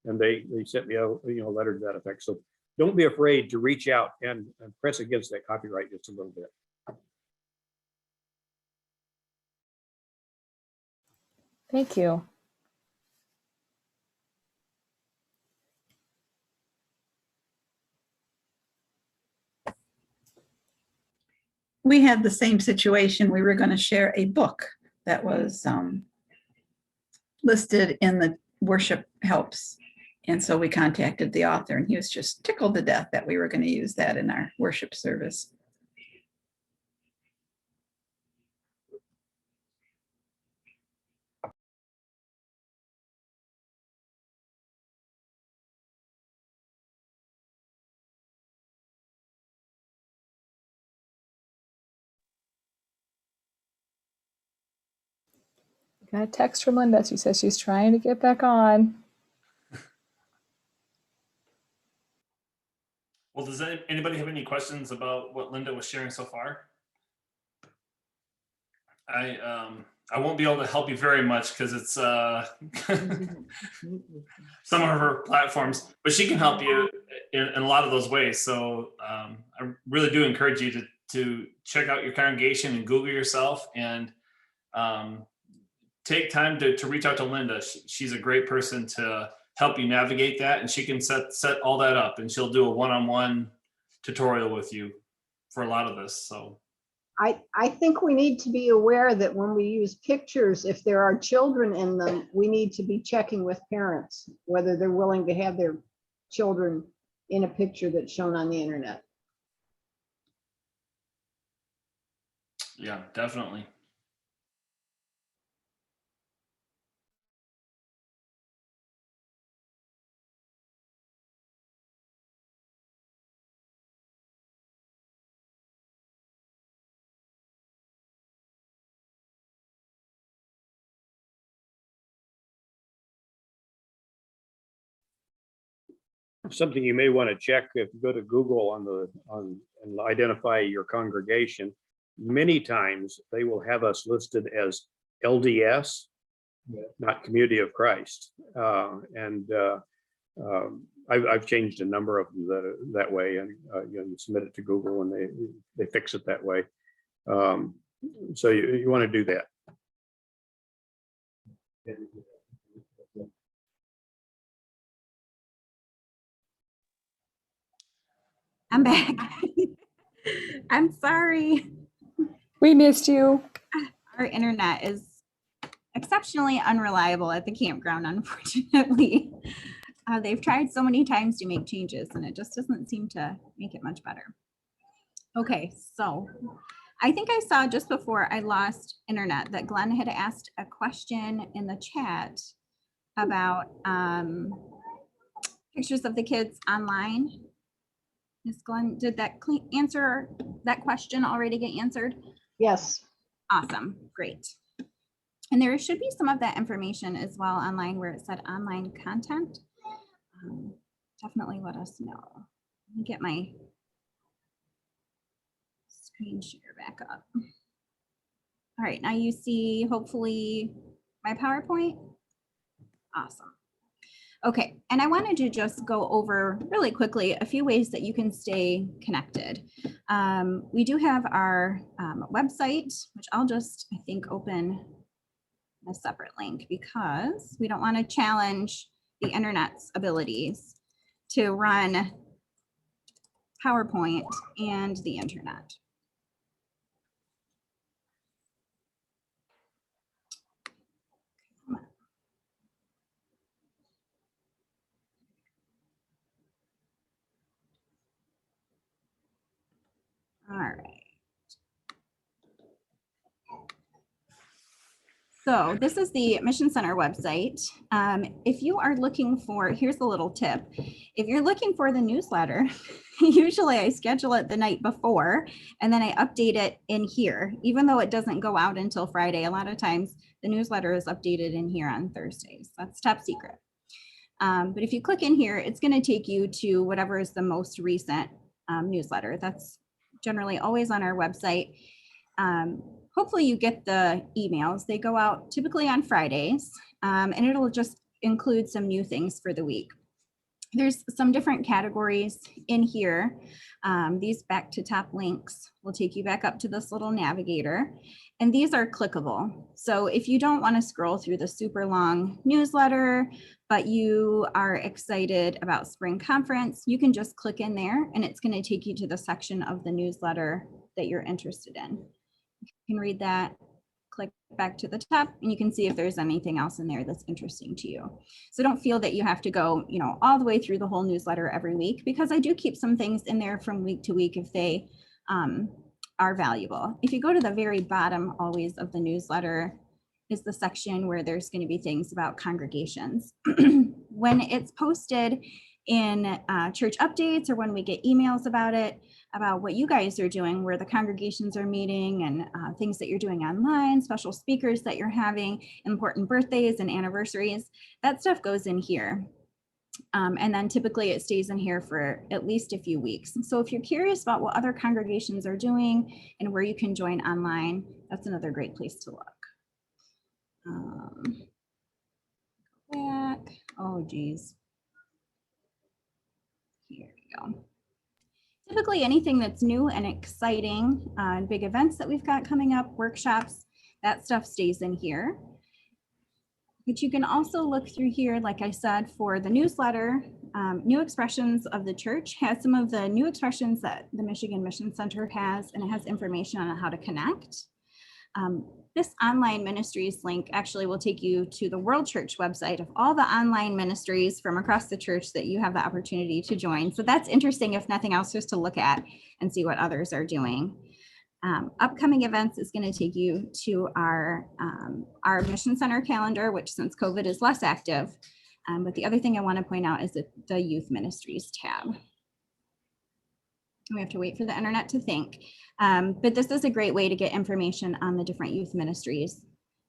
And they sent me a letter to that effect. So don't be afraid to reach out and press against that copyright just a little bit. Thank you. We had the same situation. We were going to share a book that was listed in the worship helps. And so we contacted the author, and he was just tickled to death that we were going to use that in our worship service. Got a text from Linda. She says she's trying to get back on. Well, does anybody have any questions about what Linda was sharing so far? I won't be able to help you very much because it's some of her platforms, but she can help you in a lot of those ways. So I really do encourage you to check out your congregation and Google yourself and take time to reach out to Linda. She's a great person to help you navigate that, and she can set all that up, and she'll do a one-on-one tutorial with you for a lot of this. So I think we need to be aware that when we use pictures, if there are children in them, we need to be checking with parents whether they're willing to have their children in a picture that's shown on the internet. yeah, definitely. Something you may want to check if you go to Google and identify your congregation. Many times they will have us listed as LDS, not Community of Christ. I've changed a number of them that way, and you submit it to Google and they fix it that way. So you want to do that. I'm back. I'm sorry. We missed you. Our internet is exceptionally unreliable at the campground, unfortunately. They've tried so many times to make changes and it just doesn't seem to make it much better. Okay, so I think I saw just before I lost internet that Glenn had asked a question in the chat about pictures of the kids online. Ms. Glenn, did that answer that question already get answered? Yes. Awesome, great. And there should be some of that information as well online where it said online content. Definitely let us know. Let me get my screen share back up. All right, now you see hopefully my PowerPoint. Awesome. Okay, and I wanted to just go over really quickly a few ways that you can stay connected. We do have our website, which I'll just, I think, open a separate link because we don't want to challenge the internet's abilities to run PowerPoint and the internet. All right. So this is the Mission Center website. If you are looking for, here's a little tip. If you're looking for the newsletter, usually I schedule it the night before and then I update it in here, even though it doesn't go out until Friday. A lot of times the newsletter is updated in here on Thursdays. That's top secret. But if you click in here, it's going to take you to whatever is the most recent newsletter. That's generally always on our website. Hopefully you get the emails. They go out typically on Fridays, and it'll just include some new things for the week. There's some different categories in here. These back to top links will take you back up to this little navigator, and these are clickable. So if you don't want to scroll through the super long newsletter, but you are excited about spring conference, you can just click in there and it's going to take you to the section of the newsletter that you're interested in. You can read that, click back to the top, and you can see if there's anything else in there that's interesting to you. So don't feel that you have to go, all the way through the whole newsletter every week, because I do keep some things in there from week to week if they are valuable. If you go to the very bottom always of the newsletter is the section where there's going to be things about congregations. When it's posted in church updates or when we get emails about it, about what you guys are doing, where the congregations are meeting, and things that you're doing online, special speakers that you're having, important birthdays and anniversaries. That stuff goes in here. And then typically it stays in here for at least a few weeks. So if you're curious about what other congregations are doing and where you can join online, that's another great place to look. Back. Oh, geez. Here we go. Typically anything that's new and exciting, big events that we've got coming up, workshops, that stuff stays in here. But you can also look through here, like I said, for the newsletter. New Expressions of the Church has some of the new expressions that the Michigan Mission Center has, and it has information on how to connect. This online ministries link actually will take you to the World Church website of all the online ministries from across the church that you have the opportunity to join. So that's interesting, if nothing else, just to look at and see what others are doing. Upcoming events is going to take you to our Mission Center calendar, which since COVID is less active. But the other thing I want to point out is the Youth Ministries tab. We have to wait for the internet to think. But this is a great way to get information on the different youth ministries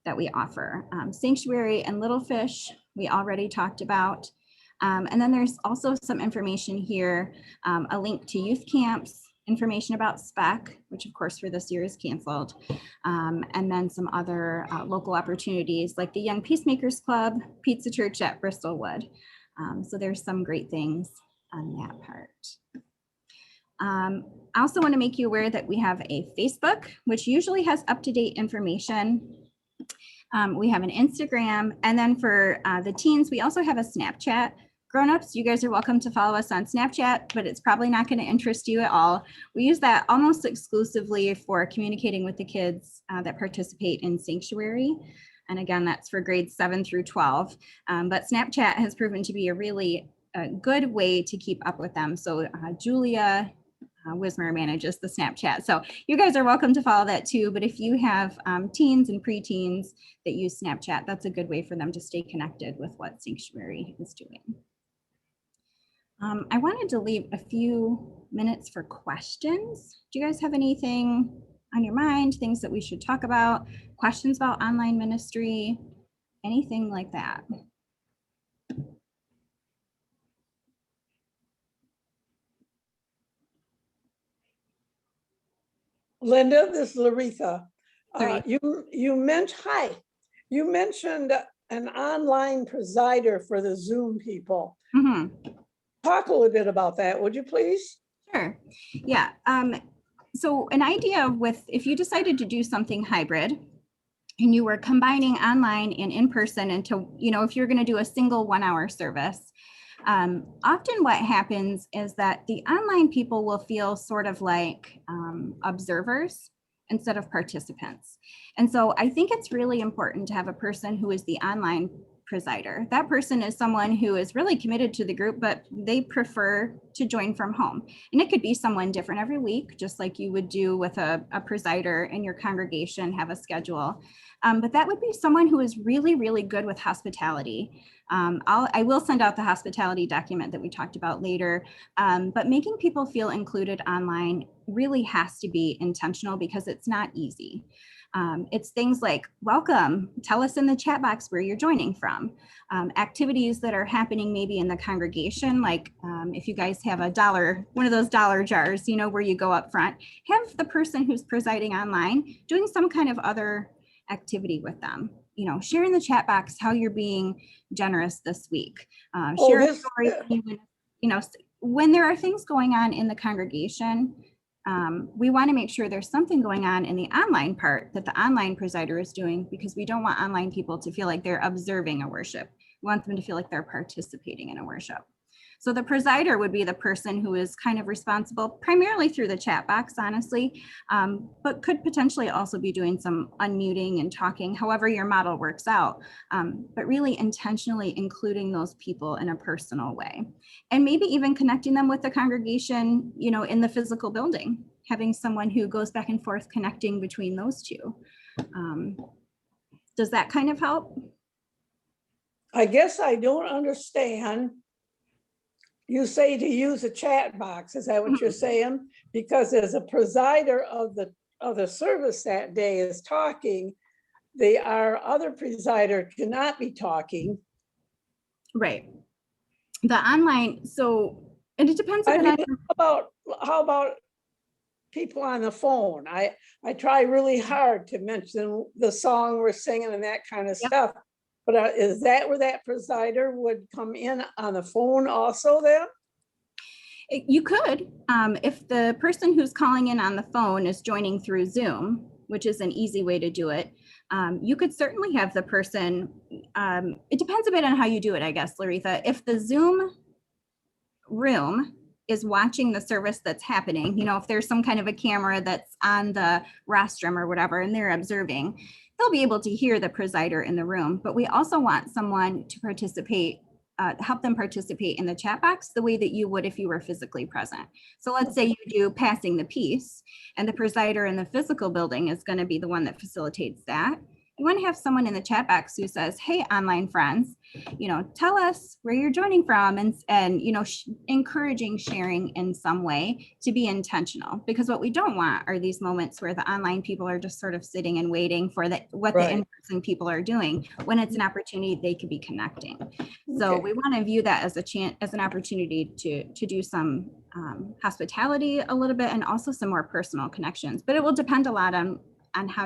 that we offer. Sanctuary and Little Fish, we already talked about. And then there's also some information here, a link to youth camps, information about SPEC, which of course for this year is canceled, and then some other local opportunities like the Young Peacemakers Club, Pizza Church at Bristolwood. So there's some great things on that part. I also want to make you aware that we have a Facebook, which usually has up-to-date information. We have an Instagram, and then for the teens, we also have a Snapchat. Grown-ups, you guys are welcome to follow us on Snapchat, but it's probably not going to interest you at all. We use that almost exclusively for communicating with the kids that participate in Sanctuary. And again, that's for grades 7 through 12. But Snapchat has proven to be a really good way to keep up with them. So Julia Wismer manages the Snapchat. So you guys are welcome to follow that too. But if you have teens and preteens that use Snapchat, that's a good way for them to stay connected with what Sanctuary is doing. I wanted to leave a few minutes for questions. Do you guys have anything on your mind, things that we should talk about, questions about online ministry, anything like that? Linda, this is Laretha. You mentioned an online presider for the Zoom people. Mm-hmm. Talk a little bit about that, would you please? Sure. Yeah. So an idea with, if you decided to do something hybrid and you were combining online and in person into, if you're going to do a single 1-hour service, often what happens is that the online people will feel sort of like observers instead of participants. And so I think it's really important to have a person who is the online presider. That person is someone who is really committed to the group, but they prefer to join from home. And it could be someone different every week, just like you would do with a presider in your congregation, have a schedule. But that would be someone who is really, really good with hospitality. I will send out the hospitality document that we talked about later, but making people feel included online really has to be intentional because it's not easy. It's things like, welcome, tell us in the chat box where you're joining from. Activities that are happening maybe in the congregation, like if you guys have one of those dollar jars, where you go up front, have the person who's presiding online doing some kind of other activity with them. Share in the chat box how you're being generous this week. Share a story, when there are things going on in the congregation, we want to make sure there's something going on in the online part that the online presider is doing, because we don't want online people to feel like they're observing a worship. We want them to feel like they're participating in a worship. So the presider would be the person who is kind of responsible primarily through the chat box, honestly, but could potentially also be doing some unmuting and talking, however your model works out, but really intentionally including those people in a personal way. And maybe even connecting them with the congregation, in the physical building, having someone who goes back and forth connecting between those two. Does that kind of help? I guess I don't understand you say to use a chat box, is that what you're saying? Because as a presider of the service that day is talking, our other presider cannot be talking. Right. The online, so, and it depends a I bit mean, on. how about people on the phone? I try really hard to mention the song we're singing and that kind of stuff. But is that where that presider would come in on the phone also then? You could, if the person who's calling in on the phone is joining through Zoom, which is an easy way to do it. You could certainly have the person, it depends a bit on how you do it, I guess, Laritha. If the Zoom room is watching the service that's happening, you know, if there's some kind of a camera that's on the rostrum or whatever, and they're observing, they'll be able to hear the presider in the room. But we also want someone to participate, help them participate in the chat box the way that you would if you were physically present. So let's say you do passing the peace, and the presider in the physical building is going to be the one that facilitates that. You want to have someone in the chat box who says, hey, online friends, you know, tell us where you're joining from, and you know, encouraging sharing in some way to be intentional, because what we don't want are these moments where the online people are just sort of sitting and waiting for what the in-person people are doing, when it's an opportunity they could be connecting. So we want to view that as an opportunity to do some hospitality a little bit, and also some more personal connections. But it will depend a lot on how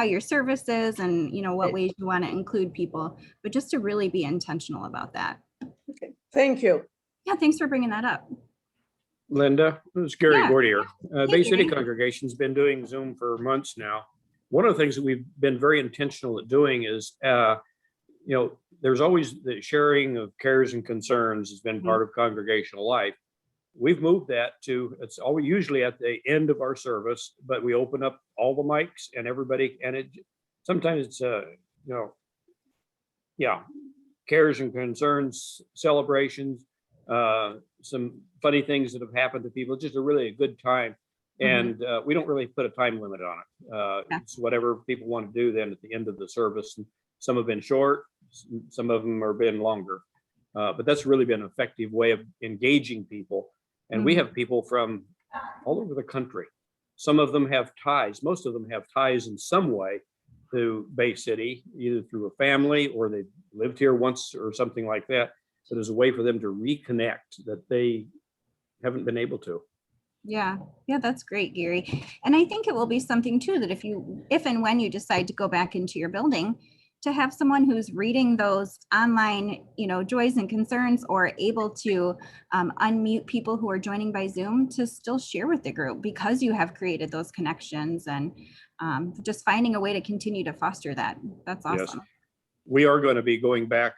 your service is, and you know, what ways you want to include people, but just to really be intentional about that. Okay, thank you. Yeah, thanks for bringing that up. Linda, this is Gary Yeah. Gordier. Hey, Bay City Gary. Congregation's been doing Zoom for months now. One of the things that we've been very intentional at doing is, you know, there's always the sharing of cares and concerns has been part of congregational life. We've moved that to, it's always usually at the end of our service, but we open up all the mics and everybody, and it sometimes it's you know, yeah, cares and concerns, celebrations, some funny things that have happened to people, just a good time. And we don't really put a time limit on it. It's whatever people want to do then at the end of the service. And some have been short, some of them have been longer. But that's really been an effective way of engaging people. And we have people from all over the country. Some of them have ties. Most of them have ties in some way to Bay City, either through a family or they lived here once or something like that. So there's a way for them to reconnect that they haven't been able to. Yeah, that's great, Gary. And I think it will be something too, that if and when you decide to go back into your building, to have someone who's reading those online, you know, joys and concerns, or able to unmute people who are joining by Zoom to still share with the group, because you have created those connections, and just finding a way to continue to foster that. That's awesome. Yes. We are going to be going back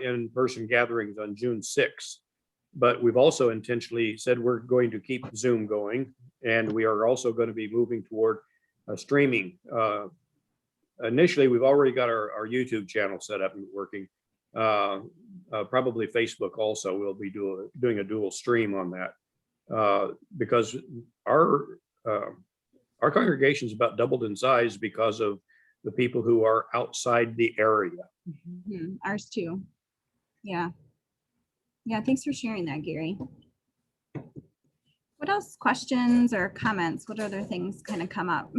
in-person gatherings on June 6th, but we've also intentionally said we're going to keep Zoom going, and we are also going to be moving toward streaming. Initially, we've already got our YouTube channel set up and working. Probably Facebook also. We'll be doing a dual stream on that because our congregation is about doubled in size because of the people who are outside the area. Ours too. Yeah. Thanks for sharing that, Gary. What else? Questions or comments? What other things kind of come up?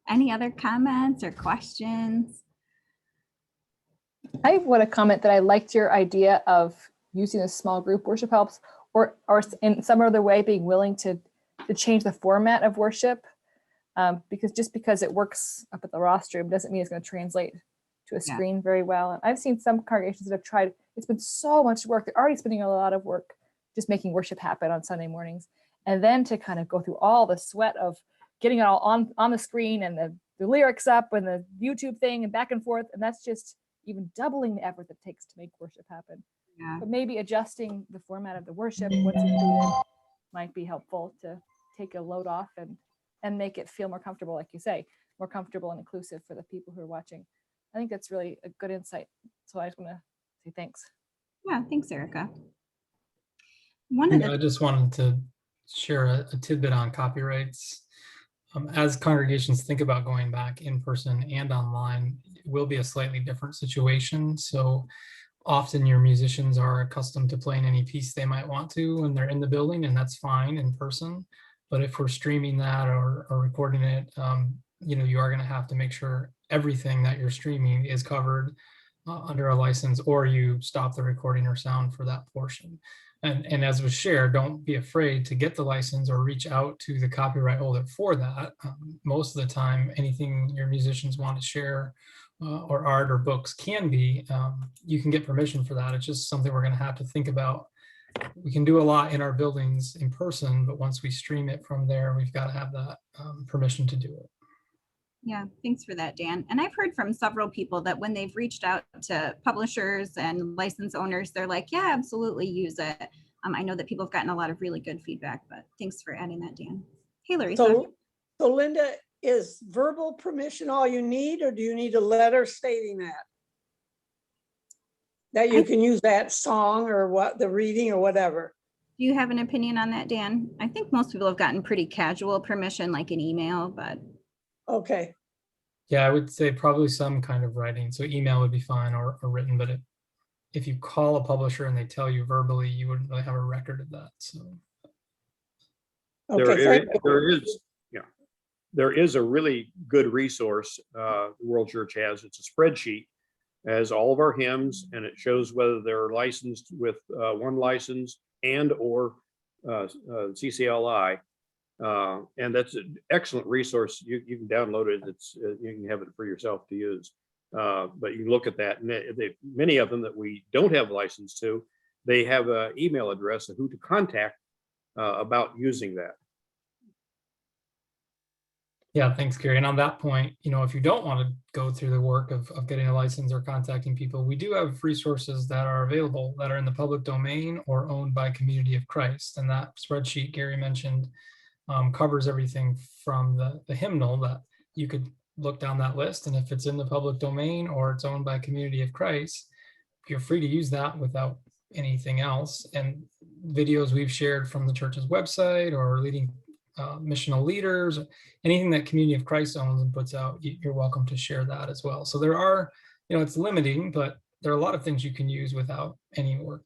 Any other comments or questions? I want to comment that I liked your idea of using a small group worship helps, or in some other way being willing to change the format of worship, because it works up at the rostrum doesn't mean it's going to translate to a screen very well. And I've seen some congregations that have tried. It's been so much work. They're already spending a lot of work just making worship happen on Sunday mornings, and then to kind of go through all the sweat of getting it all on the screen, and the lyrics up, and the YouTube thing, and back and forth, and that's just even doubling the effort that takes to make worship happen. But maybe adjusting the format of the worship, what's included, might be helpful to take a load off and make it feel more comfortable, like you say, more comfortable and inclusive for the people who are watching. I think that's really a good insight. So I just want to say thanks. Yeah, thanks, Erica. One of And the I just wanted to share a tidbit on copyrights. As congregations think about going back in person and online, it will be a slightly different situation. So often your musicians are accustomed to playing any piece they might want to when they're in the building, and that's fine in person. But if we're streaming that or recording it, you are going to have to make sure everything that you're streaming is covered under a license, or you stop the recording or sound for that portion. And as was shared, don't be afraid to get the license or reach out to the copyright holder for that. Most of the time, anything your musicians want to share or art or books can be, you can get permission for that. It's just something we're going to have to think about. We can do a lot in our buildings in person, but once we stream it from there, we've got to have that permission to do it. Yeah, thanks for that, Dan. And I've heard from several people that when they've reached out to publishers and license owners, they're like, yeah, absolutely use it. I know that people have gotten a lot of really good feedback, but thanks for adding that, Dan. Hey, Larissa. So Linda, is verbal permission all you need, or do you need a letter stating that you can use that song or what, the reading or whatever? Do you have an opinion on that, Dan? I think most people have gotten pretty casual permission, like an email, but. Okay. Yeah, I would say probably some kind of writing. So email would be fine, or written, but if you call a publisher and they tell you verbally, you wouldn't really have a record of that. So there is a really good resource the World Church has. It's a spreadsheet, it has all of our hymns, and it shows whether they're licensed with one license and or CCLI. And that's an excellent resource. You can download it. You can have it for yourself to use. But you look at that, and many of them that we don't have a license to, they have an email address of who to contact about using that. yeah, thanks, Gary. And on that point, if you don't want to go through the work of getting a license or contacting people, we do have resources that are available that are in the public domain or owned by Community of Christ. And that spreadsheet Gary mentioned covers everything from the hymnal that you could look down that list. And if it's in the public domain or it's owned by Community of Christ, you're free to use that without anything else. And videos we've shared from the church's website or leading missional leaders, anything that Community of Christ owns and puts out, you're welcome to share that as well. So there are, it's limiting, but there are a lot of things you can use without any work.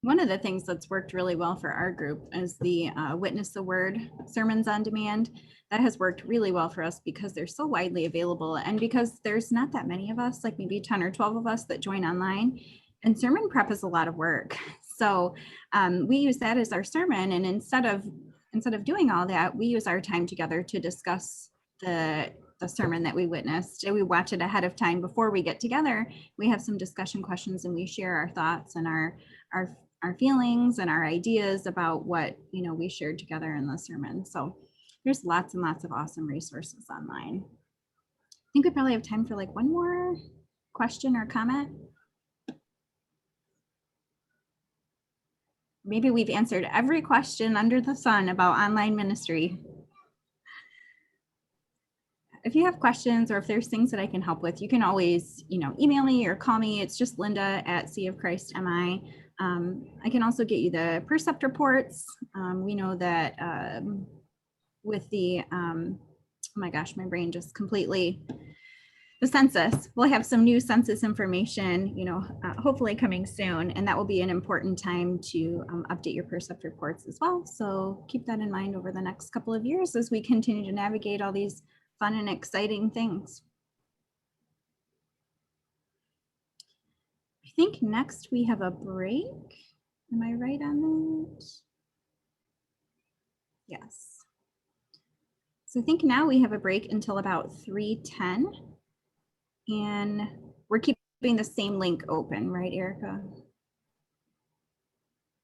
One of the things that's worked really well for our group is the Witness the Word sermons on demand. That has worked really well for us because they're so widely available, and because there's not that many of us, like maybe 10 or 12 of us that join online, and sermon prep is a lot of work. So we use that as our sermon, and instead of doing all that, we use our time together to discuss the sermon that we witnessed. We watch it ahead of time before we get together. We have some discussion questions, and we share our thoughts and our feelings and our ideas about what we shared together in the sermon. So there's lots and lots of awesome resources online. I think we probably have time for like one more question or comment. Maybe we've answered every question under the sun about online ministry. If you have questions, or if there's things that I can help with, you can always, email me or call me. It's just Linda@SeaofChristMI. I can also get you the Percept reports. We know that with the, oh my gosh, my brain just completely, the census, we'll have some new census information, hopefully coming soon. And that will be an important time to update your Percept reports as well. So keep that in mind over the next couple of years as we continue to navigate all these fun and exciting things. I think next we have a break. Am I right on that? Yes. So I think now we have a break until about 3:10. And we're keeping the same link open, right, Erica?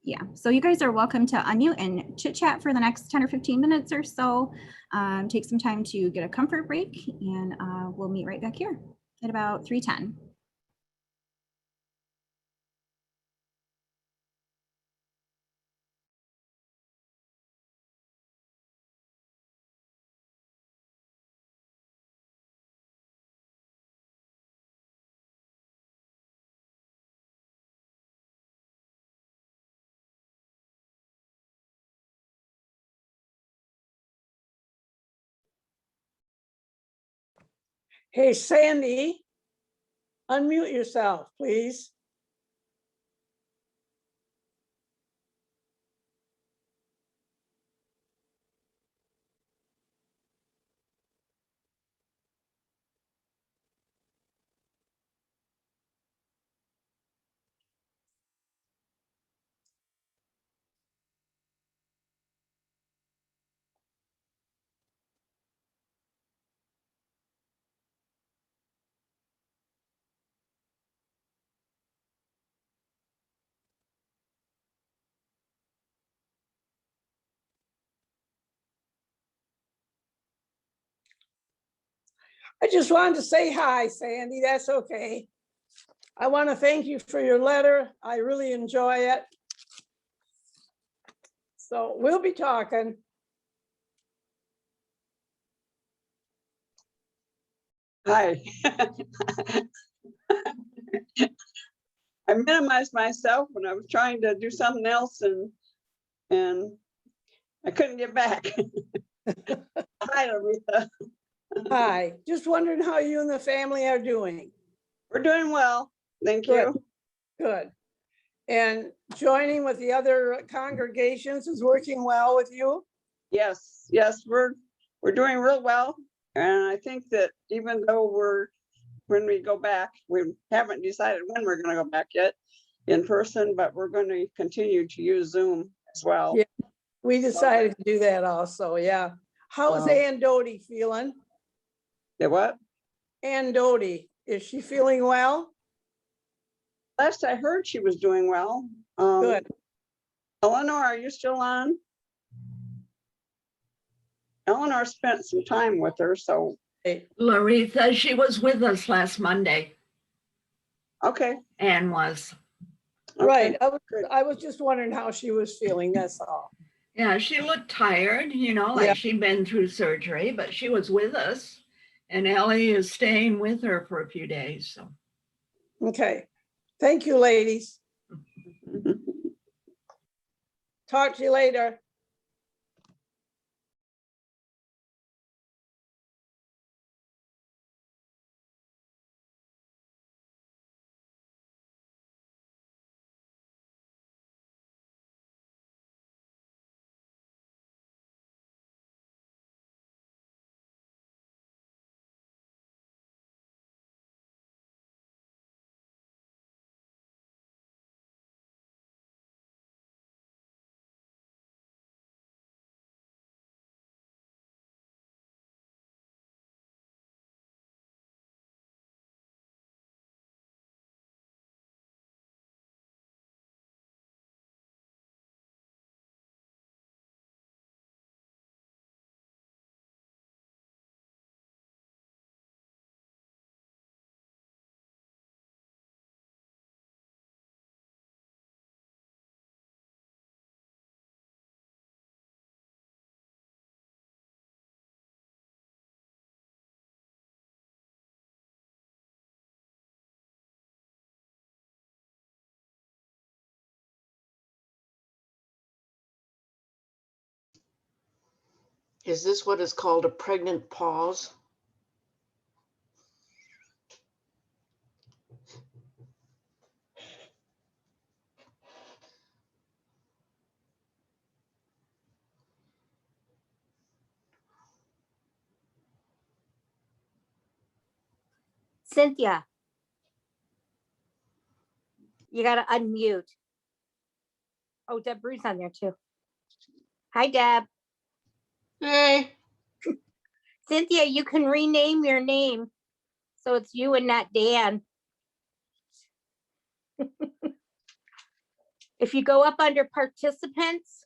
Yeah, so you guys are welcome to unmute and chit chat for the next 10 or 15 minutes or so. Take some time to get a comfort break, and we'll meet right back here at about 3:10. Hey, Sandy, unmute yourself, please. I just wanted to say hi, Sandy. That's okay. I want to thank you for your letter. I really enjoy it. So we'll be talking. Hi. I minimized myself when I was trying to do something else and I couldn't get back. Hi, Aretha. Hi, just wondering how you and the family are doing. We're doing well. Thank Good. you. Good. And joining with the other congregations is working well with you? Yes, yes, we're doing real well. And I think that even though when we go back, we haven't decided when we're going to go back yet in person, but we're going to continue to use Zoom as well. Yeah, we decided to do that also, yeah. How's Ann Doty feeling? Yeah, what? Ann Doty, is she feeling well? Last I heard, she was doing well. Good. Eleanor, are you still on? Eleanor spent some time with her, so. Laretha, she was with us last Monday. Okay. Ann was. Right, I was just wondering how she was feeling, that's all. Yeah, she looked tired, you know, like she'd been through surgery, but she was with us. And Ellie is staying with her for a few days, so. Okay, thank you, ladies. Talk to you later. Is this what is called a pregnant pause? Cynthia, you got to unmute. Oh, Deb Bruce on there too. Hi, Deb. Hey. Cynthia, you can rename your name so it's you and not Dan. If you go up under participants,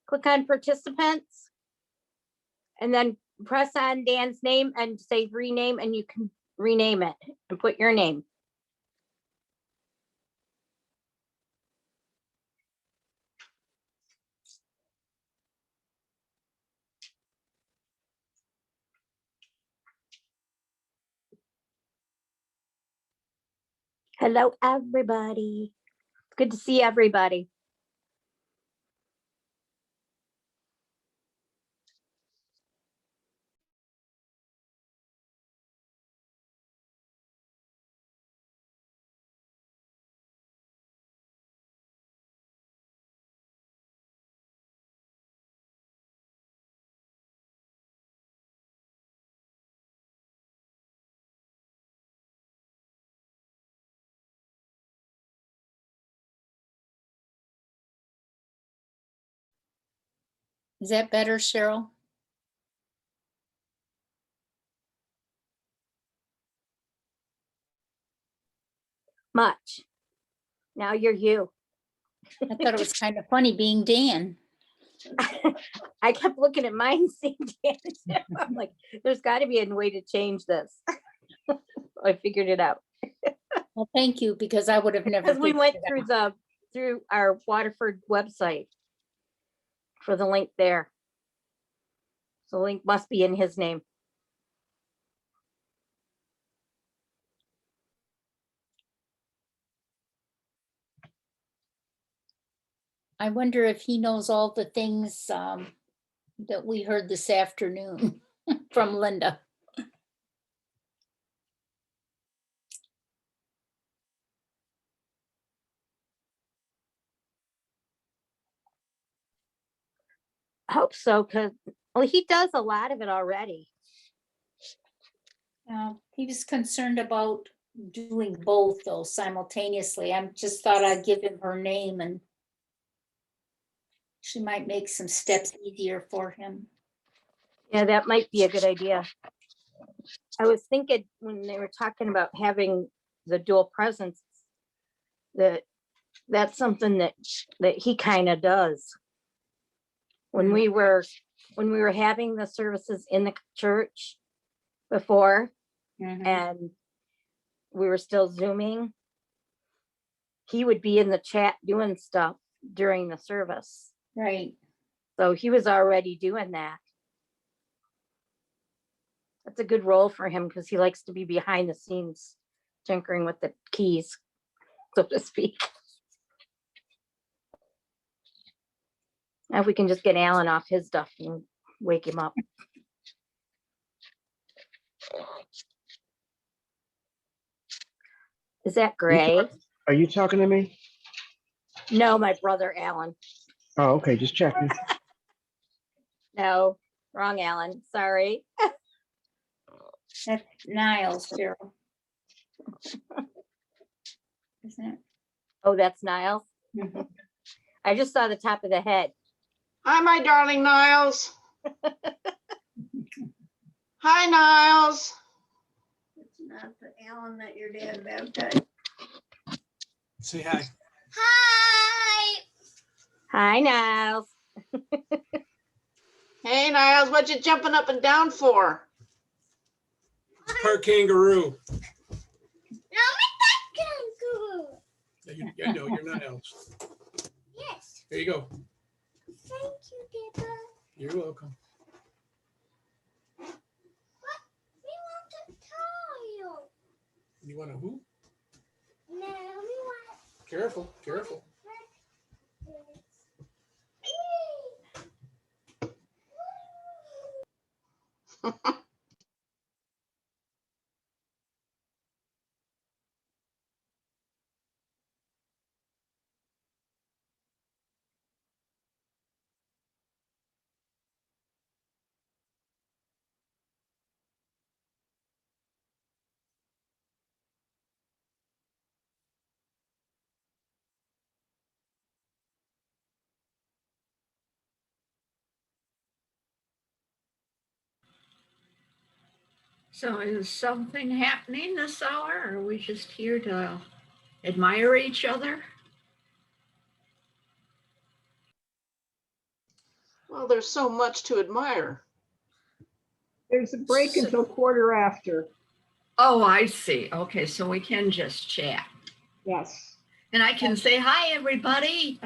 click on participants, and then press on Dan's name and say rename, and you can rename it and put your name. Hello, everybody. Good to see everybody. Is that better, Cheryl? Much. Now you're you. I thought it was kind of funny being Dan. I kept looking at mine, seeing Dan. I'm like, there's got to be a way to change this. I figured it out. Well, thank you, because I would have never. Because we went figured it out. through our Waterford website for the link there. So the link must be in his name. I wonder if he knows all the things that we heard this afternoon from Linda. I hope so, because well, he does a lot of it already. He was concerned about doing both though simultaneously. I just thought I'd give him her name and she might make some steps easier for him. Yeah, that might be a good idea. I was thinking when they were talking about having the dual presence, that's something that he kind of does. When we were having the services in the church before, and we were still Zooming, he would be in the chat doing stuff during the service. Right. So he was already doing that. That's a good role for him because he likes to be behind the scenes, tinkering with the keys, so to speak. Now if we can just get Alan off his stuff and wake him up. Is that Gray? Are you talking to me? No, my brother Alan. Oh, okay, just checking. No, wrong Alan. Sorry. That's Niles, Cheryl. Isn't it? Oh, that's Niles. I just saw the top of the head. Hi, my darling Niles. Hi, Niles. It's not the Alan that your dad baptized. Say hi. Hi. Hi, Niles. Hey, Niles, what you jumping up and down for? Part kangaroo. No, kangaroo. I know, you're not else. Yes. There you go. Thank you, Dipper. You're welcome. We want a tile. You want a who? No, we want. Careful, careful. So is something happening this hour, or are we just here to admire each other? Well, there's so much to admire. There's a break until 1/4 after. Oh, I see. Okay, so we can just chat. Yes. And I can say, hi, everybody.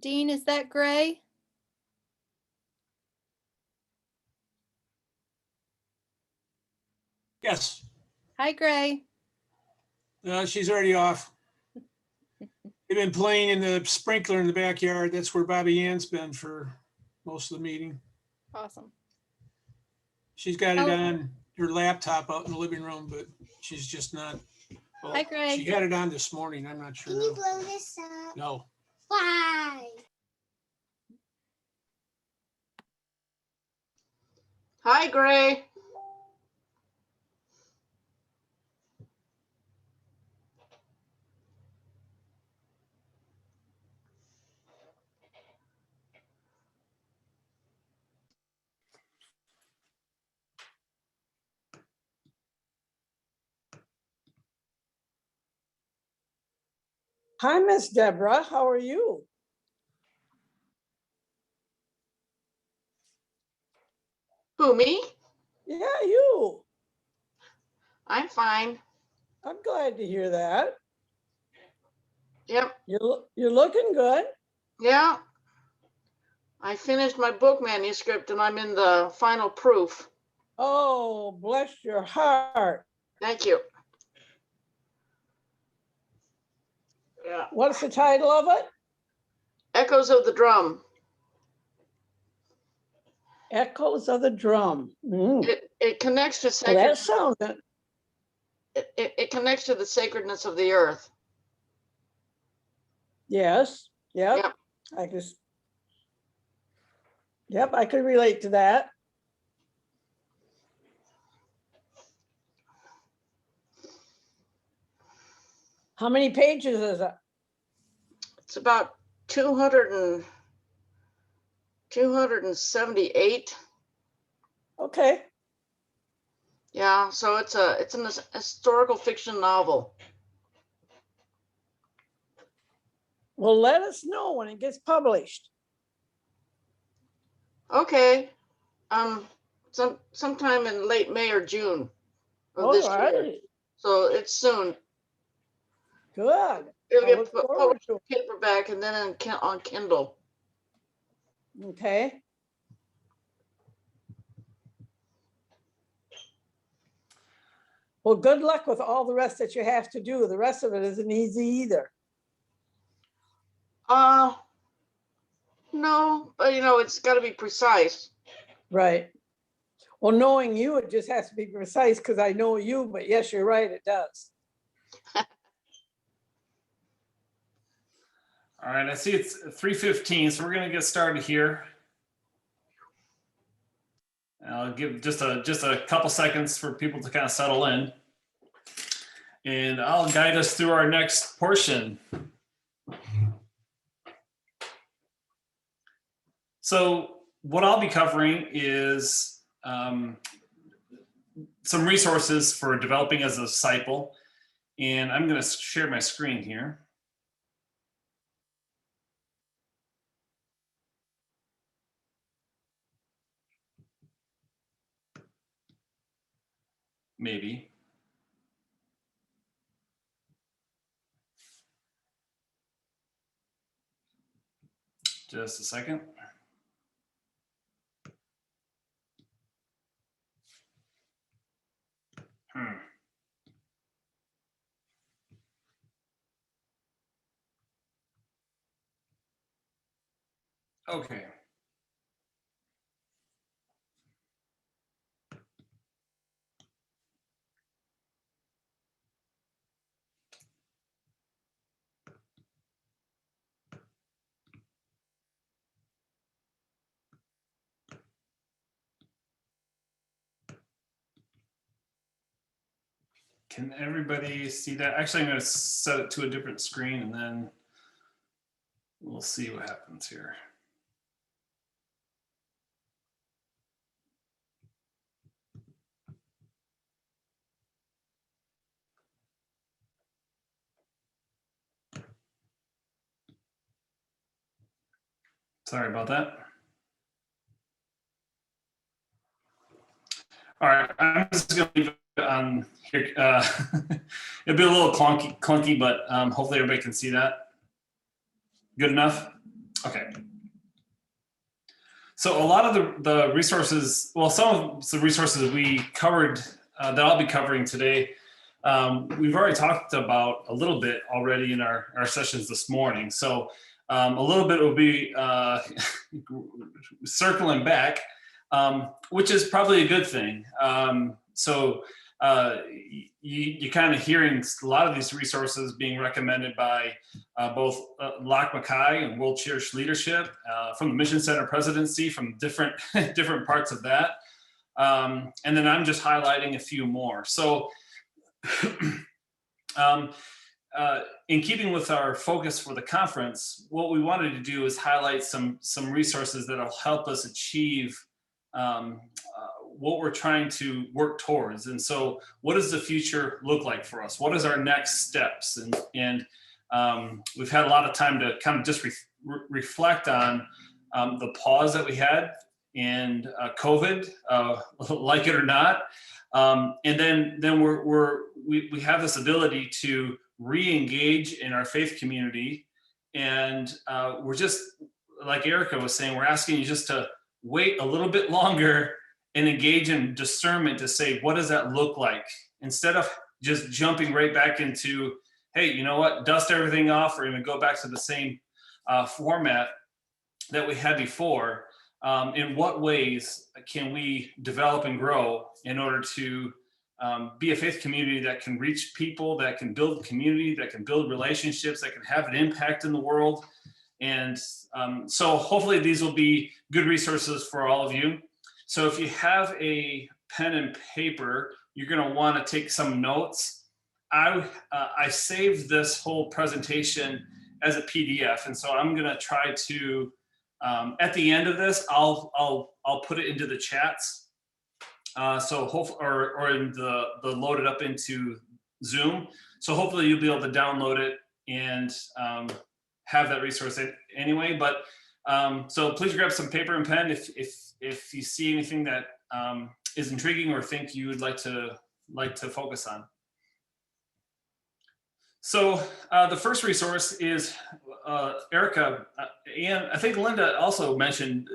Dean, is that Gray? Yes, Hi, Gray. she's already off. They've been playing in the sprinkler in the backyard. That's where Bobby Ann's been for most of the meeting. Awesome. She's got it Oh. on her laptop out in the living room, but she's just not. Well, Hi, Greg. she had it on this morning. I'm not sure. Can you now. blow this up? No. Why? Hi, Gray. Hi, Miss Deborah. How are you? Who, me? Yeah, you. I'm fine. I'm glad to hear that. Yep. You're looking good. Yeah. I finished my book manuscript and I'm in the final proof. Oh, bless your heart. Thank you. Yeah. What's the title of it? Echoes of the Drum. Echoes of the Drum. It connects to Well, sacred. that sounds It connects to the sacredness of the earth. Yes. Yep. Yep. I could relate to that. How many pages is it? It's about 278. Okay. Yeah, so it's an historical fiction novel. Well, let us know when it gets published. Okay. Sometime in late May or June of All this year. right. So it's soon. Good. It'll I get look forward published to in paperback and then on Kindle. it. Okay. Well, good luck with all the rest that you have to do. The rest of it isn't easy either. No, but it's got to be precise. Right. Well, knowing you, it just has to be precise because I know you, but yes, you're right, it does. All right, I see it's 3:15, so we're gonna get started here. I'll give just a couple seconds for people to kind of settle in. And I'll guide us through our next portion. So what I'll be covering is some resources for developing as a disciple. And I'm going to share my screen here. Maybe. Just a second. Okay. Can everybody see that? Actually, I'm going to set it to a different screen and then we'll see what happens here. Sorry about that. All right, I'm just going to leave it on here. It'll be a little clunky, but hopefully everybody can see that. Good enough? Okay. So a lot of the resources, well, some of the resources we covered that I'll be covering today, we've already talked about a little bit already in our sessions this morning. So a little bit will be circling back, which is probably a good thing. So you kind of hearing a lot of these resources being recommended by both Lock Mackay and World Church Leadership, from the Mission Center Presidency, from different different parts of that. And then I'm just highlighting a few more. So in keeping with our focus for the conference, what we wanted to do is highlight some resources that will help us achieve what we're trying to work towards. And so what does the future look like for us? What is our next steps? And we've had a lot of time to kind of just reflect on the pause that we had in COVID, like it or not. And then we have this ability to re-engage in our faith community. And we're just, like Erica was saying, we're asking you just to wait a little bit longer and engage in discernment to say, what does that look like? Instead of just jumping right back into, hey, you know what, dust everything off, or even go back to the same format that we had before. In what ways can we develop and grow in order to be a faith community that can reach people, that can build community, that can build relationships, that can have an impact in the world? And so hopefully these will be good resources for all of you. So if you have a pen and paper, you're going to want to take some notes. I saved this whole presentation as a PDF, and so I'm going to try to at the end of this, I'll put it into the chats. So hopefully, or in the load it up into Zoom. So hopefully you'll be able to download it and have that resource anyway. But so please grab some paper and pen if you see anything that is intriguing or think you would like to focus on. So the first resource is Erica, and I think Linda also mentioned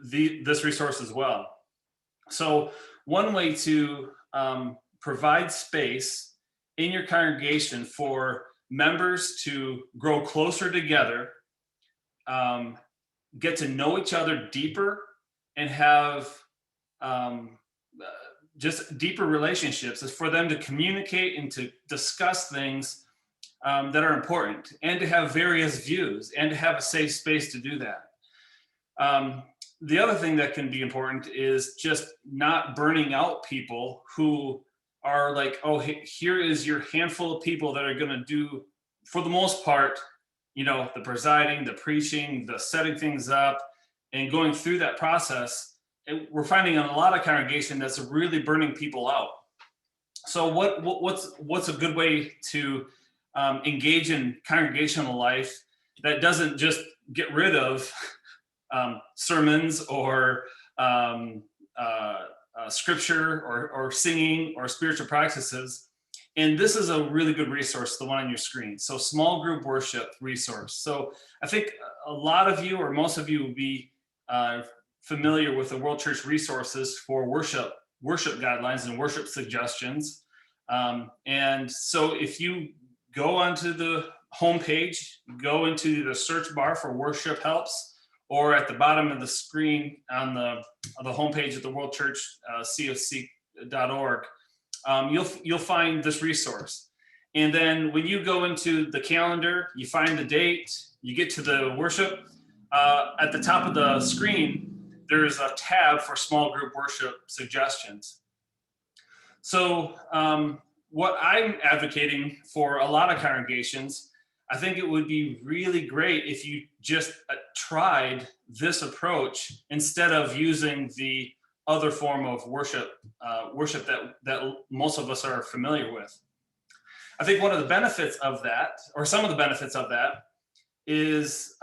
this resource as well. So one way to provide space in your congregation for members to grow closer together, get to know each other deeper, and have just deeper relationships is for them to communicate and to discuss things that are important, and to have various views, and to have a safe space to do that. The other thing that can be important is just not burning out people who are like, oh, here is your handful of people that are going to do, for the most part, you know, the presiding, the preaching, the setting things up, and going through that process. And we're finding in a lot of congregation that's really burning people out. So what's a good way to engage in congregational life that doesn't just get rid of sermons or scripture or singing or spiritual practices? And this is a really good resource, the one on your screen. So small group worship resource. So I think a lot of you, or most of you, will be familiar with the World Church resources for worship guidelines and worship suggestions. And so if you go onto the homepage, go into the search bar for worship helps, or at the bottom of the screen on the homepage at the World Church coc.org, you'll find this resource. And then when you go into the calendar, you find the date, you get to the worship, at the top of the screen, there's a tab for small group worship suggestions. So what I'm advocating for a lot of congregations, I think it would be really great if you just tried this approach instead of using the other form of worship that most of us are familiar with. I think one of the benefits of that, or some of the benefits of that, is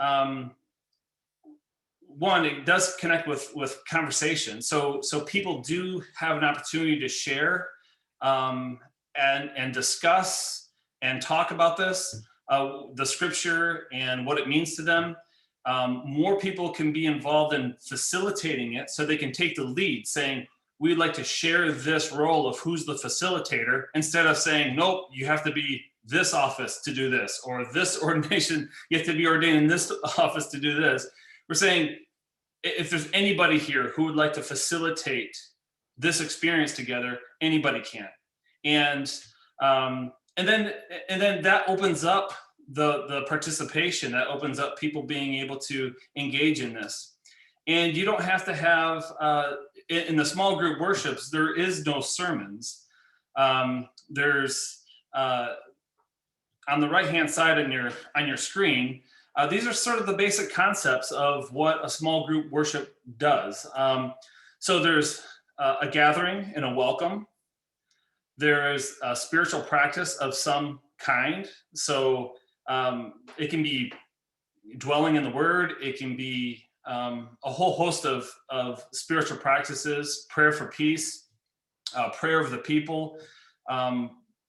one, it does connect with conversation. So people do have an opportunity to share and discuss and talk about this, the scripture and what it means to them. More people can be involved in facilitating it, so they can take the lead, saying, we'd like to share this role of who's the facilitator, instead of saying, nope, you have to be this office to do this, or this ordination, you have to be ordained in this office to do this. We're saying, if there's anybody here who would like to facilitate this experience together, anybody can. And then that opens up the participation, that opens up people being able to engage in this. And you don't have to have, in the small group worships, there is no sermons. There's, on the right-hand side on your screen, these are sort of the basic concepts of what a small group worship does. So there's a gathering and a welcome. There's a spiritual practice of some kind. So it can be dwelling in the word. It can be a whole host of spiritual practices, prayer for peace, prayer of the people,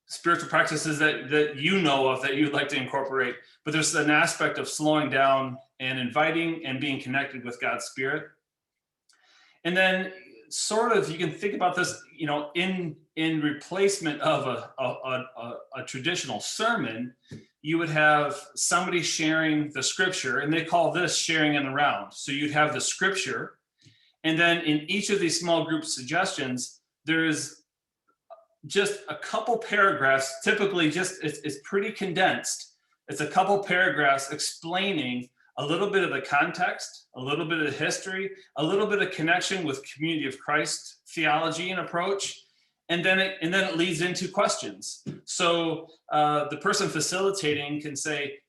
spiritual practices that you know of that you'd like to incorporate. But there's an aspect of slowing down and inviting and being connected with God's Spirit. And then sort of, you can think about this, in replacement of a traditional sermon, you would have somebody sharing the scripture, and they call this sharing in the round. So you'd have the scripture, and then in each of these small group suggestions, there is just a couple paragraphs, typically it's pretty condensed. It's a couple paragraphs explaining a little bit of the context, a little bit of the history, a little bit of connection with Community of Christ theology and approach, and then it leads into questions. So the person facilitating can say,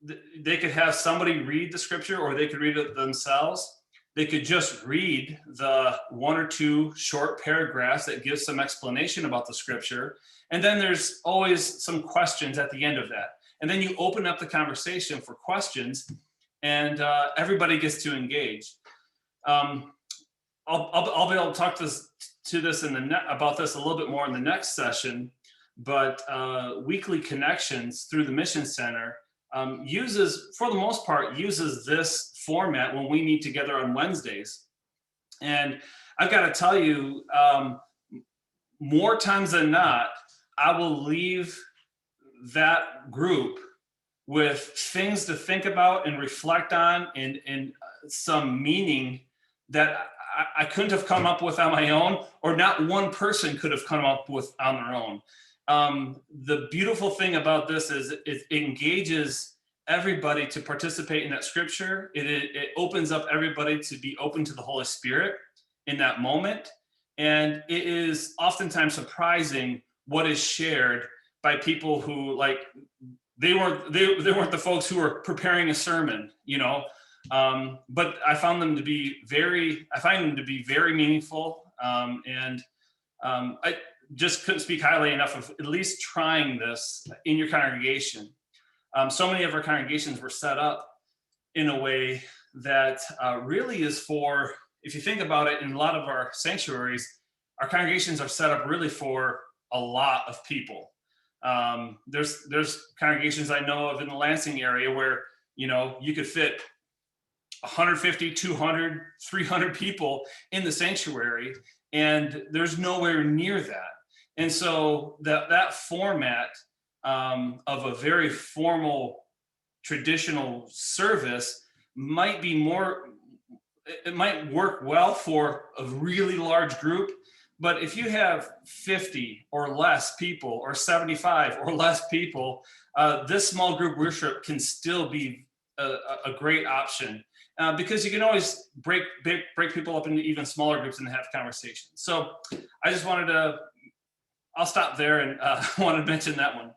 they could have somebody read the scripture, or they could read it themselves. They could just read the one or two short paragraphs that give some explanation about the scripture. And then there's always some questions at the end of that. And then you open up the conversation for questions, and everybody gets to engage. I'll be able to talk about this a little bit more in the next session, but Weekly Connections through the Mission Center for the most part, uses this format when we meet together on Wednesdays. And I've got to tell you, more times than not, I will leave that group with things to think about and reflect on, and some meaning that I couldn't have come up with on my own, or not one person could have come up with on their own. The beautiful thing about this is it engages everybody to participate in that scripture. It opens up everybody to be open to the Holy Spirit in that moment. And it is oftentimes surprising what is shared by people who, like, they weren't the folks who were preparing a sermon, but I find them to be very meaningful. And I just couldn't speak highly enough of at least trying this in your congregation. So many of our congregations were set up in a way that really is for, if you think about it, in a lot of our sanctuaries, our congregations are set up really for a lot of people. There's congregations I know of in the Lansing area where, you could fit 150, 200, 300 people in the sanctuary, and there's nowhere near that. And so that format of a very formal traditional service might work well for a really large group. But if you have 50 or less people, or 75 or less people, this small group worship can still be a great option, because you can always break people up into even smaller groups and have conversations. So I just wanted to I'll stop there and want to mention that one.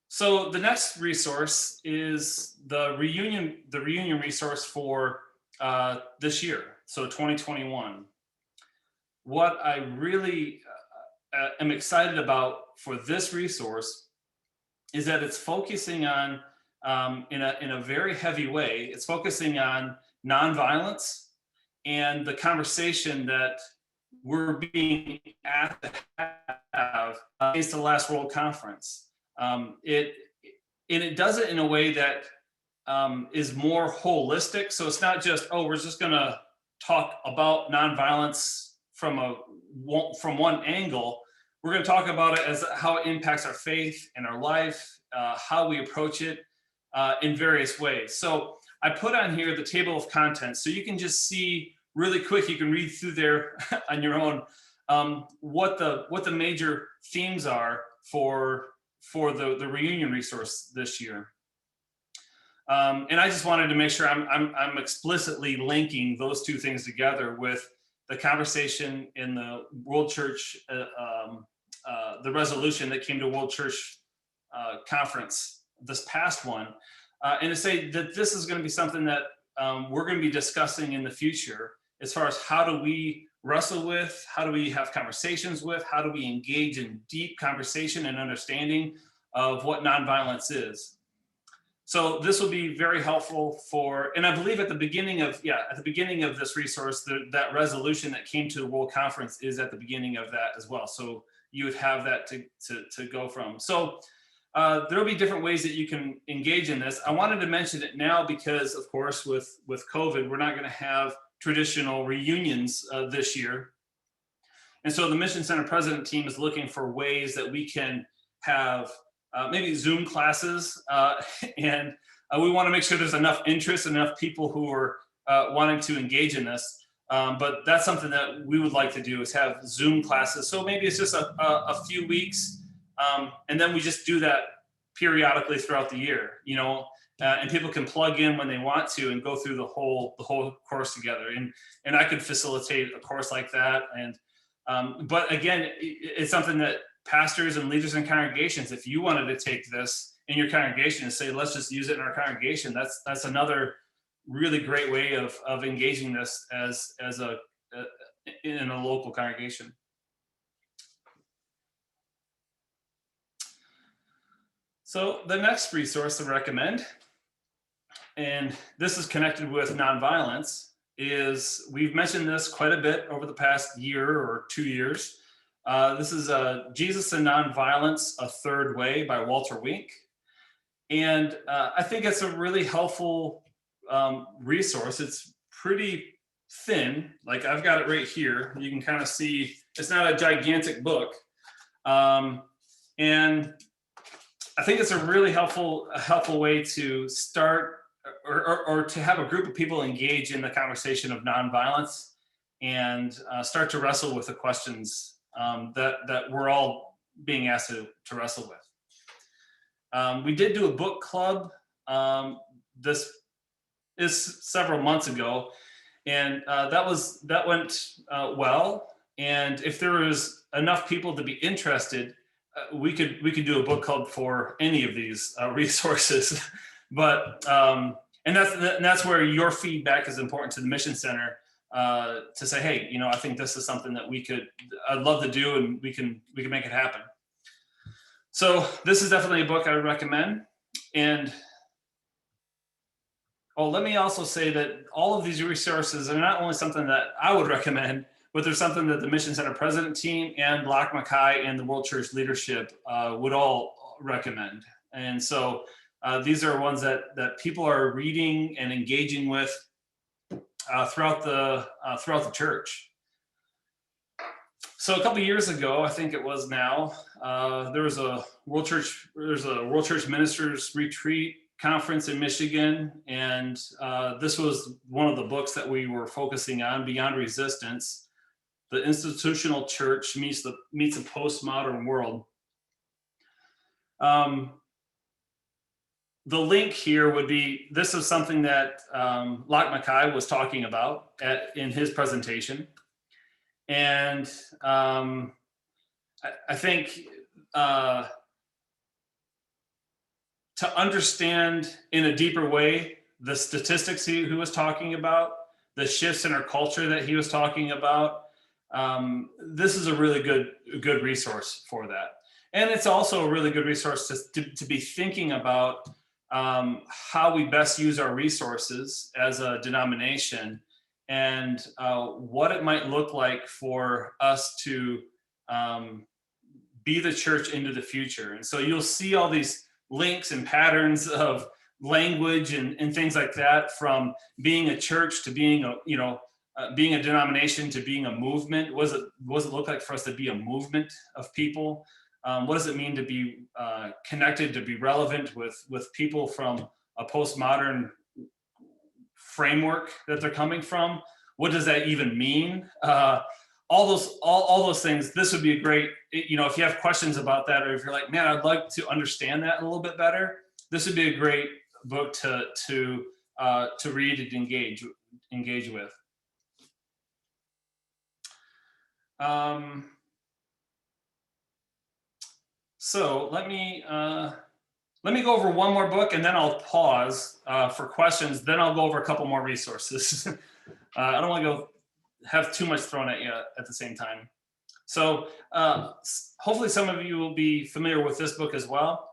So the next resource is the reunion resource for this year, so 2021. What I really am excited about for this resource is that it's focusing on, in a very heavy way, it's focusing on nonviolence and the conversation that we're being asked to have against the last World Conference. It does it in a way that is more holistic. So it's not just, oh, we're just gonna talk about nonviolence from one angle. We're gonna talk about it as how it impacts our faith and our life, how we approach it in various ways. So I put on here the table of contents, so you can just see really quick, you can read through there on your own, what the major themes are for the reunion resource this year. And I just wanted to make sure I'm explicitly linking those two things together with the conversation in the World Church, the resolution that came to World Church Conference, this past one, and to say that this is going to be something that we're going to be discussing in the future, as far as how do we wrestle with, how do we have conversations with, how do we engage in deep conversation and understanding of what nonviolence is. So this will be very helpful for, and I believe at the beginning of this resource, that resolution that came to the World Conference is at the beginning of that as well. So you would have that to go from. So there'll be different ways that you can engage in this. I wanted to mention it now because, of course, with COVID, we're not going to have traditional reunions this year. And so the Mission Center President team is looking for ways that we can have maybe Zoom classes, and we want to make sure there's enough interest, enough people who are wanting to engage in this. But that's something that we would like to do, is have Zoom classes. So maybe it's just a few weeks, and then we just do that periodically throughout the year, you know, and people can plug in when they want to and go through the whole course together. And I could facilitate a course like that. And but again, it's something that pastors and leaders in congregations, if you wanted to take this in your congregation and say, let's just use it in our congregation, that's another really great way of engaging this in a local congregation. So the next resource to recommend, and this is connected with nonviolence, is we've mentioned this quite a bit over the past year or 2 years. This is Jesus and Nonviolence, A Third Way by Walter Wink. And I think it's a really helpful resource. It's pretty thin, like I've got it right here. You can kind of see, it's not a gigantic book. And I think it's a really helpful way to start or to have a group of people engage in the conversation of nonviolence and start to wrestle with the questions that we're all being asked to wrestle with. We did do a book club. This is several months ago, and that went well. And if there was enough people to be interested, we could do a book club for any of these resources. But and that's where your feedback is important to the Mission Center, to say, hey, you know, I think this is something that I'd love to do, and we can make it happen. So this is definitely a book I would recommend. And let me also say that all of these resources are not only something that I would recommend, but there's something that the Mission Center President team and Locke Mackay and the World Church leadership would all recommend. And so these are ones that people are reading and engaging with throughout the church. So a couple of years ago, I think it was now, there's a World Church Ministers retreat conference in Michigan, and this was one of the books that we were focusing on, Beyond Resistance: The Institutional Church Meets a Postmodern World. The link here would be, this is something that Locke Mackay was talking about in his presentation. And I think to understand in a deeper way the statistics he was talking about, the shifts in our culture that he was talking about, this is a really good resource for that. And it's also a really good resource to be thinking about how we best use our resources as a denomination, and what it might look like for us to be the church into the future. And so you'll see all these links and patterns of language and things like that, from being a church to being a, being a denomination to being a movement. What does it look like for us to be a movement of people? What does it mean to be connected, to be relevant with people from a postmodern framework that they're coming from? What does that even mean? All those things. This would be a great, if you have questions about that, or if you're like, man, I'd like to understand that a little bit better, this would be a great book to read and engage with. So let me go over one more book, and then I'll pause for questions. Then I'll go over a couple more resources. I don't want to go have too much thrown at you at the same time. So hopefully some of you will be familiar with this book as well.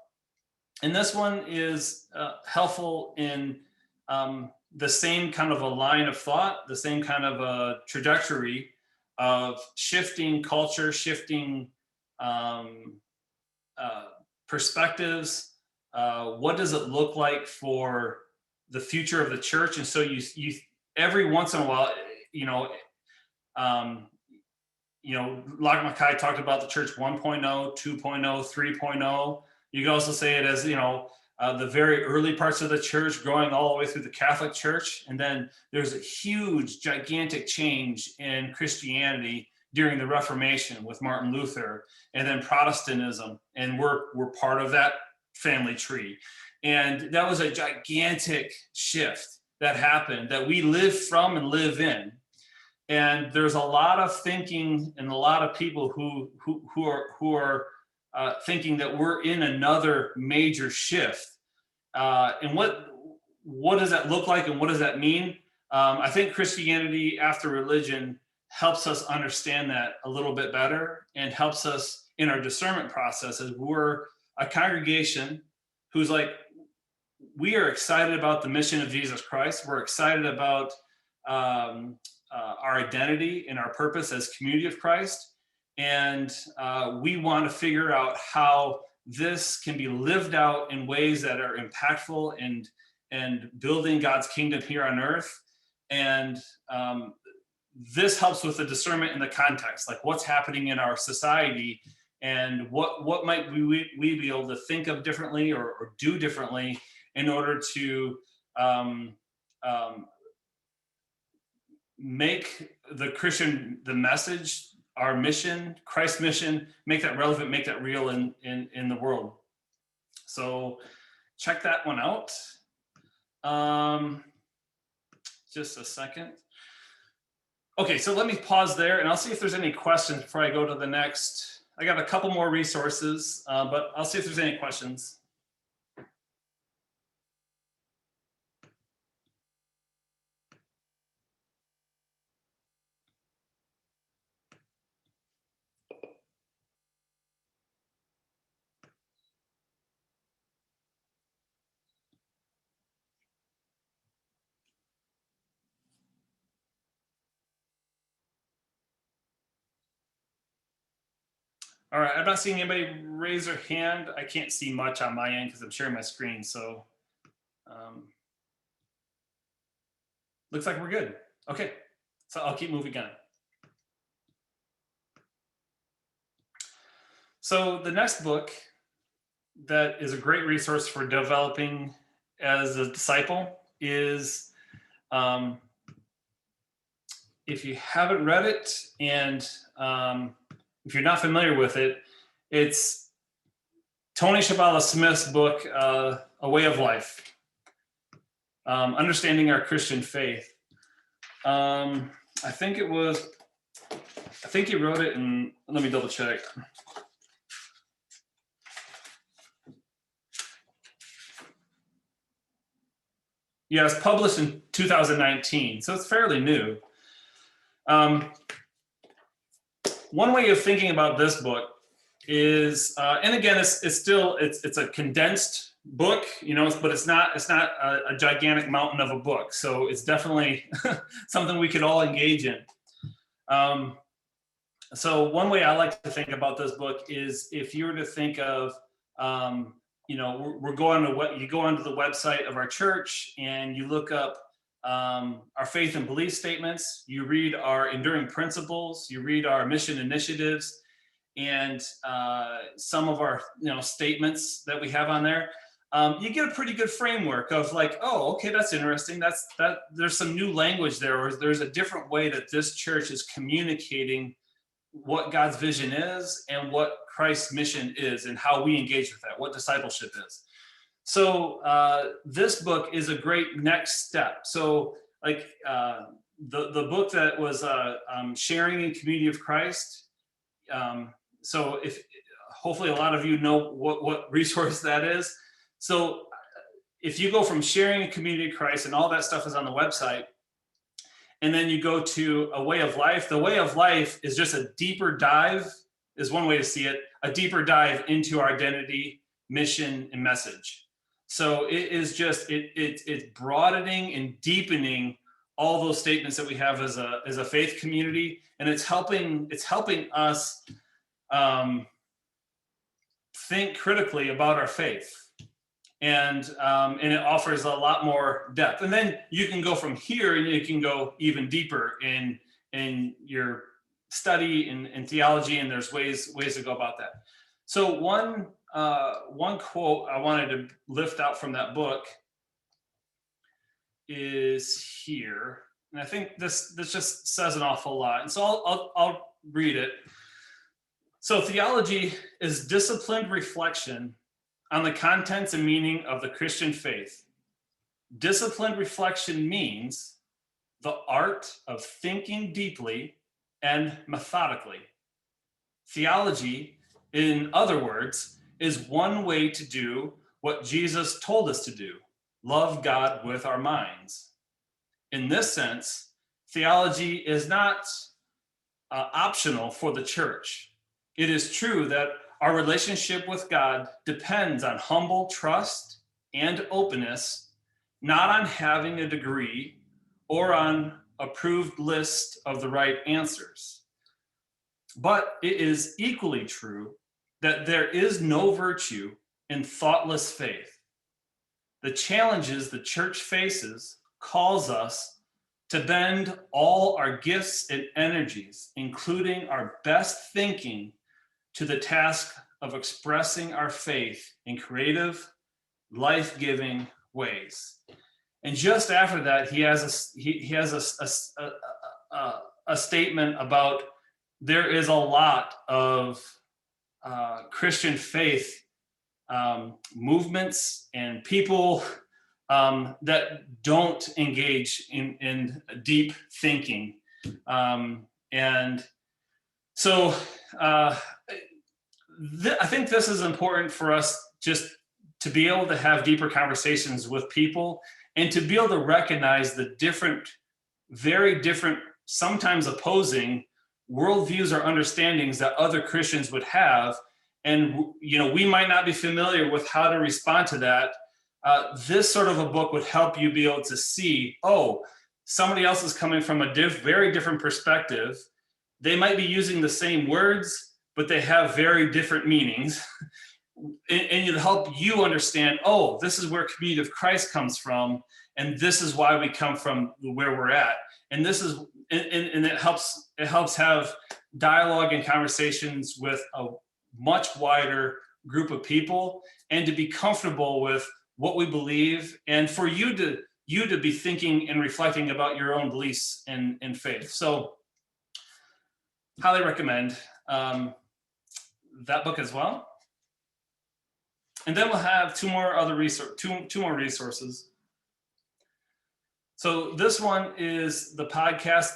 And this one is helpful in the same kind of a line of thought, the same kind of a trajectory of shifting culture, shifting perspectives. What does it look like for the future of the church? And so you every once in a while, Lachlan Mackay talked about the church 1.0, 2.0, 3.0. You could also say it as, the very early parts of the church growing all the way through the Catholic Church. And then there's a huge, gigantic change in Christianity during the Reformation with Martin Luther, and then Protestantism. And we're part of that family tree. And that was a gigantic shift that happened that we live from and live in. And there's a lot of thinking and a lot of people who are thinking that we're in another major shift. And what does that look like, and what does that mean? I think Christianity after religion helps us understand that a little bit better, and helps us in our discernment process, as we're a congregation who's like, we are excited about the mission of Jesus Christ. We're excited about our identity and our purpose as community of Christ. And we want to figure out how this can be lived out in ways that are impactful and building God's kingdom here on earth. And this helps with the discernment in the context, like what's happening in our society, and what might we be able to think of differently or do differently in order to make the message, our mission, Christ's mission, make that relevant, make that real in the world. So check that one out. Just a second. Okay, so let me pause there, and I'll see if there's any questions before I go to the next. I got a couple more resources, but I'll see if there's any questions. All right, I'm not seeing anybody raise their hand. I can't see much on my end because I'm sharing my screen. So looks like we're good. Okay, so I'll keep moving on. So the next book that is a great resource for developing as a disciple is, if you haven't read it, and if you're not familiar with it, it's Tony Shabala Smith's book, A Way of Life, Understanding Our Christian Faith. I think it was I think he wrote it in, let me double check. Yeah, it's published in 2019, so it's fairly new. One way of thinking about this book is, and again, it's a condensed book, you know, but it's not a gigantic mountain of a book. So it's definitely something we could all engage in. So one way I like to think about this book is if you were to think of, you know, you go onto the website of our church and you look up our faith and belief statements, you read our enduring principles, you read our mission initiatives, and some of our statements that we have on there. You get a pretty good framework of like, oh, okay, that's interesting. There's some new language there, or there's a different way that this church is communicating what God's vision is and what Christ's mission is and how we engage with that, what discipleship is. So this book is a great next step. So like the book that was Sharing in Community of Christ. So if hopefully a lot of you know what resource that is. So if you go from Sharing in Community of Christ, and all that stuff is on the website, and then you go to A Way of Life. The Way of Life is just a deeper dive, is one way to see it, a deeper dive into our identity, mission, and message. So it is just, it's broadening and deepening all those statements that we have as a faith community. And it's helping us think critically about our faith. And it offers a lot more depth. And then you can go from here and you can go even deeper in your study in theology, and there's ways to go about that. So one quote I wanted to lift out from that book is here. And I think this just says an awful lot. And so I'll read it. So theology is disciplined reflection on the contents and meaning of the Christian faith. Disciplined reflection means the art of thinking deeply and methodically. Theology, in other words, is one way to do what Jesus told us to do: love God with our minds. In this sense, theology is not optional for the church. It is true that our relationship with God depends on humble trust and openness, not on having a degree or on approved list of the right answers. But it is equally true that there is no virtue in thoughtless faith. The challenges the church faces calls us to bend all our gifts and energies, including our best thinking, to the task of expressing our faith in creative, life-giving ways. And just after that, he has a statement about there is a lot of Christian faith movements and people that don't engage in deep thinking. And so I think this is important for us, just to be able to have deeper conversations with people and to be able to recognize the different, very different, sometimes opposing worldviews or understandings that other Christians would have. And, we might not be familiar with how to respond to that. This sort of a book would help you be able to see, oh, somebody else is coming from a very different perspective. They might be using the same words, but they have very different meanings. And it'll help you understand, oh, this is where Community of Christ comes from, and this is why we come from where we're at. And this is, and it helps have dialogue and conversations with a much wider group of people, and to be comfortable with what we believe, and for you to be thinking and reflecting about your own beliefs and faith. So highly recommend that book as well. And then we'll have two more resources. So this one is the podcast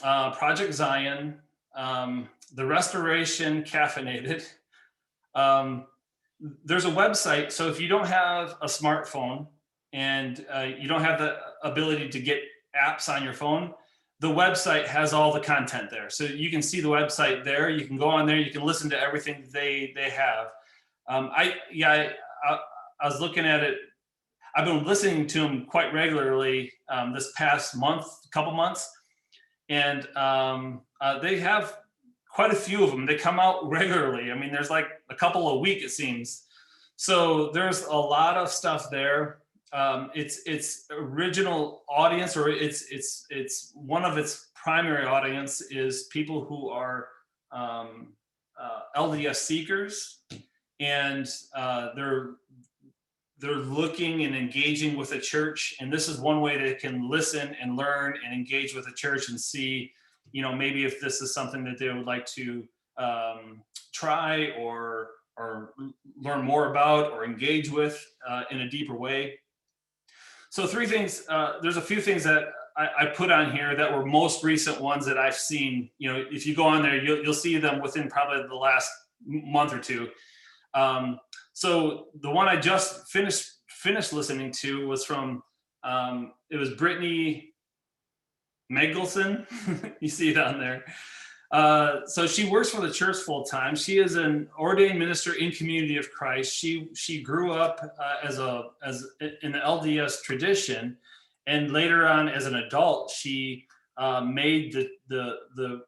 Project Zion, the Restoration Caffeinated. There's a website, so if you don't have a smartphone and you don't have the ability to get apps on your phone, the website has all the content there. So you can see the website there. You can go on there. You can listen to everything they have. I was looking at it. I've been listening to them quite regularly this past couple months, and they have quite a few of them. They come out regularly. I mean, there's like a couple a week, it seems. So there's a lot of stuff there. Its original audience, or it's one of its primary audience is people who are LDS seekers, and they're looking and engaging with the church. And this is one way they can listen and learn and engage with the church and see, maybe if this is something that they would like to try or learn more about or engage with in a deeper way. So three things, there's a few things that I put on here that were most recent ones that I've seen. If you go on there, you'll see them within probably the last month or two. So the one I just finished listening to was from, it was Brittany Megelson. You see it on there. So she works for the church full time. She is an ordained minister in Community of Christ. She grew up as in the LDS tradition, and later on as an adult, she made the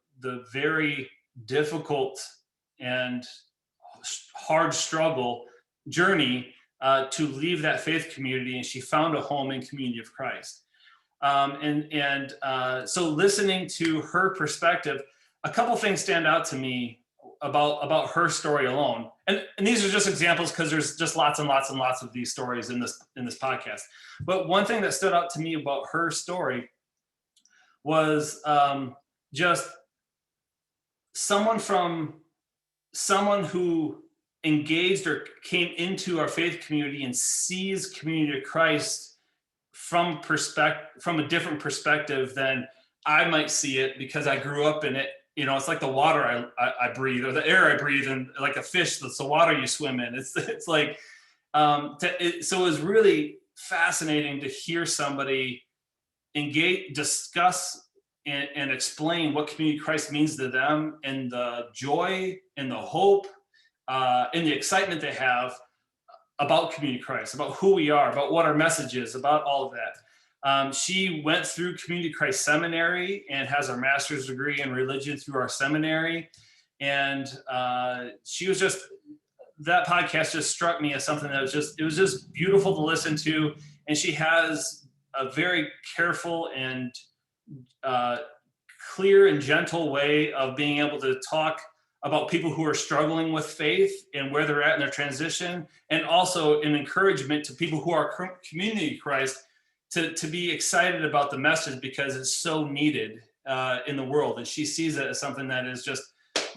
very difficult and hard struggle journey to leave that faith community, and she found a home in Community of Christ. So listening to her perspective, a couple things stand out to me about her story alone. And these are just examples because there's just lots and lots and lots of these stories in this podcast. But one thing that stood out to me about her story was just someone who engaged or came into our faith community and sees Community of Christ from a different perspective than I might see it, because I grew up in it. It's like the water I breathe, or the air I breathe, and like a fish, that's the water you swim in. It's like, so it was really fascinating to hear somebody engage, discuss, and explain what Community of Christ means to them, and the joy and the hope and the excitement they have about Community of Christ, about who we are, about what our message is, about all of that. She went through Community of Christ Seminary and has her master's degree in religion through our seminary. And she was that podcast just struck me as something that it was just beautiful to listen to. And she has a very careful and clear and gentle way of being able to talk about people who are struggling with faith and where they're at in their transition, and also an encouragement to people who are Community of Christ to be excited about the message, because it's so needed in the world. And she sees it as something that is just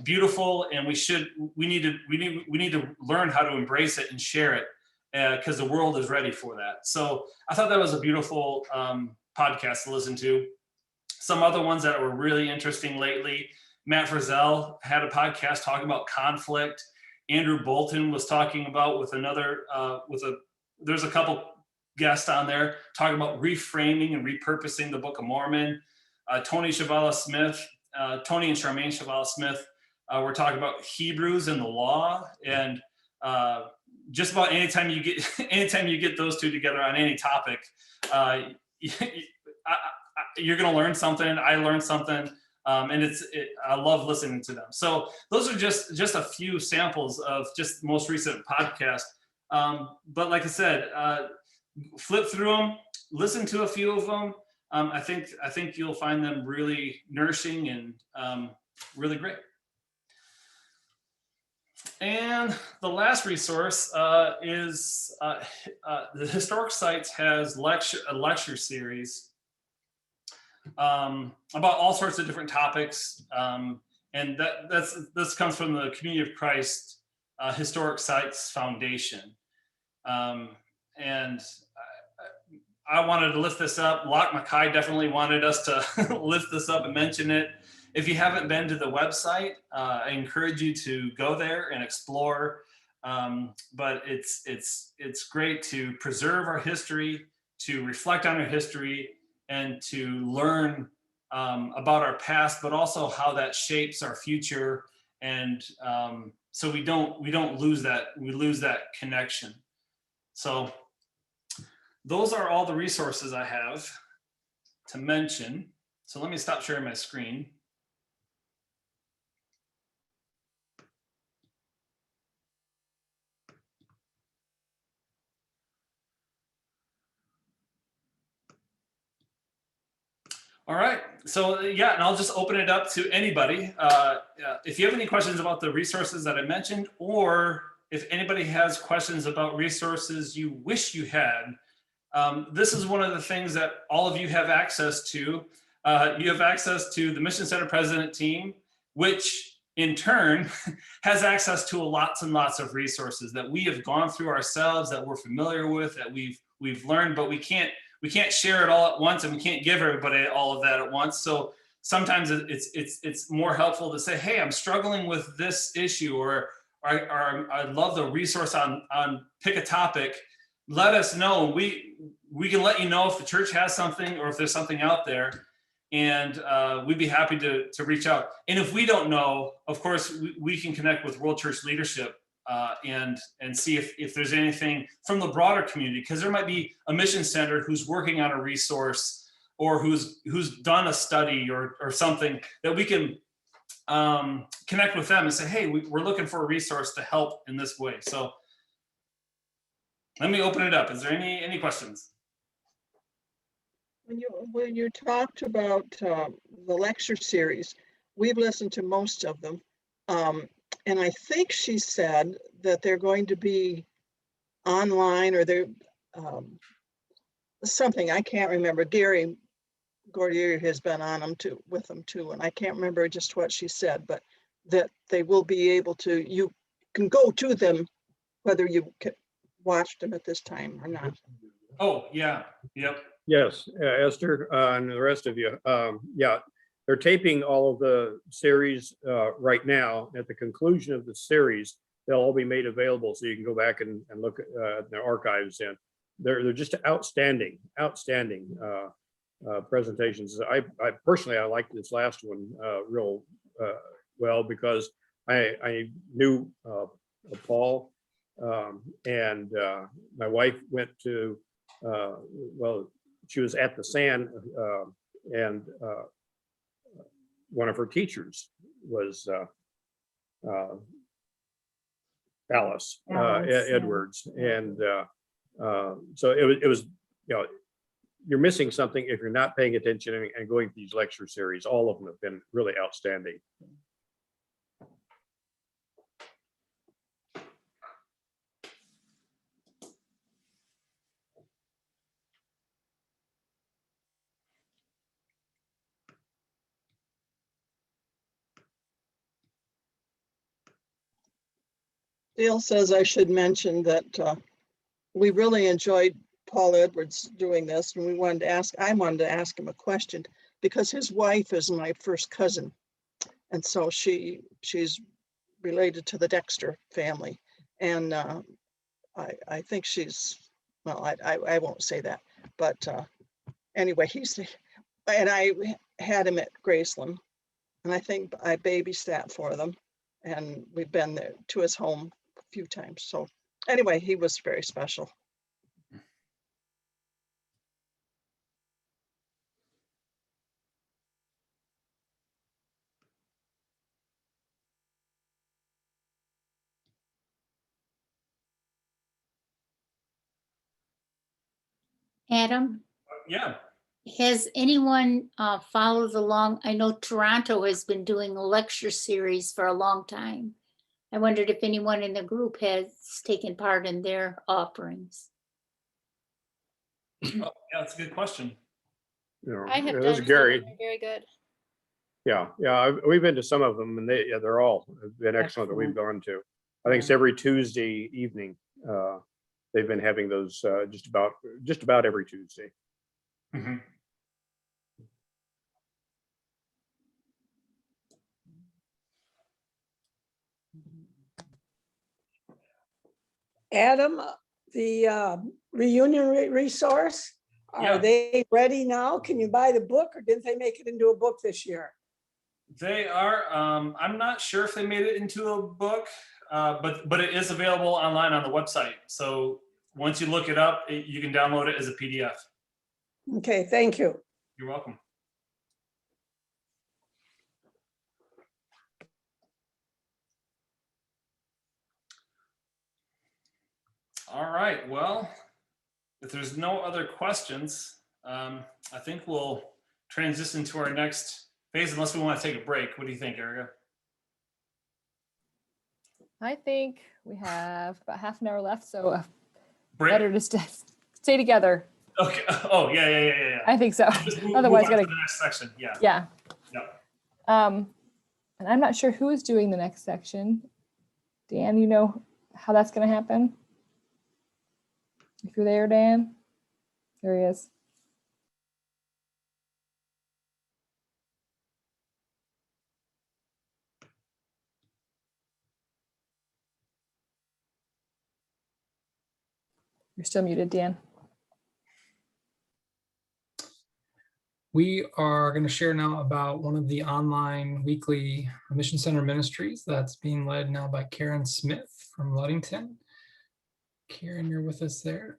beautiful, and we need to learn how to embrace it and share it, because the world is ready for that. So I thought that was a beautiful podcast to listen to. Some other ones that were really interesting lately, Matt Frizzell had a podcast talking about conflict. Andrew Bolton was talking about there's a couple guests on there talking about reframing and repurposing the Book of Mormon. Tony and Charmaine Chavalas Smith were talking about Hebrews and the law. And just about anytime you get those two together on any topic, you're going to learn something. I learned something. And I love listening to them. So those are just a few samples of just the most recent podcast. But like I said, flip through them, listen to a few of them. I think you'll find them really nourishing and really great. And the last resource is the Historic Sites has a lecture series about all sorts of different topics, and this comes from the Community of Christ Historic Sites Foundation, and I wanted to lift this up. Locke Mackay definitely wanted us to lift this up and mention it. If you haven't been to the website, I encourage you to go there and explore. But it's great to preserve our history, to reflect on our history, and to learn about our past, but also how that shapes our future. And so we don't lose that connection. So those are all the resources I have to mention. So let me stop sharing my screen. All right, so yeah, and I'll just open it up to anybody. If you have any questions about the resources that I mentioned, or if anybody has questions about resources you wish you had, this is one of the things that all of you have access to. You have access to the Mission Center President team, which in turn has access to lots and lots of resources that we have gone through ourselves, that we're familiar with, that we've learned, but we can't share it all at once, and we can't give everybody all of that at once. So sometimes it's more helpful to say, hey, I'm struggling with this issue, or I love the resource on pick a topic. Let us know. We can let you know if the church has something or if there's something out there, and we'd be happy to reach out. And if we don't know, of course, we can connect with World Church leadership and see if there's anything from the broader community, because there might be a mission center who's working on a resource, or who's done a study or something that we can connect with them and say, hey, we're looking for a resource to help in this way. So let me open it up. Is there any questions? When you talked about the lecture series, we've listened to most of them. And I think she said that they're going to be online, or they're something, I can't remember. Gary Gordier has been on them too, with them too. And I can't remember just what she said, but that they will be able to, you can go to them, whether you watched them at this time or not. Oh, yeah, yep. Yes, Esther and the rest of you. Yeah, they're taping all of the series right now. At the conclusion of the series, they'll all be made available, so you can go back and look at the archives. And they're just outstanding presentations. I personally, I liked this last one real well, because I knew Paul, and my wife went to, well, she was at the SAN, and one of her teachers was Alice Edwards, and so it was, you know, you're missing something if you're not paying attention and going to these lecture series. All of them have been really outstanding. Dale says I should mention that we really enjoyed Paul Edwards doing this, and I wanted to ask him a question, because his wife is my first cousin, and so she's related to the Dexter family, and I think she's, well, I won't say that, but anyway, and I had him at Graceland, and I think I babysat for them, and we've been there to his home a few times. So anyway, he was very special. Adam, Yeah. has anyone followed along? I know Toronto has been doing a lecture series for a long time. I wondered if anyone in the group has taken part in their offerings. Oh, yeah, that's a good question. I have This done is some, Gary. they're very good. Yeah, we've been to some of them, and they're all been excellent that we've gone to. I think it's every Tuesday evening. they've been having those just about every Tuesday. Mhm. Adam, the reunion resource, Yeah. are they ready now? Can you buy the book, or didn't they make it into a book this year? They are. I'm not sure if they made it into a book, but it is available online on the website. So once you look it up, you can download it as a PDF. Okay, thank you. You're welcome. All right. Well, if there's no other questions, I think we'll transition to our next phase, unless we want to take a break. What do you think, Erica? I think we have about half an hour left, so Break. better to stay together. Okay. Oh, yeah. I think so. Just move Otherwise, on gotta. to the next section. Yeah. Yeah. Yep. And I'm not sure who is doing the next section. Dan, you know how that's going to happen? If you're there, Dan. There he is. You're still muted, Dan. We are going to share now about one of the online weekly Mission Center ministries that's being led now by Karen Smith from Ludington. Karen, you're with us there.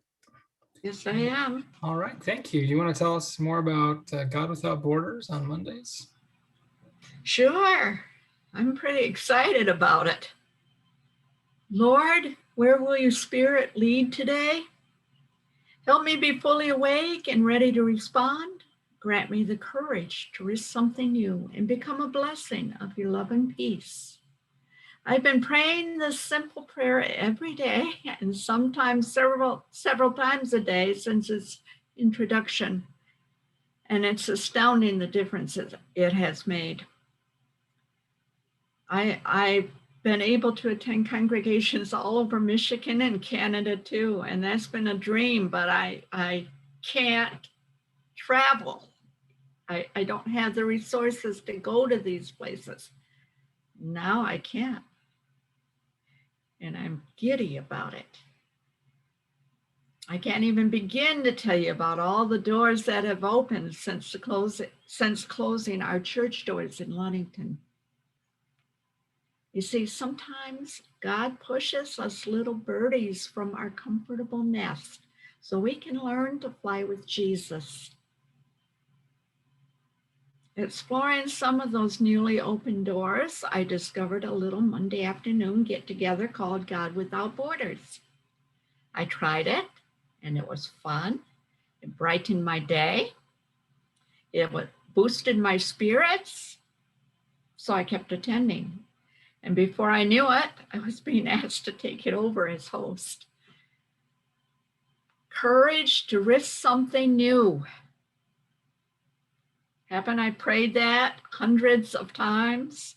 Yes, I am. All right, thank you. You want to tell us more about God Without Borders on Mondays? Sure. I'm pretty excited about it. Lord, where will your spirit lead today? Help me be fully awake and ready to respond. Grant me the courage to risk something new and become a blessing of your love and peace. I've been praying this simple prayer every day and sometimes several times a day since its introduction. And it's astounding the differences it has made. I've been able to attend congregations all over Michigan and Canada too, and that's been a dream, but I can't travel. I don't have the resources to go to these places. Now I can. And I'm giddy about it. I can't even begin to tell you about all the doors that have opened since closing our church doors in Ludington. You see, sometimes God pushes us little birdies from our comfortable nest so we can learn to fly with Jesus. Exploring some of those newly opened doors, I discovered a little Monday afternoon get-together called God Without Borders. I tried it, and it was fun. It brightened my day. It boosted my spirits, so I kept attending. And before I knew it, I was being asked to take it over as host. Courage to risk something new. Haven't I prayed that hundreds of times?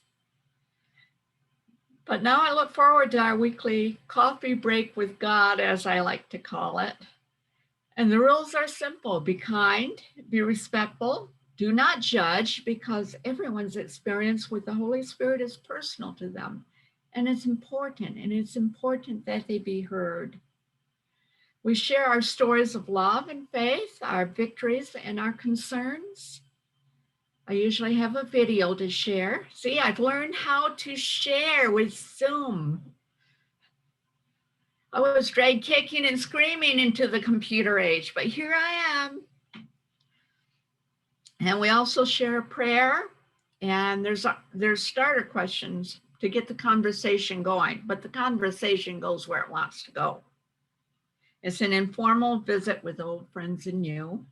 But now I look forward to our weekly coffee break with God, as I like to call it. And the rules are simple. Be kind, be respectful, do not judge, because everyone's experience with the Holy Spirit is personal to them. And it's important that they be heard. We share our stories of love and faith, our victories and our concerns. I usually have a video to share. See, I've learned how to share with Zoom. I was dragged kicking and screaming into the computer age, but here I am. And we also share a prayer, and there's starter questions to get the conversation going, but the conversation goes where it wants to go. It's an informal visit with old friends and new.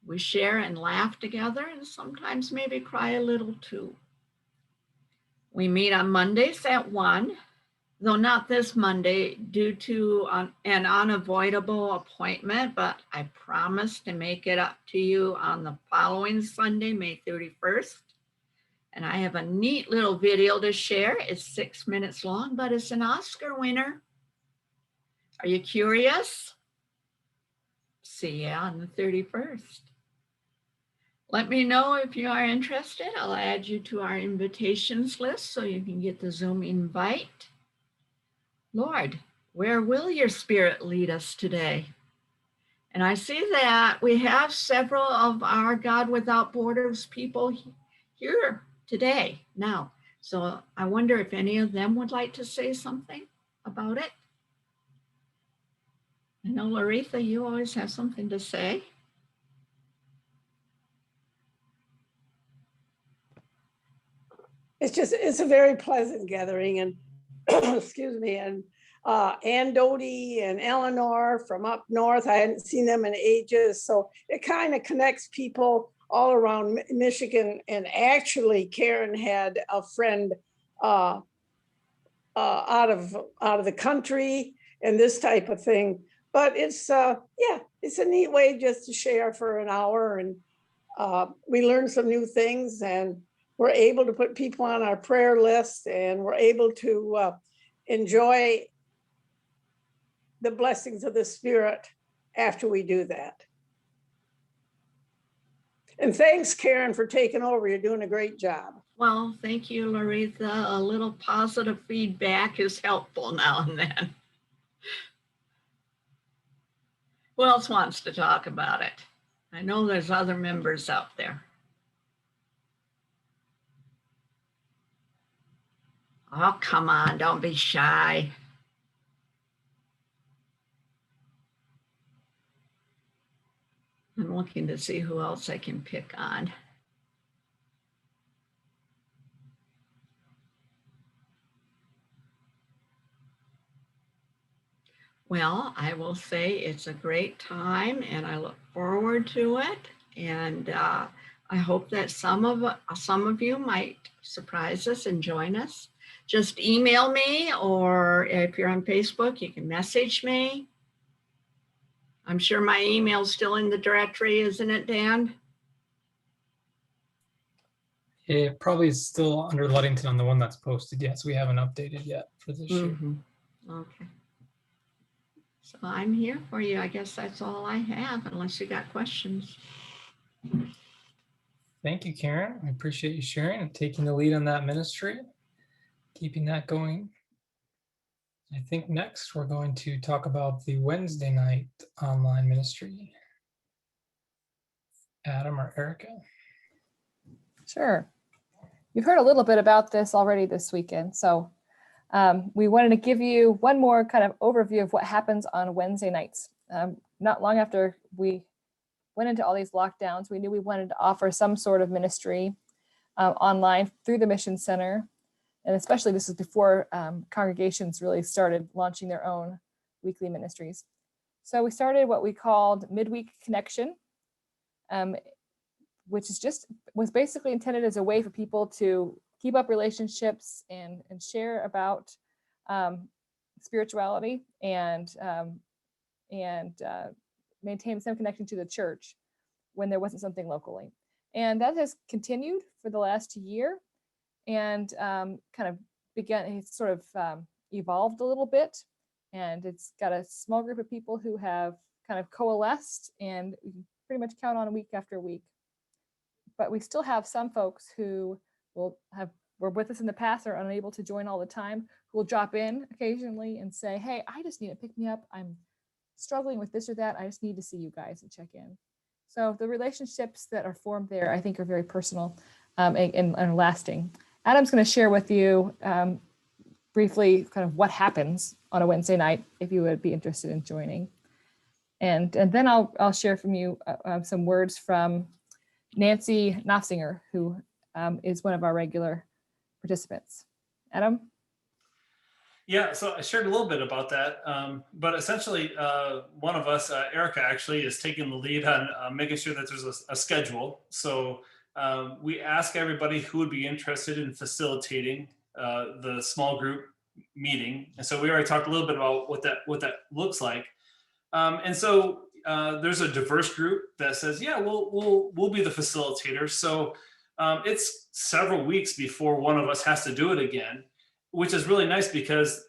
We share and laugh together, and sometimes maybe cry a little too. We meet on Mondays at 1, though not this Monday due to an unavoidable appointment, but I promise to make it up to you on the following Sunday, May 31st. And I have a neat little video to share. It's 6 minutes long, but it's an Oscar winner. Are you curious? See you on the 31st. Let me know if you are interested. I'll add you to our invitations list so you can get the Zoom invite. Lord, where will your spirit lead us today? And I see that we have several of our God Without Borders people here today now. So I wonder if any of them would like to say something about it. I know, Laretha, you always have something to say. It's a very pleasant gathering, and excuse me, and Ann Doty and Eleanor from up north, I hadn't seen them in ages, so it kind of connects people all around Michigan. And actually Karen had a friend out of the country and this type of thing. But it's yeah, it's a neat way just to share for an hour, and we learn some new things, and we're able to put people on our prayer list, and we're able to enjoy the blessings of the Spirit after we do that. And thanks, Karen, for taking over. You're doing a great job. Well, thank you, Laretha. A little positive feedback is helpful now and then. Who else wants to talk about it? I know there's other members out there. Oh, come on, don't be shy. I'm looking to see who else I can pick on. Well, I will say it's a great time and I look forward to it. And I hope that some of you might surprise us and join us. Just email me, or if you're on Facebook, you can message me. I'm sure my email's still in the directory, isn't it, Dan? It probably is still under Ludington on the one that's posted. Yes, we haven't updated yet for this year. Okay. So I'm here for you. I guess that's all I have, unless you got questions. Thank you, Karen. I appreciate you sharing and taking the lead on that ministry, keeping that going. I think next we're going to talk about the Wednesday night online ministry. Adam or Erica? Sure. You've heard a little bit about this already this weekend. So we wanted to give you one more kind of overview of what happens on Wednesday nights. Not long after we went into all these lockdowns, we knew we wanted to offer some sort of ministry online through the Mission Center. And especially this is before congregations really started launching their own weekly ministries. So we started what we called Midweek Connection, which was basically intended as a way for people to keep up relationships and share about spirituality and maintain some connection to the church when there wasn't something locally. And that has continued for the last year, and it's sort of evolved a little bit, and it's got a small group of people who have kind of coalesced, and you can pretty much count on week after week. But we still have some folks who were with us in the past, are unable to join all the time, who will drop in occasionally and say, hey, I just need to pick me up. I'm struggling with this or that. I just need to see you guys and check in. So the relationships that are formed there, I think, are very personal and lasting. Adam's going to share with you briefly kind of what happens on a Wednesday night if you would be interested in joining. And then I'll share from you some words from Nancy Nofsinger, who is one of our regular participants. Adam? Yeah, so I shared a little bit about that, but essentially one of us, Erica actually, is taking the lead on making sure that there's a schedule. So we ask everybody who would be interested in facilitating the small group meeting. And so we already talked a little bit about what that looks like. And so there's a diverse group that says, yeah, we'll be the facilitator. So it's several weeks before one of us has to do it again, which is really nice because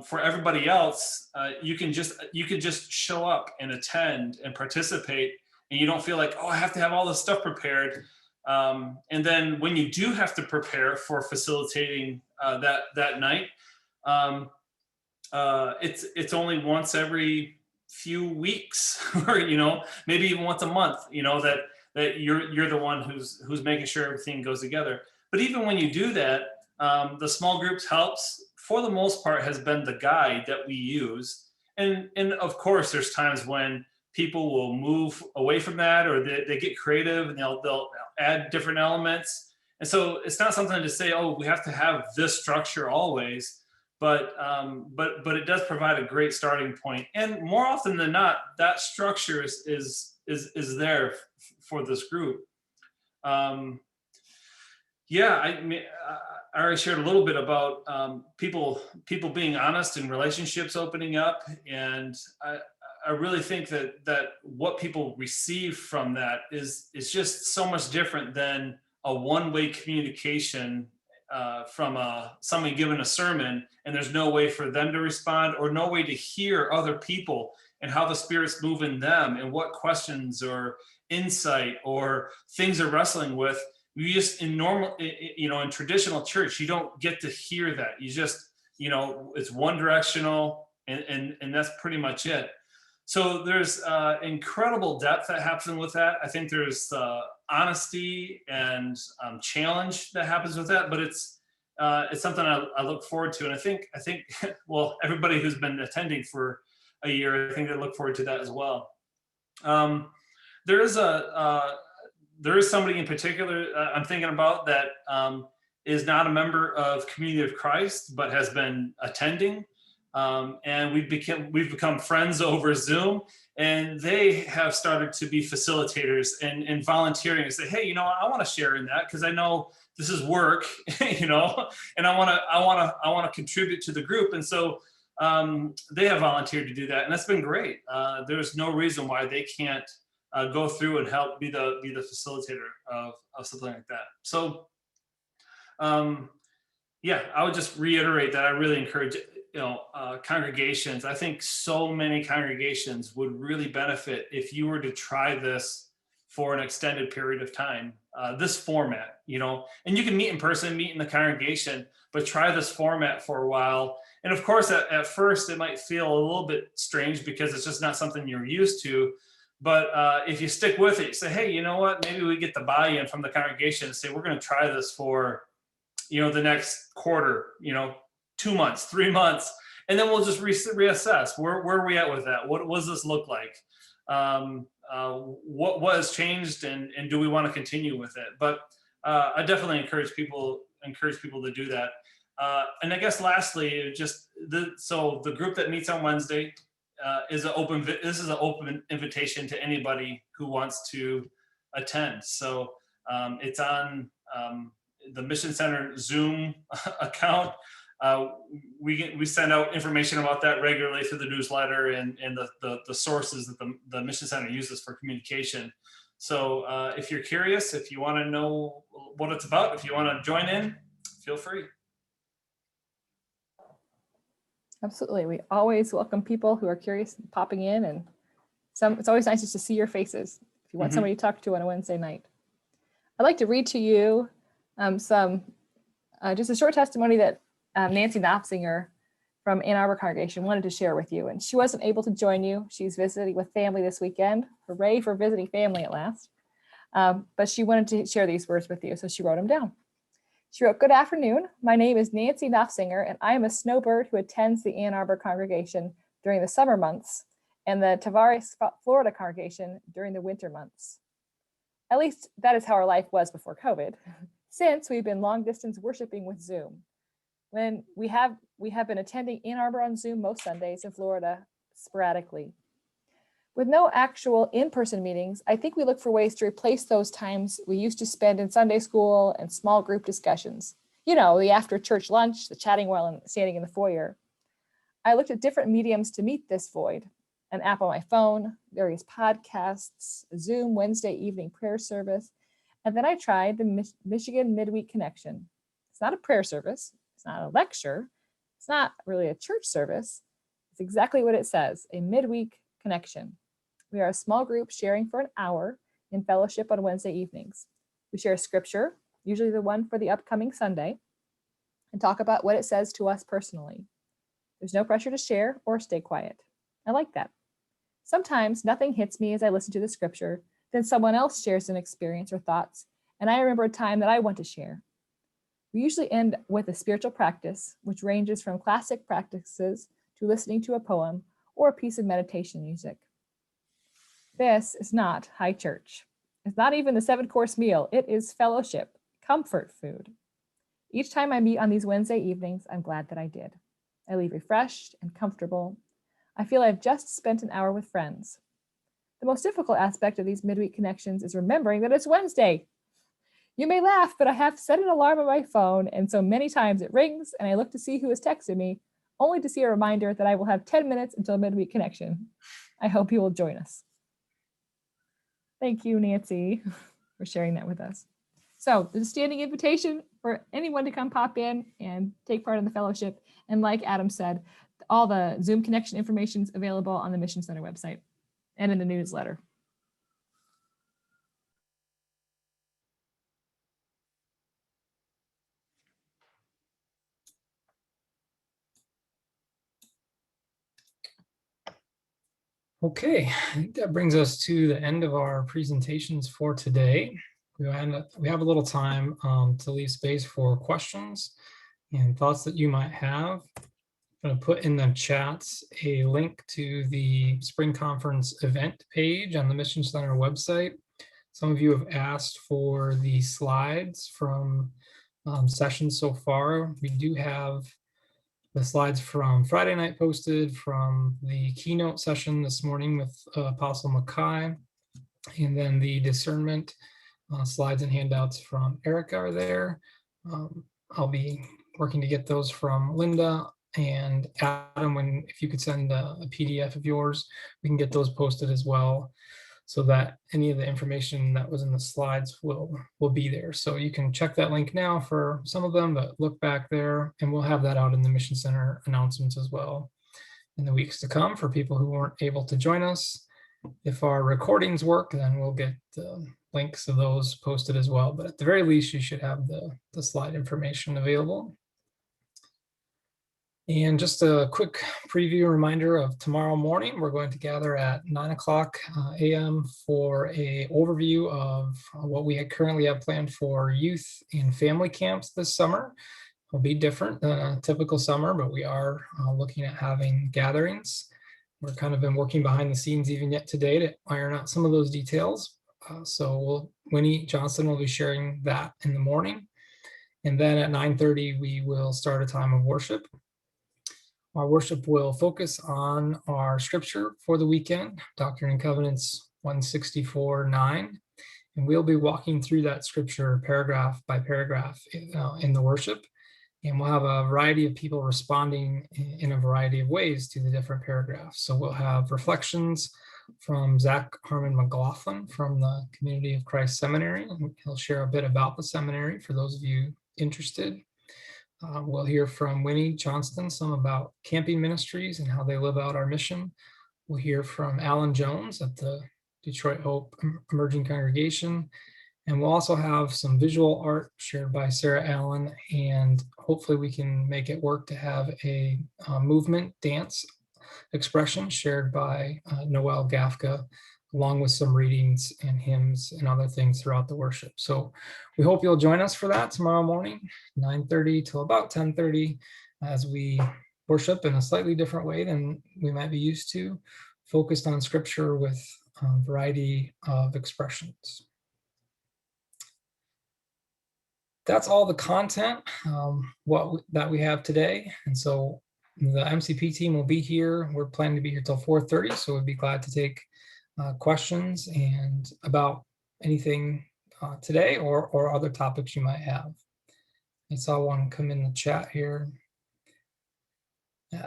For everybody else, you can just show up and attend and participate, and you don't feel like, oh, I have to have all this stuff prepared. And then when you do have to prepare for facilitating that night, it's only once every few weeks, or maybe even once a month. That you're the one who's making sure everything goes together. But even when you do that, the small groups helps, for the most part, has been the guide that we use. And of course, there's times when people will move away from that, or they get creative and they'll add different elements. And so it's not something to say, oh, we have to have this structure always, but it does provide a great starting point. And more often than not, that structure is there for this group. Yeah, I already shared a little bit about people being honest and relationships opening up, and I really think that what people receive from that is just so much different than a one-way communication from somebody giving a sermon, and there's no way for them to respond, or no way to hear other people and how the Spirit's moving them, and what questions or insight or things they're wrestling with. You just, in traditional church, you don't get to hear that. You just, it's one directional, and that's pretty much it. So there's incredible depth that happens with that. I think there's honesty and challenge that happens with that, but it's something I look forward to. And I think, well, everybody who's been attending for a year, I think they look forward to that as well. There is somebody in particular I'm thinking about that is not a member of Community of Christ, but has been attending. And we've become friends over Zoom, and they have started to be facilitators and volunteering and say, hey, I want to share in that, because I know this is work, and I want to contribute to the group. And so they have volunteered to do that, and that's been great. There's no reason why they can't go through and help be the facilitator of something like that. So yeah, I would just reiterate that I really encourage congregations. I think so many congregations would really benefit if you were to try this for an extended period of time, this format, and you can meet in person, meet in the congregation, but try this format for a while. And of course, at first it might feel a little bit strange because it's just not something you're used to. But if you stick with it, you say, hey, you know what, maybe we get the buy-in from the congregation and say, we're going to try this for, the next quarter, 2 months, 3 months, and then we'll just reassess where are we at with that? What does this look like? What has changed, and do we want to continue with it? But I definitely encourage people to do that. And I guess lastly, the group that meets on Wednesday is an open invitation to anybody who wants to attend. So it's on the Mission Center Zoom account. We send out information about that regularly through the newsletter and the sources that the Mission Center uses for communication. So if you're curious, if you want to know what it's about, if you want to join in, feel free. Absolutely. We always welcome people who are curious and popping in, and it's always nice just to see your faces if you want somebody to talk to on a Wednesday night. I'd like to read to you just a short testimony that Nancy Knopfsinger from Ann Arbor Congregation wanted to share with you. And she wasn't able to join you. She's visiting with family this weekend. Hooray for visiting family at last. But she wanted to share these words with you, so she wrote them down. She wrote, "Good afternoon. My name is Nancy Knopfsinger, and I am a snowbird who attends the Ann Arbor congregation during the summer months and the Tavares, Florida congregation during the winter months. At least that is how our life was before COVID, since we've been long distance worshiping with Zoom. When we have been attending Ann Arbor on Zoom most Sundays, in Florida sporadically. With no actual in-person meetings, I think we look for ways to replace those times we used to spend in Sunday school and small group discussions. The after church lunch, the chatting while standing in the foyer. I looked at different mediums to meet this void: an app on my phone, various podcasts, a Zoom Wednesday evening prayer service, and then I tried the Michigan Midweek Connection. It's not a prayer service, it's not a lecture, It's not really a church service. It's exactly what it says, a midweek connection. We are a small group sharing for an hour in fellowship on Wednesday evenings. We share scripture, usually the one for the upcoming Sunday, and talk about what it says to us personally. There's no pressure to share or stay quiet. I like that. Sometimes nothing hits me as I listen to the scripture, then someone else shares an experience or thoughts, and I remember a time that I want to share. We usually end with a spiritual practice, which ranges from classic practices to listening to a poem or a piece of meditation music. This is not high church. It's not even the 7-course meal. It is fellowship, comfort food. Each time I meet on these Wednesday evenings, I'm glad that I did. I leave refreshed and comfortable. I feel I've just spent an hour with friends. The most difficult aspect of these midweek connections is remembering that it's Wednesday. You may laugh, but I have set an alarm on my phone, and so many times it rings and I look to see who has texted me, only to see a reminder that I will have 10 minutes until midweek connection. I hope you will join us. Thank you, Nancy, for sharing that with us. So there's a standing invitation for anyone to come pop in and take part in the fellowship. And like Adam said, all the Zoom connection information is available on the Mission Center website and in the newsletter. Okay, I think that brings us to the end of our presentations for today. We have a little time to leave space for questions and thoughts that you might have. I'm going to put in the chats a link to the Spring Conference event page on the Mission Center website. Some of you have asked for the slides from sessions so far. We do have the slides from Friday night posted, from the keynote session this morning with Apostle Mackay, and then the discernment slides and handouts from Erica are there. I'll be working to get those from Linda and Adam. If you could send a PDF of yours, we can get those posted as well, so that any of the information that was in the slides will be there. So you can check that link now for some of them, but look back there, and we'll have that out in the Mission Center announcements as well in the weeks to come for people who weren't able to join us. If our recordings work, then we'll get links of those posted as well. But at the very least, you should have the slide information available. And just a quick preview reminder of tomorrow morning, we're going to gather at 9:00 a.m. for an overview of what we currently have planned for youth and family camps this summer. It'll be different than a typical summer, but we are looking at having gatherings. We're kind of been working behind the scenes even yet today to iron out some of those details. So Winnie Johnston will be sharing that in the morning. And then at 9:30, we will start a time of worship. Our worship will focus on our scripture for the weekend, Doctrine and Covenants 164:9, and we'll be walking through that scripture paragraph by paragraph in the worship. And we'll have a variety of people responding in a variety of ways to the different paragraphs. So we'll have reflections from Zach Harmon McLaughlin from the Community of Christ Seminary. He'll share a bit about the seminary for those of you interested. We'll hear from Winnie Johnston some about camping ministries and how they live out our mission. We'll hear from Alan Jones at the Detroit Hope Emerging Congregation. And we'll also have some visual art shared by Sarah Allen, and hopefully we can make it work to have a movement dance expression shared by Noel Gafka, along with some readings and hymns and other things throughout the worship. So we hope you'll join us for that tomorrow morning, 9:30 till about 10:30, as we worship in a slightly different way than we might be used to, focused on scripture with a variety of expressions. That's all the content that we have today. And so the MCP team will be here. We're planning to be here till 4:30, so we'd be glad to take questions and about anything today or other topics you might have. I saw one come in the chat here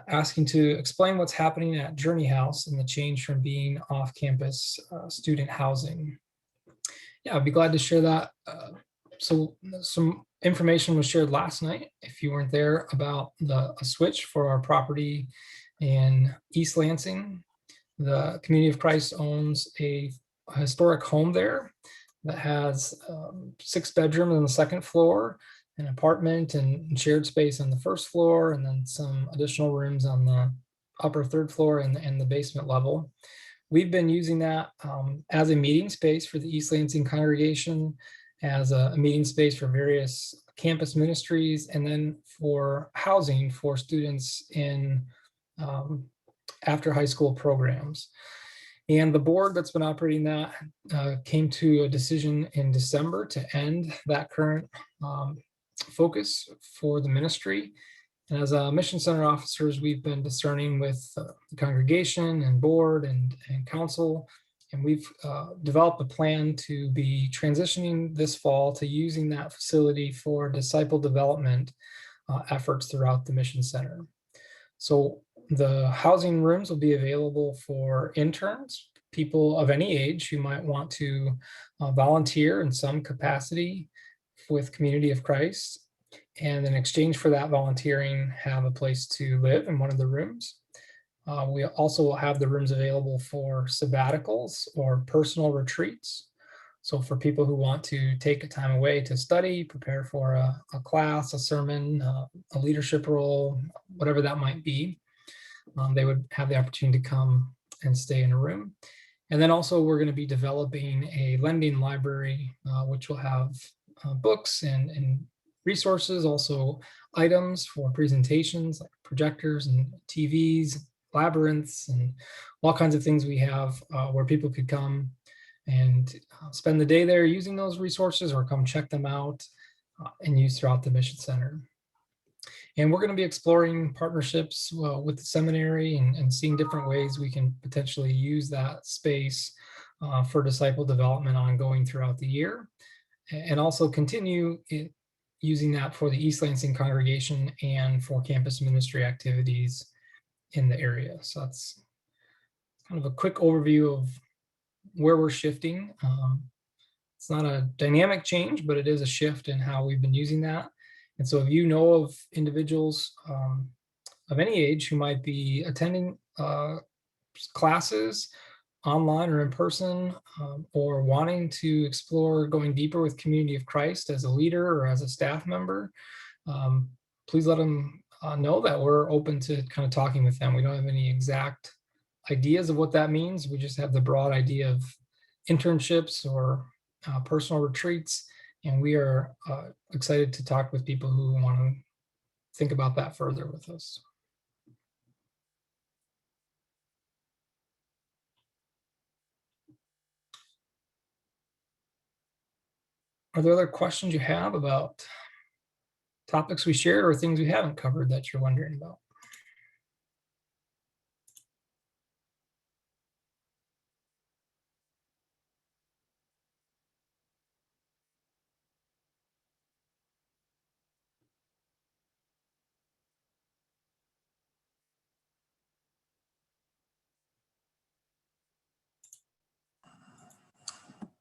asking to explain what's happening at Journey House and the change from being off-campus student housing. Yeah, I'd be glad to share that. So some information was shared last night, if you weren't there, about a switch for our property in East Lansing. The Community of Christ owns a historic home there that has 6 bedrooms on the second floor, an apartment and shared space on the first floor, and then some additional rooms on the upper 3rd floor and the basement level. We've been using that as a meeting space for the East Lansing congregation, as a meeting space for various campus ministries, and then for housing for students in after high school programs. And the board that's been operating that came to a decision in December to end that current focus for the ministry. And as mission center officers, we've been discerning with the congregation and board and council, and we've developed a plan to be transitioning this fall to using that facility for disciple development efforts throughout the mission center. So the housing rooms will be available for interns, people of any age who might want to volunteer in some capacity with Community of Christ, and in exchange for that volunteering, have a place to live in one of the rooms. We also will have the rooms available for sabbaticals or personal retreats. So for people who want to take a time away to study, prepare for a class, a sermon, a leadership role, whatever that might be, they would have the opportunity to come and stay in a room. And then also we're going to be developing a lending library, which will have books and resources, also items for presentations like projectors and TVs, labyrinths, and all kinds of things we have where people could come and spend the day there using those resources, or come check them out and use throughout the mission center. And we're going to be exploring partnerships with the seminary and seeing different ways we can potentially use that space for disciple development ongoing throughout the year, and also continue using that for the East Lansing congregation and for campus ministry activities in the area. So that's kind of a quick overview of where we're shifting. It's not a dynamic change, but it is a shift in how we've been using that. And so if you know of individuals of any age who might be attending classes online or in person, or wanting to explore going deeper with Community of Christ as a leader or as a staff member, please let them know that we're open to kind of talking with them. We don't have any exact ideas of what that means. We just have the broad idea of internships or personal retreats, and we are excited to talk with people who want to think about that further with us. Are there other questions you have about topics we shared or things we haven't covered that you're wondering about?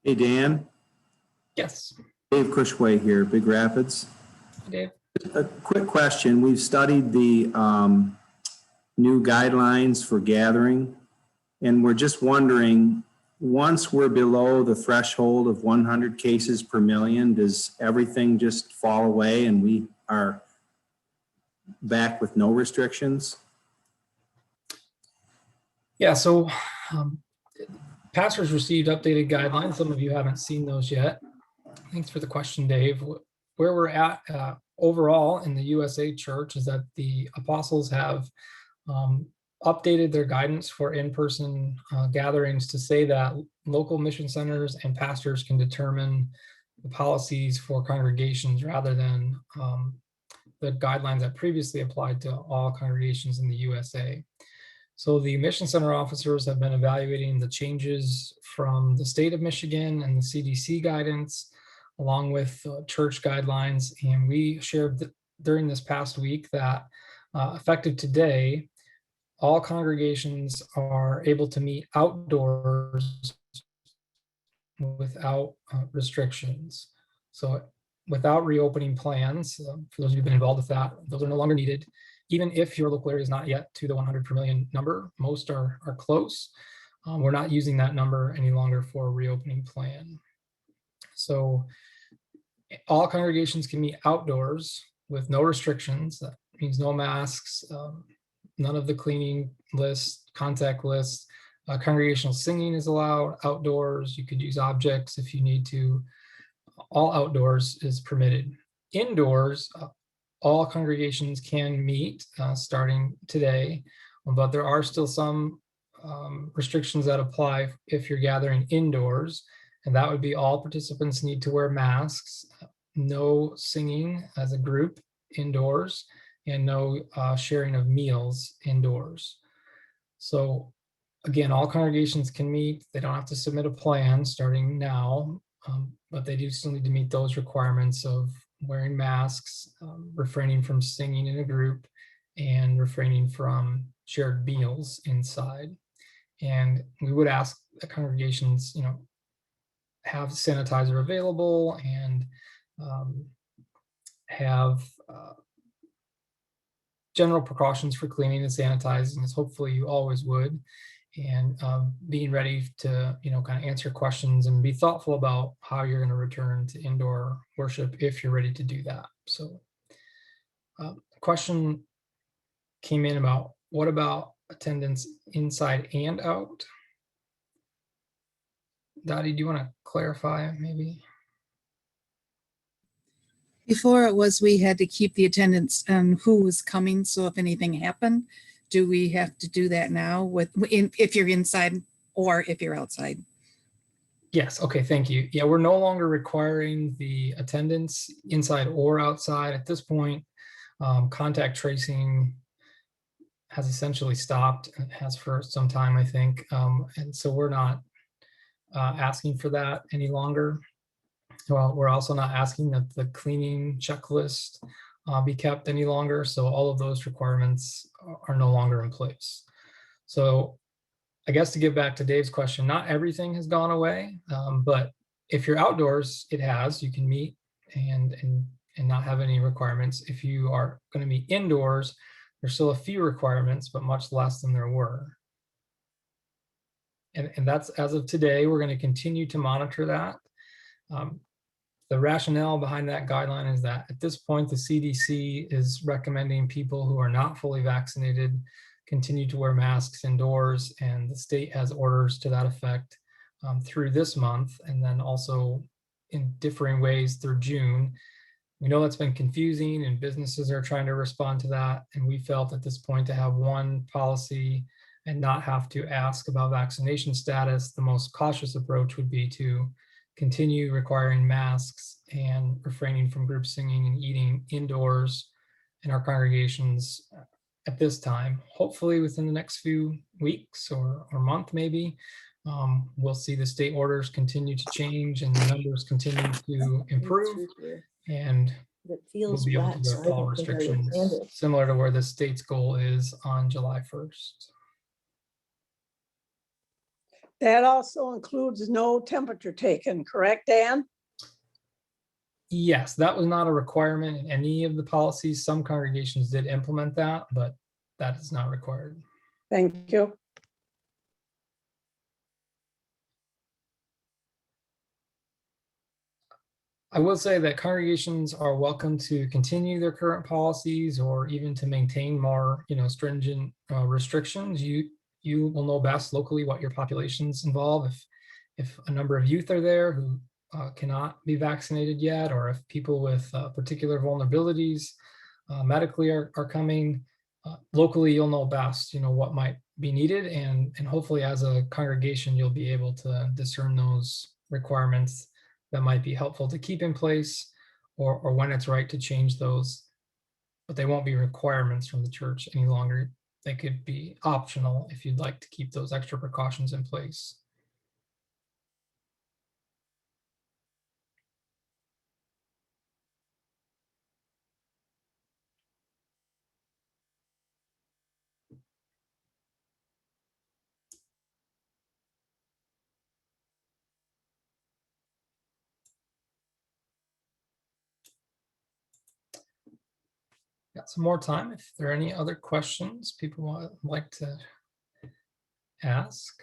Hey, Dan. Yes. Dave Cushway here, Big Rapids. Dave. A quick question. We've studied the new guidelines for gathering, and we're just wondering, once we're below the threshold of 100 cases per million, does everything just fall away and we are back with no restrictions? Yeah, so pastors received updated guidelines. Some of you haven't seen those yet. Thanks for the question, Dave. Where we're at overall in the USA Church is that the apostles have updated their guidance for in-person gatherings to say that local mission centers and pastors can determine the policies for congregations rather than the guidelines that previously applied to all congregations in the USA. So the mission center officers have been evaluating the changes from the state of Michigan and the CDC guidance, along with church guidelines. And we shared during this past week that effective today, all congregations are able to meet outdoors without restrictions. So without reopening plans, for those of you who've been involved with that, those are no longer needed. Even if your local area is not yet to the 100 per million number, most are close. We're not using that number any longer for a reopening plan. So all congregations can meet outdoors with no restrictions. That means no masks, none of the cleaning lists, contact lists. Congregational singing is allowed outdoors. You could use objects if you need to. All outdoors is permitted. Indoors, all congregations can meet starting today, but there are still some restrictions that apply if you're gathering indoors, and that would be all participants need to wear masks, no singing as a group indoors, and no sharing of meals indoors. So again, all congregations can meet. They don't have to submit a plan starting now, but they do still need to meet those requirements of wearing masks, refraining from singing in a group, and refraining from shared meals inside. And we would ask the congregations, have sanitizer available and have general precautions for cleaning and sanitizing, as hopefully you always would, and being ready to kind of answer questions and be thoughtful about how you're going to return to indoor worship if you're ready to do that. So a question came in about, what about attendance inside and out? Dottie, do you want to clarify maybe? Before it was, we had to keep the attendance on who was coming. So if anything happened, do we have to do that now if you're inside or if you're outside? Yes. Okay. Thank you. Yeah, we're no longer requiring the attendance inside or outside at this point. Contact tracing has essentially stopped. It has for some time, I think. And so we're not asking for that any longer. Well, we're also not asking that the cleaning checklist be kept any longer. So all of those requirements are no longer in place. So I guess to give back to Dave's question, not everything has gone away, but if you're outdoors, it has. You can meet and not have any requirements. If you are going to meet indoors, there's still a few requirements, but much less than there were. And that's as of today. We're going to continue to monitor that. The rationale behind that guideline is that at this point, the CDC is recommending people who are not fully vaccinated continue to wear masks indoors, and the state has orders to that effect through this month, and then also in differing ways through June. We know that's been confusing and businesses are trying to respond to that, and we felt at this point to have one policy and not have to ask about vaccination status, the most cautious approach would be to continue requiring masks and refraining from group singing and eating indoors in our congregations at this time. Hopefully within the next few weeks or month maybe, we'll see the state orders continue to change and the numbers continue to improve, and we'll be able to lift all restrictions similar to where the state's goal is on July 1st. That also includes no temperature taken, correct, Dan? Yes, that was not a requirement in any of the policies. Some congregations did implement that, but that is not required. Thank you. I will say that congregations are welcome to continue their current policies or even to maintain more, stringent restrictions. You will know best locally what your populations involve. If a number of youth are there who cannot be vaccinated yet, or if people with particular vulnerabilities medically are coming, locally you'll know best, what might be needed, and hopefully as a congregation you'll be able to discern those requirements that might be helpful to keep in place, or when it's right to change those, but they won't be requirements from the church any longer. They could be optional if you'd like to keep those extra precautions in place. Got some more time if there are any other questions people would like to ask.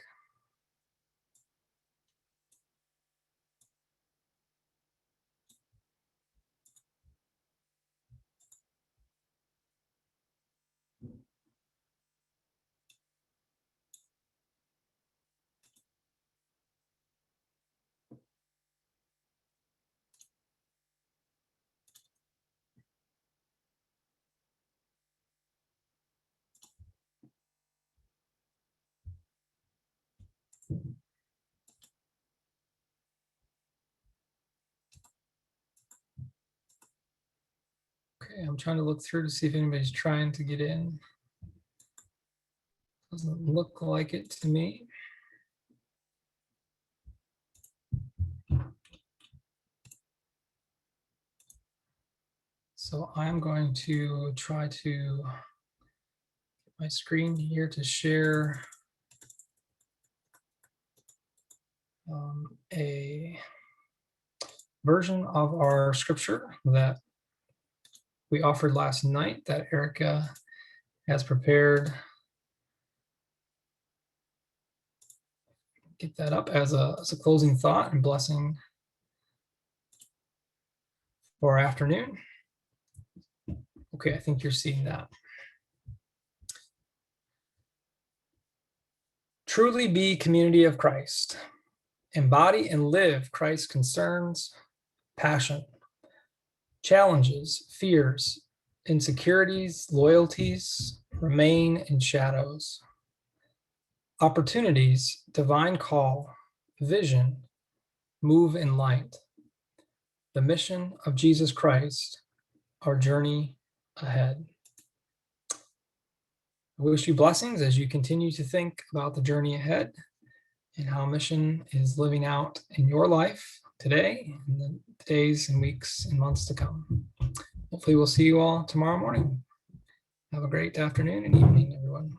Okay, I'm trying to look through to see if anybody's trying to get in. Doesn't look like it to me. So I'm going to try to get my screen here to share a version of our scripture that we offered last night that Erica has prepared. Get that up as a closing thought and blessing for our afternoon. Okay, I think you're seeing that. Truly be community of Christ. Embody and live Christ's concerns, passion, challenges, fears, insecurities, loyalties, remain in shadows. Opportunities, divine call, vision, move in light. The mission of Jesus Christ, our journey ahead. I wish you blessings as you continue to think about the journey ahead and how mission is living out in your life today, and the days and weeks and months to come. Hopefully we'll see you all tomorrow morning. Have a great afternoon and evening, everyone.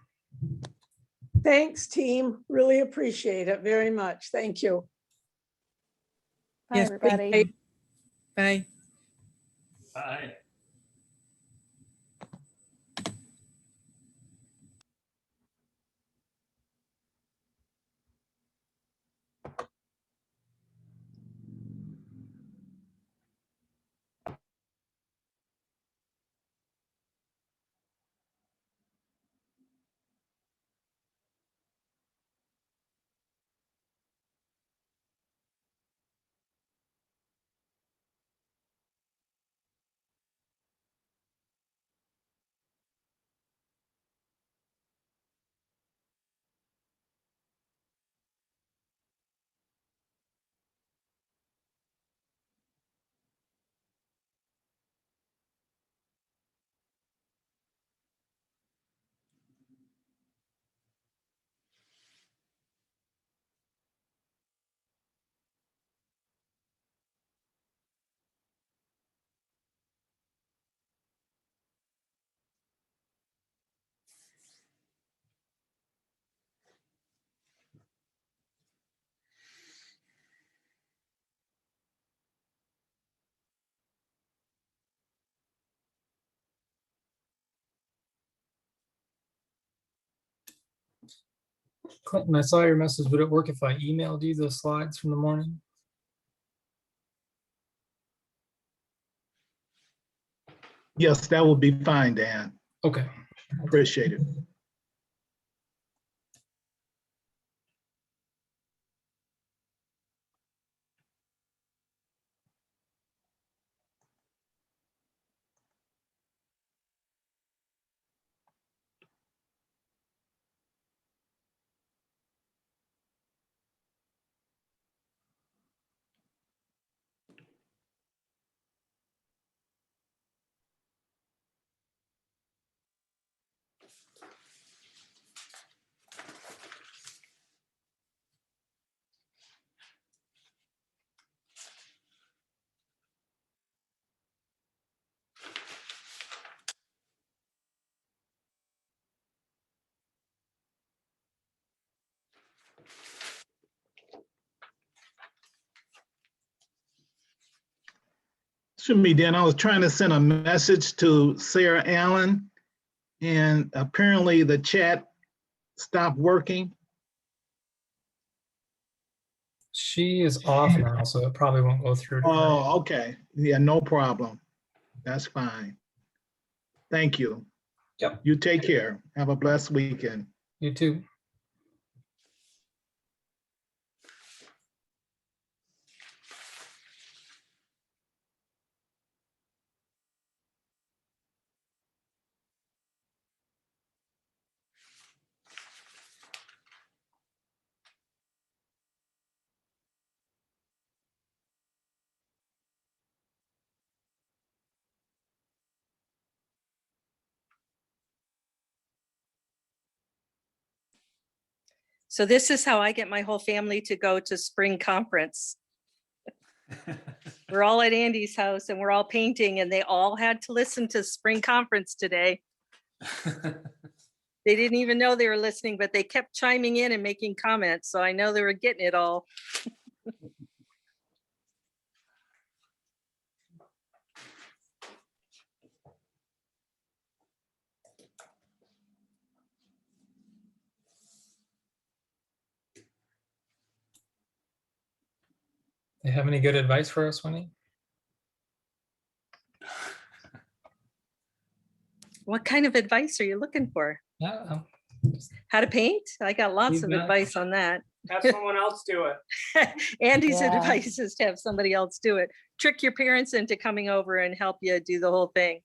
Thanks, team. Really appreciate it very much. Thank you. Bye, everybody. Bye. Bye. Clinton, I saw your message. Would it work if I emailed you the slides from the morning? Yes, that will be fine, Dan. Okay. Appreciate it. Should be, Dan. I was trying to send a message to Sarah Allen, and apparently the chat stopped working. She is off now, so it probably won't go through to her. Oh, okay. Yeah, no problem. That's fine. Thank you. Yep. You take care. Have a blessed weekend. You too. So this is how I get my whole family to go to spring conference. We're all at Andy's house and we're all painting and they all had to listen to spring conference today. They didn't even know they were listening, but they kept chiming in and making comments. So I know they were getting it all. They have any good advice for us, Winnie? What kind of advice are you looking for? Yeah. How to paint? I got lots of advice on that. Have someone else do it. Andy's Yeah. advice is to have somebody else do it. Trick your parents into coming over and help you do the whole thing.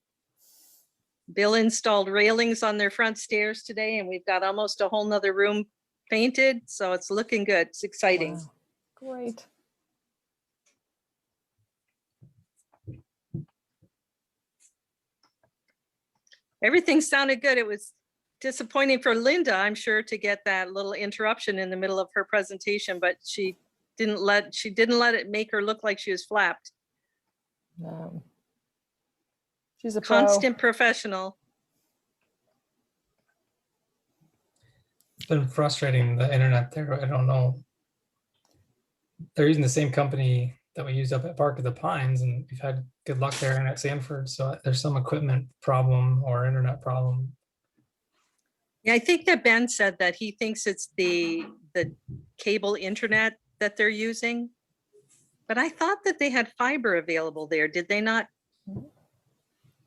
Bill installed railings on their front stairs today and we've got almost a whole nother room painted. So it's looking good. It's exciting. Wow. Great. Everything sounded good. It was disappointing for Linda, I'm sure, to get that little interruption in the middle of her presentation, but she didn't let it make her look like she was flapped. She's a pro. Constant professional. It's been frustrating, the internet there. I don't know. They're using the same company that we used up at Park of the Pines, and we've had good luck there and at Sanford. So there's some equipment problem or internet problem. Yeah, I think that Ben said that he thinks it's the cable internet that they're using. But I thought that they had fiber available there. Did they not?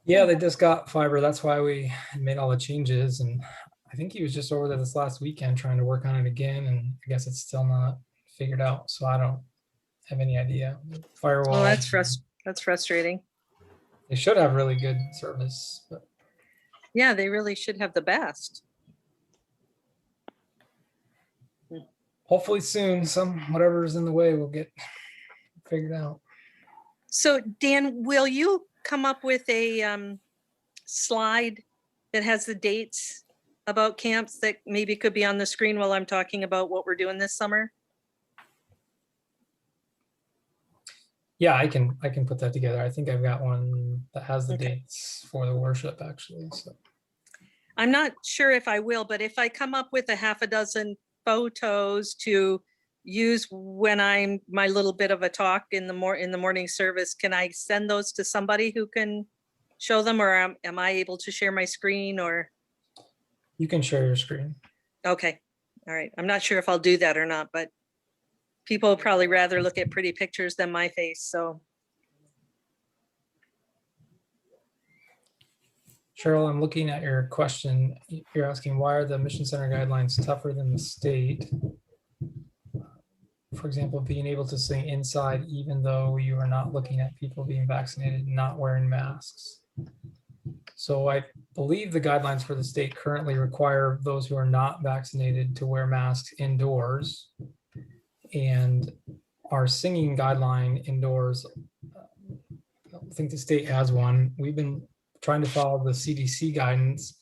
Yeah, they just got fiber. That's why we made all the changes. And I think he was just over there this last weekend trying to work on it again. And I guess it's still not figured out. So I don't have any idea. Firewall. Oh, that's frustrating. They should have really good service. But yeah, they really should have the best. hopefully soon, whatever's in the way will get figured out. So Dan, will you come up with a slide that has the dates about camps that maybe could be on the screen while I'm talking about what we're doing this summer? Yeah, I can put that together. I think I've got one that has the dates for the worship actually. So I'm not sure if I will, but if I come up with a half a dozen photos to use when I'm my little bit of a talk in the morning service, can I send those to somebody who can show them, or am I able to share my screen? Or you can share your screen. Okay, all right. I'm not sure if I'll do that or not, but people would probably rather look at pretty pictures than my face. So Cheryl, I'm looking at your question. You're asking, why are the Mission Center guidelines tougher than the state? For example, being able to sing inside, even though you are not looking at people being vaccinated and not wearing masks. So I believe the guidelines for the state currently require those who are not vaccinated to wear masks indoors. And our singing guideline indoors, I don't think the state has one. We've been trying to follow the CDC guidance,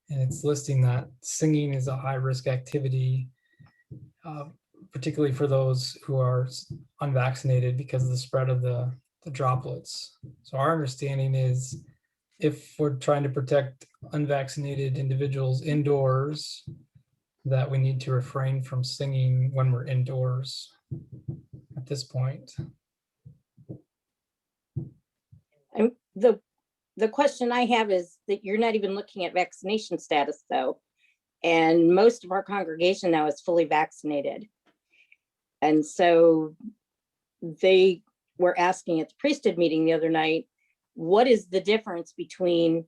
and it's listing that singing is a high-risk activity, particularly for those who are unvaccinated because of the spread of the droplets. So our understanding is if we're trying to protect unvaccinated individuals indoors, that we need to refrain from singing when we're indoors at this point. the question I have is that you're not even looking at vaccination status though. And most of our congregation now is fully vaccinated. And so they were asking at the priesthood meeting the other night, what is the difference between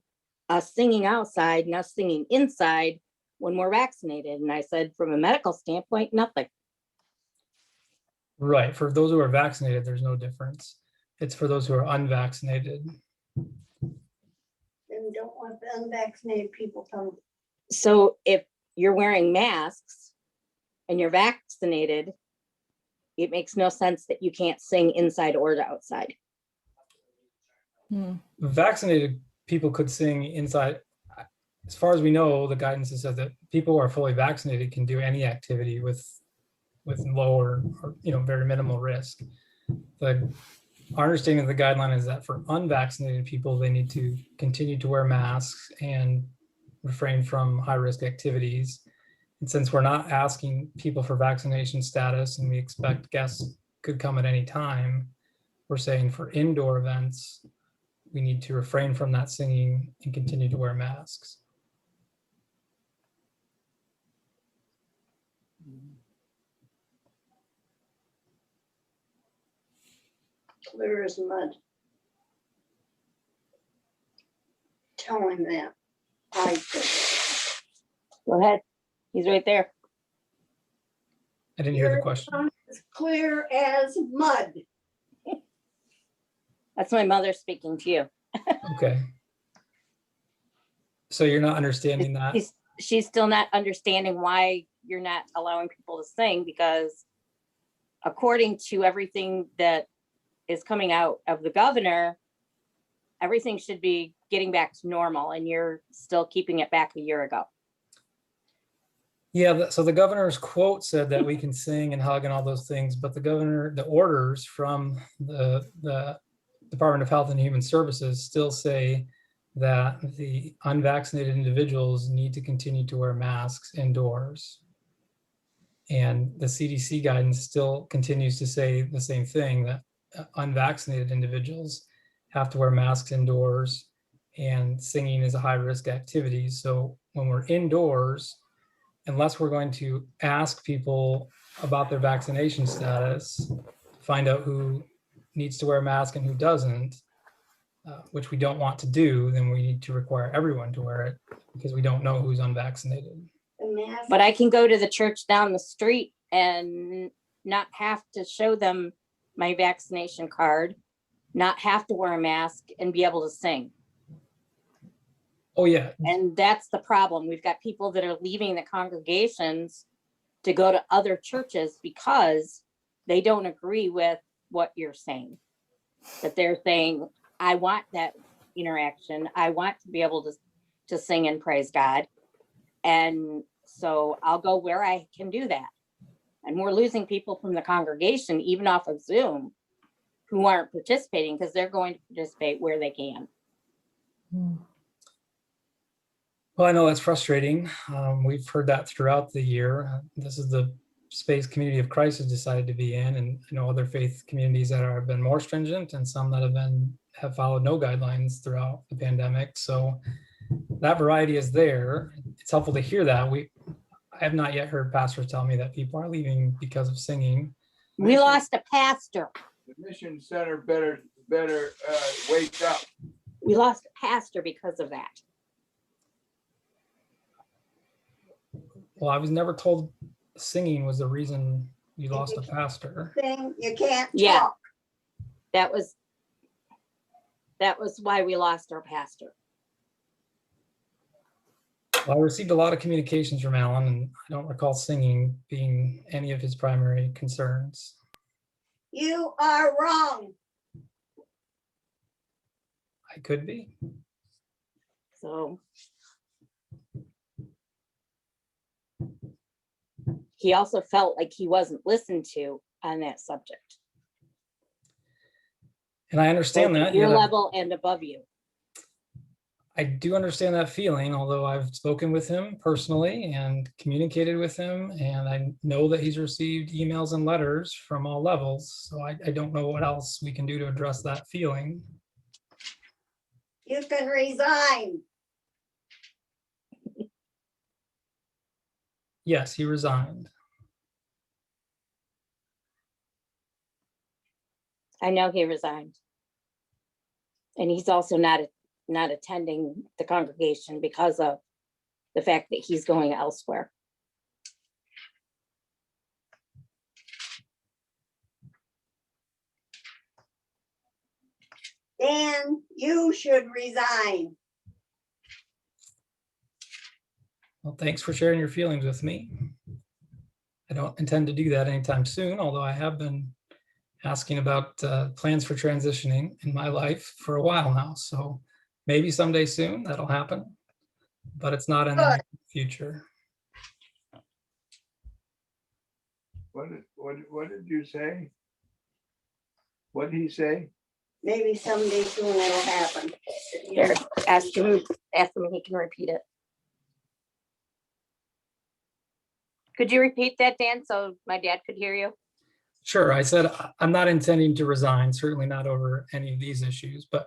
us singing outside and us singing inside when we're vaccinated? And I said, from a medical standpoint, nothing. Right. For those who are vaccinated, there's no difference. It's for those who are unvaccinated. Then don't want the unvaccinated people to. So if you're wearing masks and you're vaccinated, it makes no sense that you can't sing inside or outside. Vaccinated people could sing inside. As far as we know, the guidance has said that people who are fully vaccinated can do any activity with lower or very minimal risk. Our understanding of the guideline is that for unvaccinated people, they need to continue to wear masks and refrain from high-risk activities. And since we're not asking people for vaccination status and we expect guests could come at any time, we're saying for indoor events, we need to refrain from that singing and continue to wear masks. Clear as mud. Tell him that. Go ahead. He's right there. I didn't hear the question. It's clear as mud. That's my mother speaking to you. Okay. So you're not understanding that? She's still not understanding why you're not allowing people to sing, because according to everything that is coming out of the governor, everything should be getting back to normal, and you're still keeping it back a year ago. Yeah, so the governor's quote said that we can sing and hug and all those things, but the orders from the Department of Health and Human Services still say that the unvaccinated individuals need to continue to wear masks indoors. And the CDC guidance still continues to say the same thing, that unvaccinated individuals have to wear masks indoors, and singing is a high-risk activity. So when we're indoors, unless we're going to ask people about their vaccination status, find out who needs to wear a mask and who doesn't, which we don't want to do, then we need to require everyone to wear it because we don't know who's unvaccinated. But I can go to the church down the street and not have to show them my vaccination card, not have to wear a mask, and be able to sing. Oh, yeah. And that's the problem. We've got people that are leaving the congregations to go to other churches because they don't agree with what you're saying. That they're saying, I want that interaction. I want to be able to sing and praise God. And so I'll go where I can do that. And we're losing people from the congregation, even off of Zoom, who aren't participating because they're going to participate where they can. Well, I know that's frustrating. We've heard that throughout the year. This is the space Community of Christ has decided to be in, and other faith communities that have been more stringent, and some that have followed no guidelines throughout the pandemic. So that variety is there. It's helpful to hear that. I have not yet heard pastors tell me that people are leaving because of singing. We lost a pastor. The mission center better wake up. We lost a pastor because of that. Well, I was never told singing was the reason you lost a pastor. Thing you can't Yeah. talk. That was why we lost our pastor. Well, I received a lot of communications from Alan, and I don't recall singing being any of his primary concerns. You are wrong. I could be. So he also felt like he wasn't listened to on that subject. And I understand Both that. at your yeah, level and above you. I do understand that feeling, although I've spoken with him personally and communicated with him, and I know that he's received emails and letters from all levels. So I don't know what else we can do to address that feeling. You can resign. Yes, he resigned. I know he resigned. And he's also not attending the congregation because of the fact that he's going elsewhere. Dan, you should resign. Well, thanks for sharing your feelings with me. I don't intend to do that anytime soon, although I have been asking about plans for transitioning in my life for a while now. So maybe someday soon that'll happen, but it's not in the near future. What did you say? What did he say? Maybe someday soon it'll happen. Here, ask him if he can repeat it. Could you repeat that, Dan, so my dad could hear you? Sure, I said I'm not intending to resign, certainly not over any of these issues, but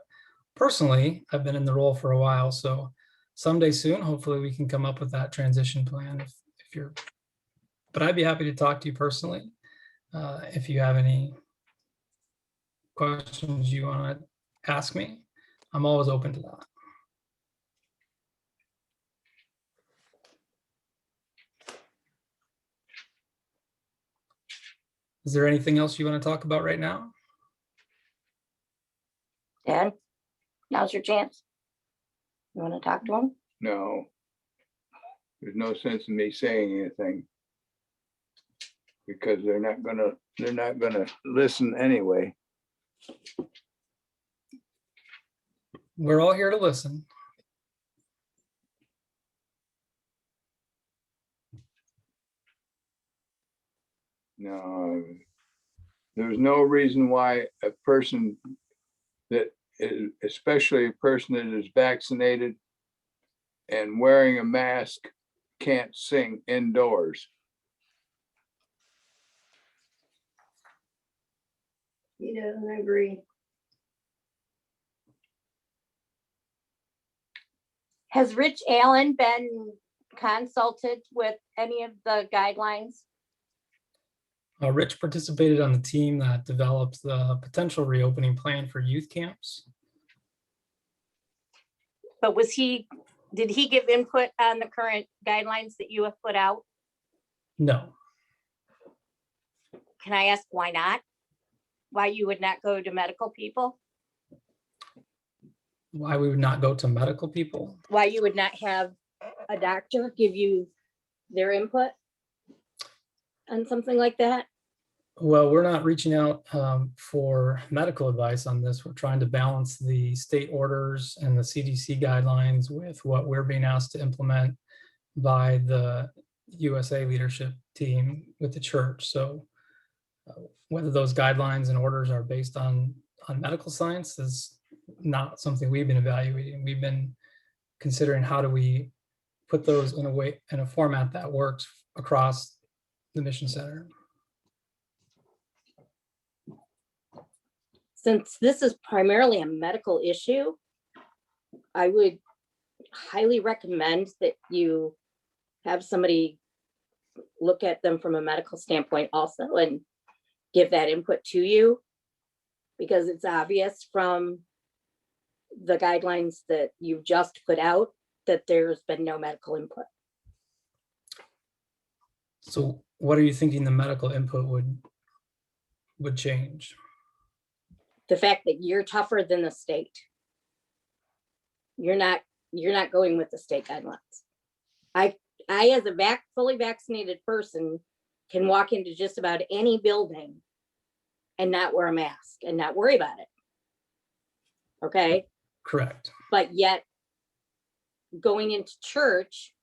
personally, I've been in the role for a while, so someday soon, hopefully we can come up with that transition plan if you're, but I'd be happy to talk to you personally if you have any questions you want to ask me. I'm always open to that. Is there anything else you want to talk about right now? Dan, now's your chance. You want to talk to him? No. There's no sense in me saying anything. Because they're not gonna listen anyway. We're all here to listen. No, there's no reason why a person that is, especially a person that is vaccinated and wearing a mask, can't sing indoors. He doesn't agree. Has Rich Allen been consulted with any of the guidelines? Rich participated on the team that developed the potential reopening plan for youth camps. But did he give input on the current guidelines that you have put out? No. Can I ask why not? Why you would not go to medical people? Why we would not go to medical people? Why you would not have a doctor give you their input on something like that? Well, we're not reaching out for medical advice on this. We're trying to balance the state orders and the CDC guidelines with what we're being asked to implement by the USA leadership team with the church. So whether those guidelines and orders are based on medical science is not something we've been evaluating. We've been considering how do we put those in a format that works across the mission center. Since this is primarily a medical issue, I would highly recommend that you have somebody look at them from a medical standpoint also and give that input to you, because it's obvious from the guidelines that you've just put out that there's been no medical input. So what are you thinking the medical input would change? The fact that you're tougher than the state. You're not going with the state guidelines. I as a fully vaccinated person can walk into just about any building and not wear a mask and not worry about it. Okay? Correct. But yet going into church,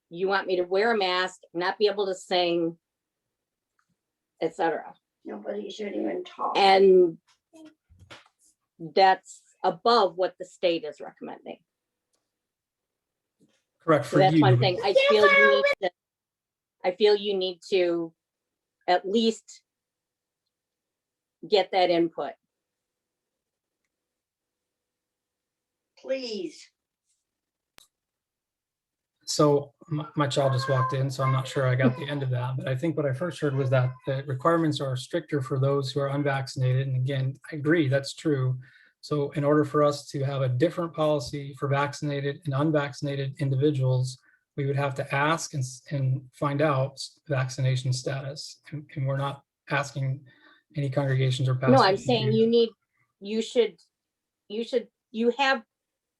you want me to wear a mask, not be able to sing, etc. Nobody should even talk. And that's above what the state is recommending. Correct So for that's you. one thing. I feel you need to at least get that input. please. So my child just walked in, so I'm not sure I got the end of that, but I think what I first heard was that the requirements are stricter for those who are unvaccinated. And again, I agree, that's true. So in order for us to have a different policy for vaccinated and unvaccinated individuals, we would have to ask and find out vaccination status. And we're not asking any congregations or pastors. No, I'm to saying do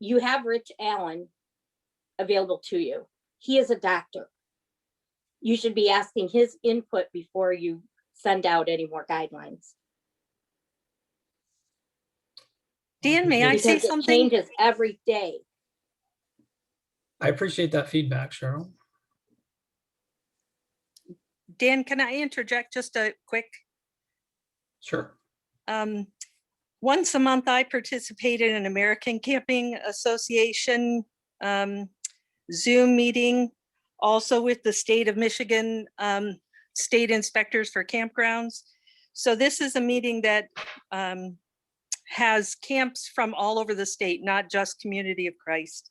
you have Rich Allen available to you. He is a doctor. You should be asking his input before you send out any more guidelines. Dan, may I say Because it something? changes every day. I appreciate that feedback, Cheryl. Dan, can I interject just a quick? Sure. Once a month, I participate in an American Camping Association Zoom meeting, also with the state of Michigan state inspectors for campgrounds. So this is a meeting that has camps from all over the state, not just Community of Christ.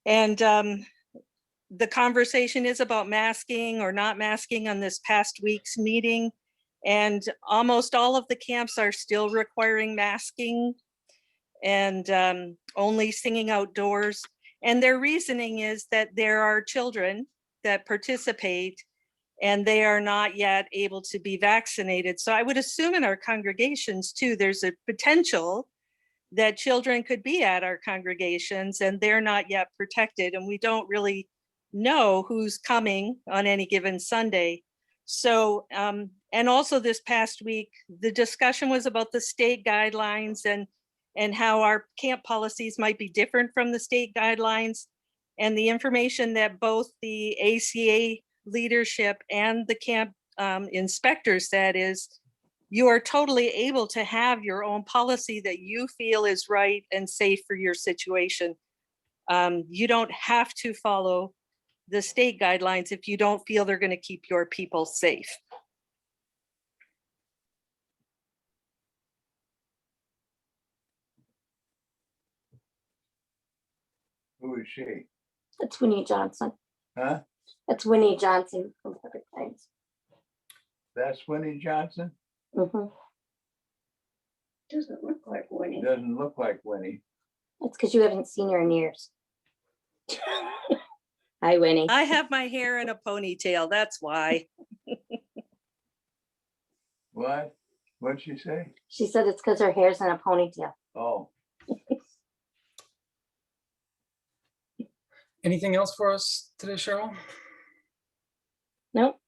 And the conversation is about masking or not masking on this past week's meeting. And almost all of the camps are still requiring masking and only singing outdoors. And their reasoning is that there are children that participate and they are not yet able to be vaccinated. So I would assume in our congregations too, there's a potential that children could be at our congregations and they're not yet protected. And we don't really know who's coming on any given Sunday. So, and also this past week, the discussion was about the state guidelines and how our camp policies might be different from the state guidelines. And the information that both the ACA leadership and the camp inspectors said is, you are totally able to have your own policy that you feel is right and safe for your situation. You don't have to follow the state guidelines if you don't feel they're going to keep your people safe. Who is she? That's Winnie Johnson. Huh? That's Winnie Johnson from Perfect Times. That's Winnie Johnson? Mm-hmm. Doesn't look like Winnie. Doesn't look like Winnie. That's because you haven't seen her in years. Hi, Winnie. I have my hair in a ponytail, that's why. What? What'd she say? She said it's because her hair's in a ponytail. Oh. Anything else for us today, Cheryl? Nope.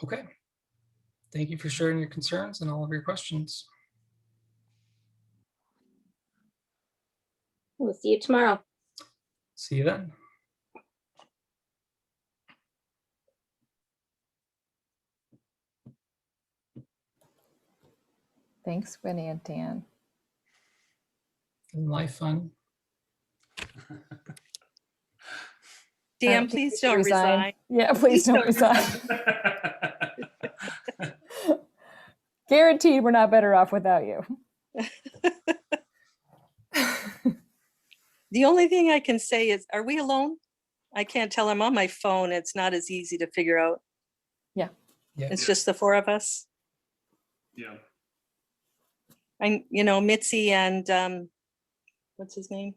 Okay. Thank you for sharing your concerns and all of your questions. We'll see you tomorrow. See you then. Thanks, Winnie and Dan. Isn't life fun? Dan, please don't resign. Yeah, please don't resign. Guaranteed we're not better off without you. The only thing I can say is, are we alone? I can't tell. I'm on my phone. It's not as easy to figure out. Yeah. It's just the four of us. Yeah. And, Mitzi and what's his name?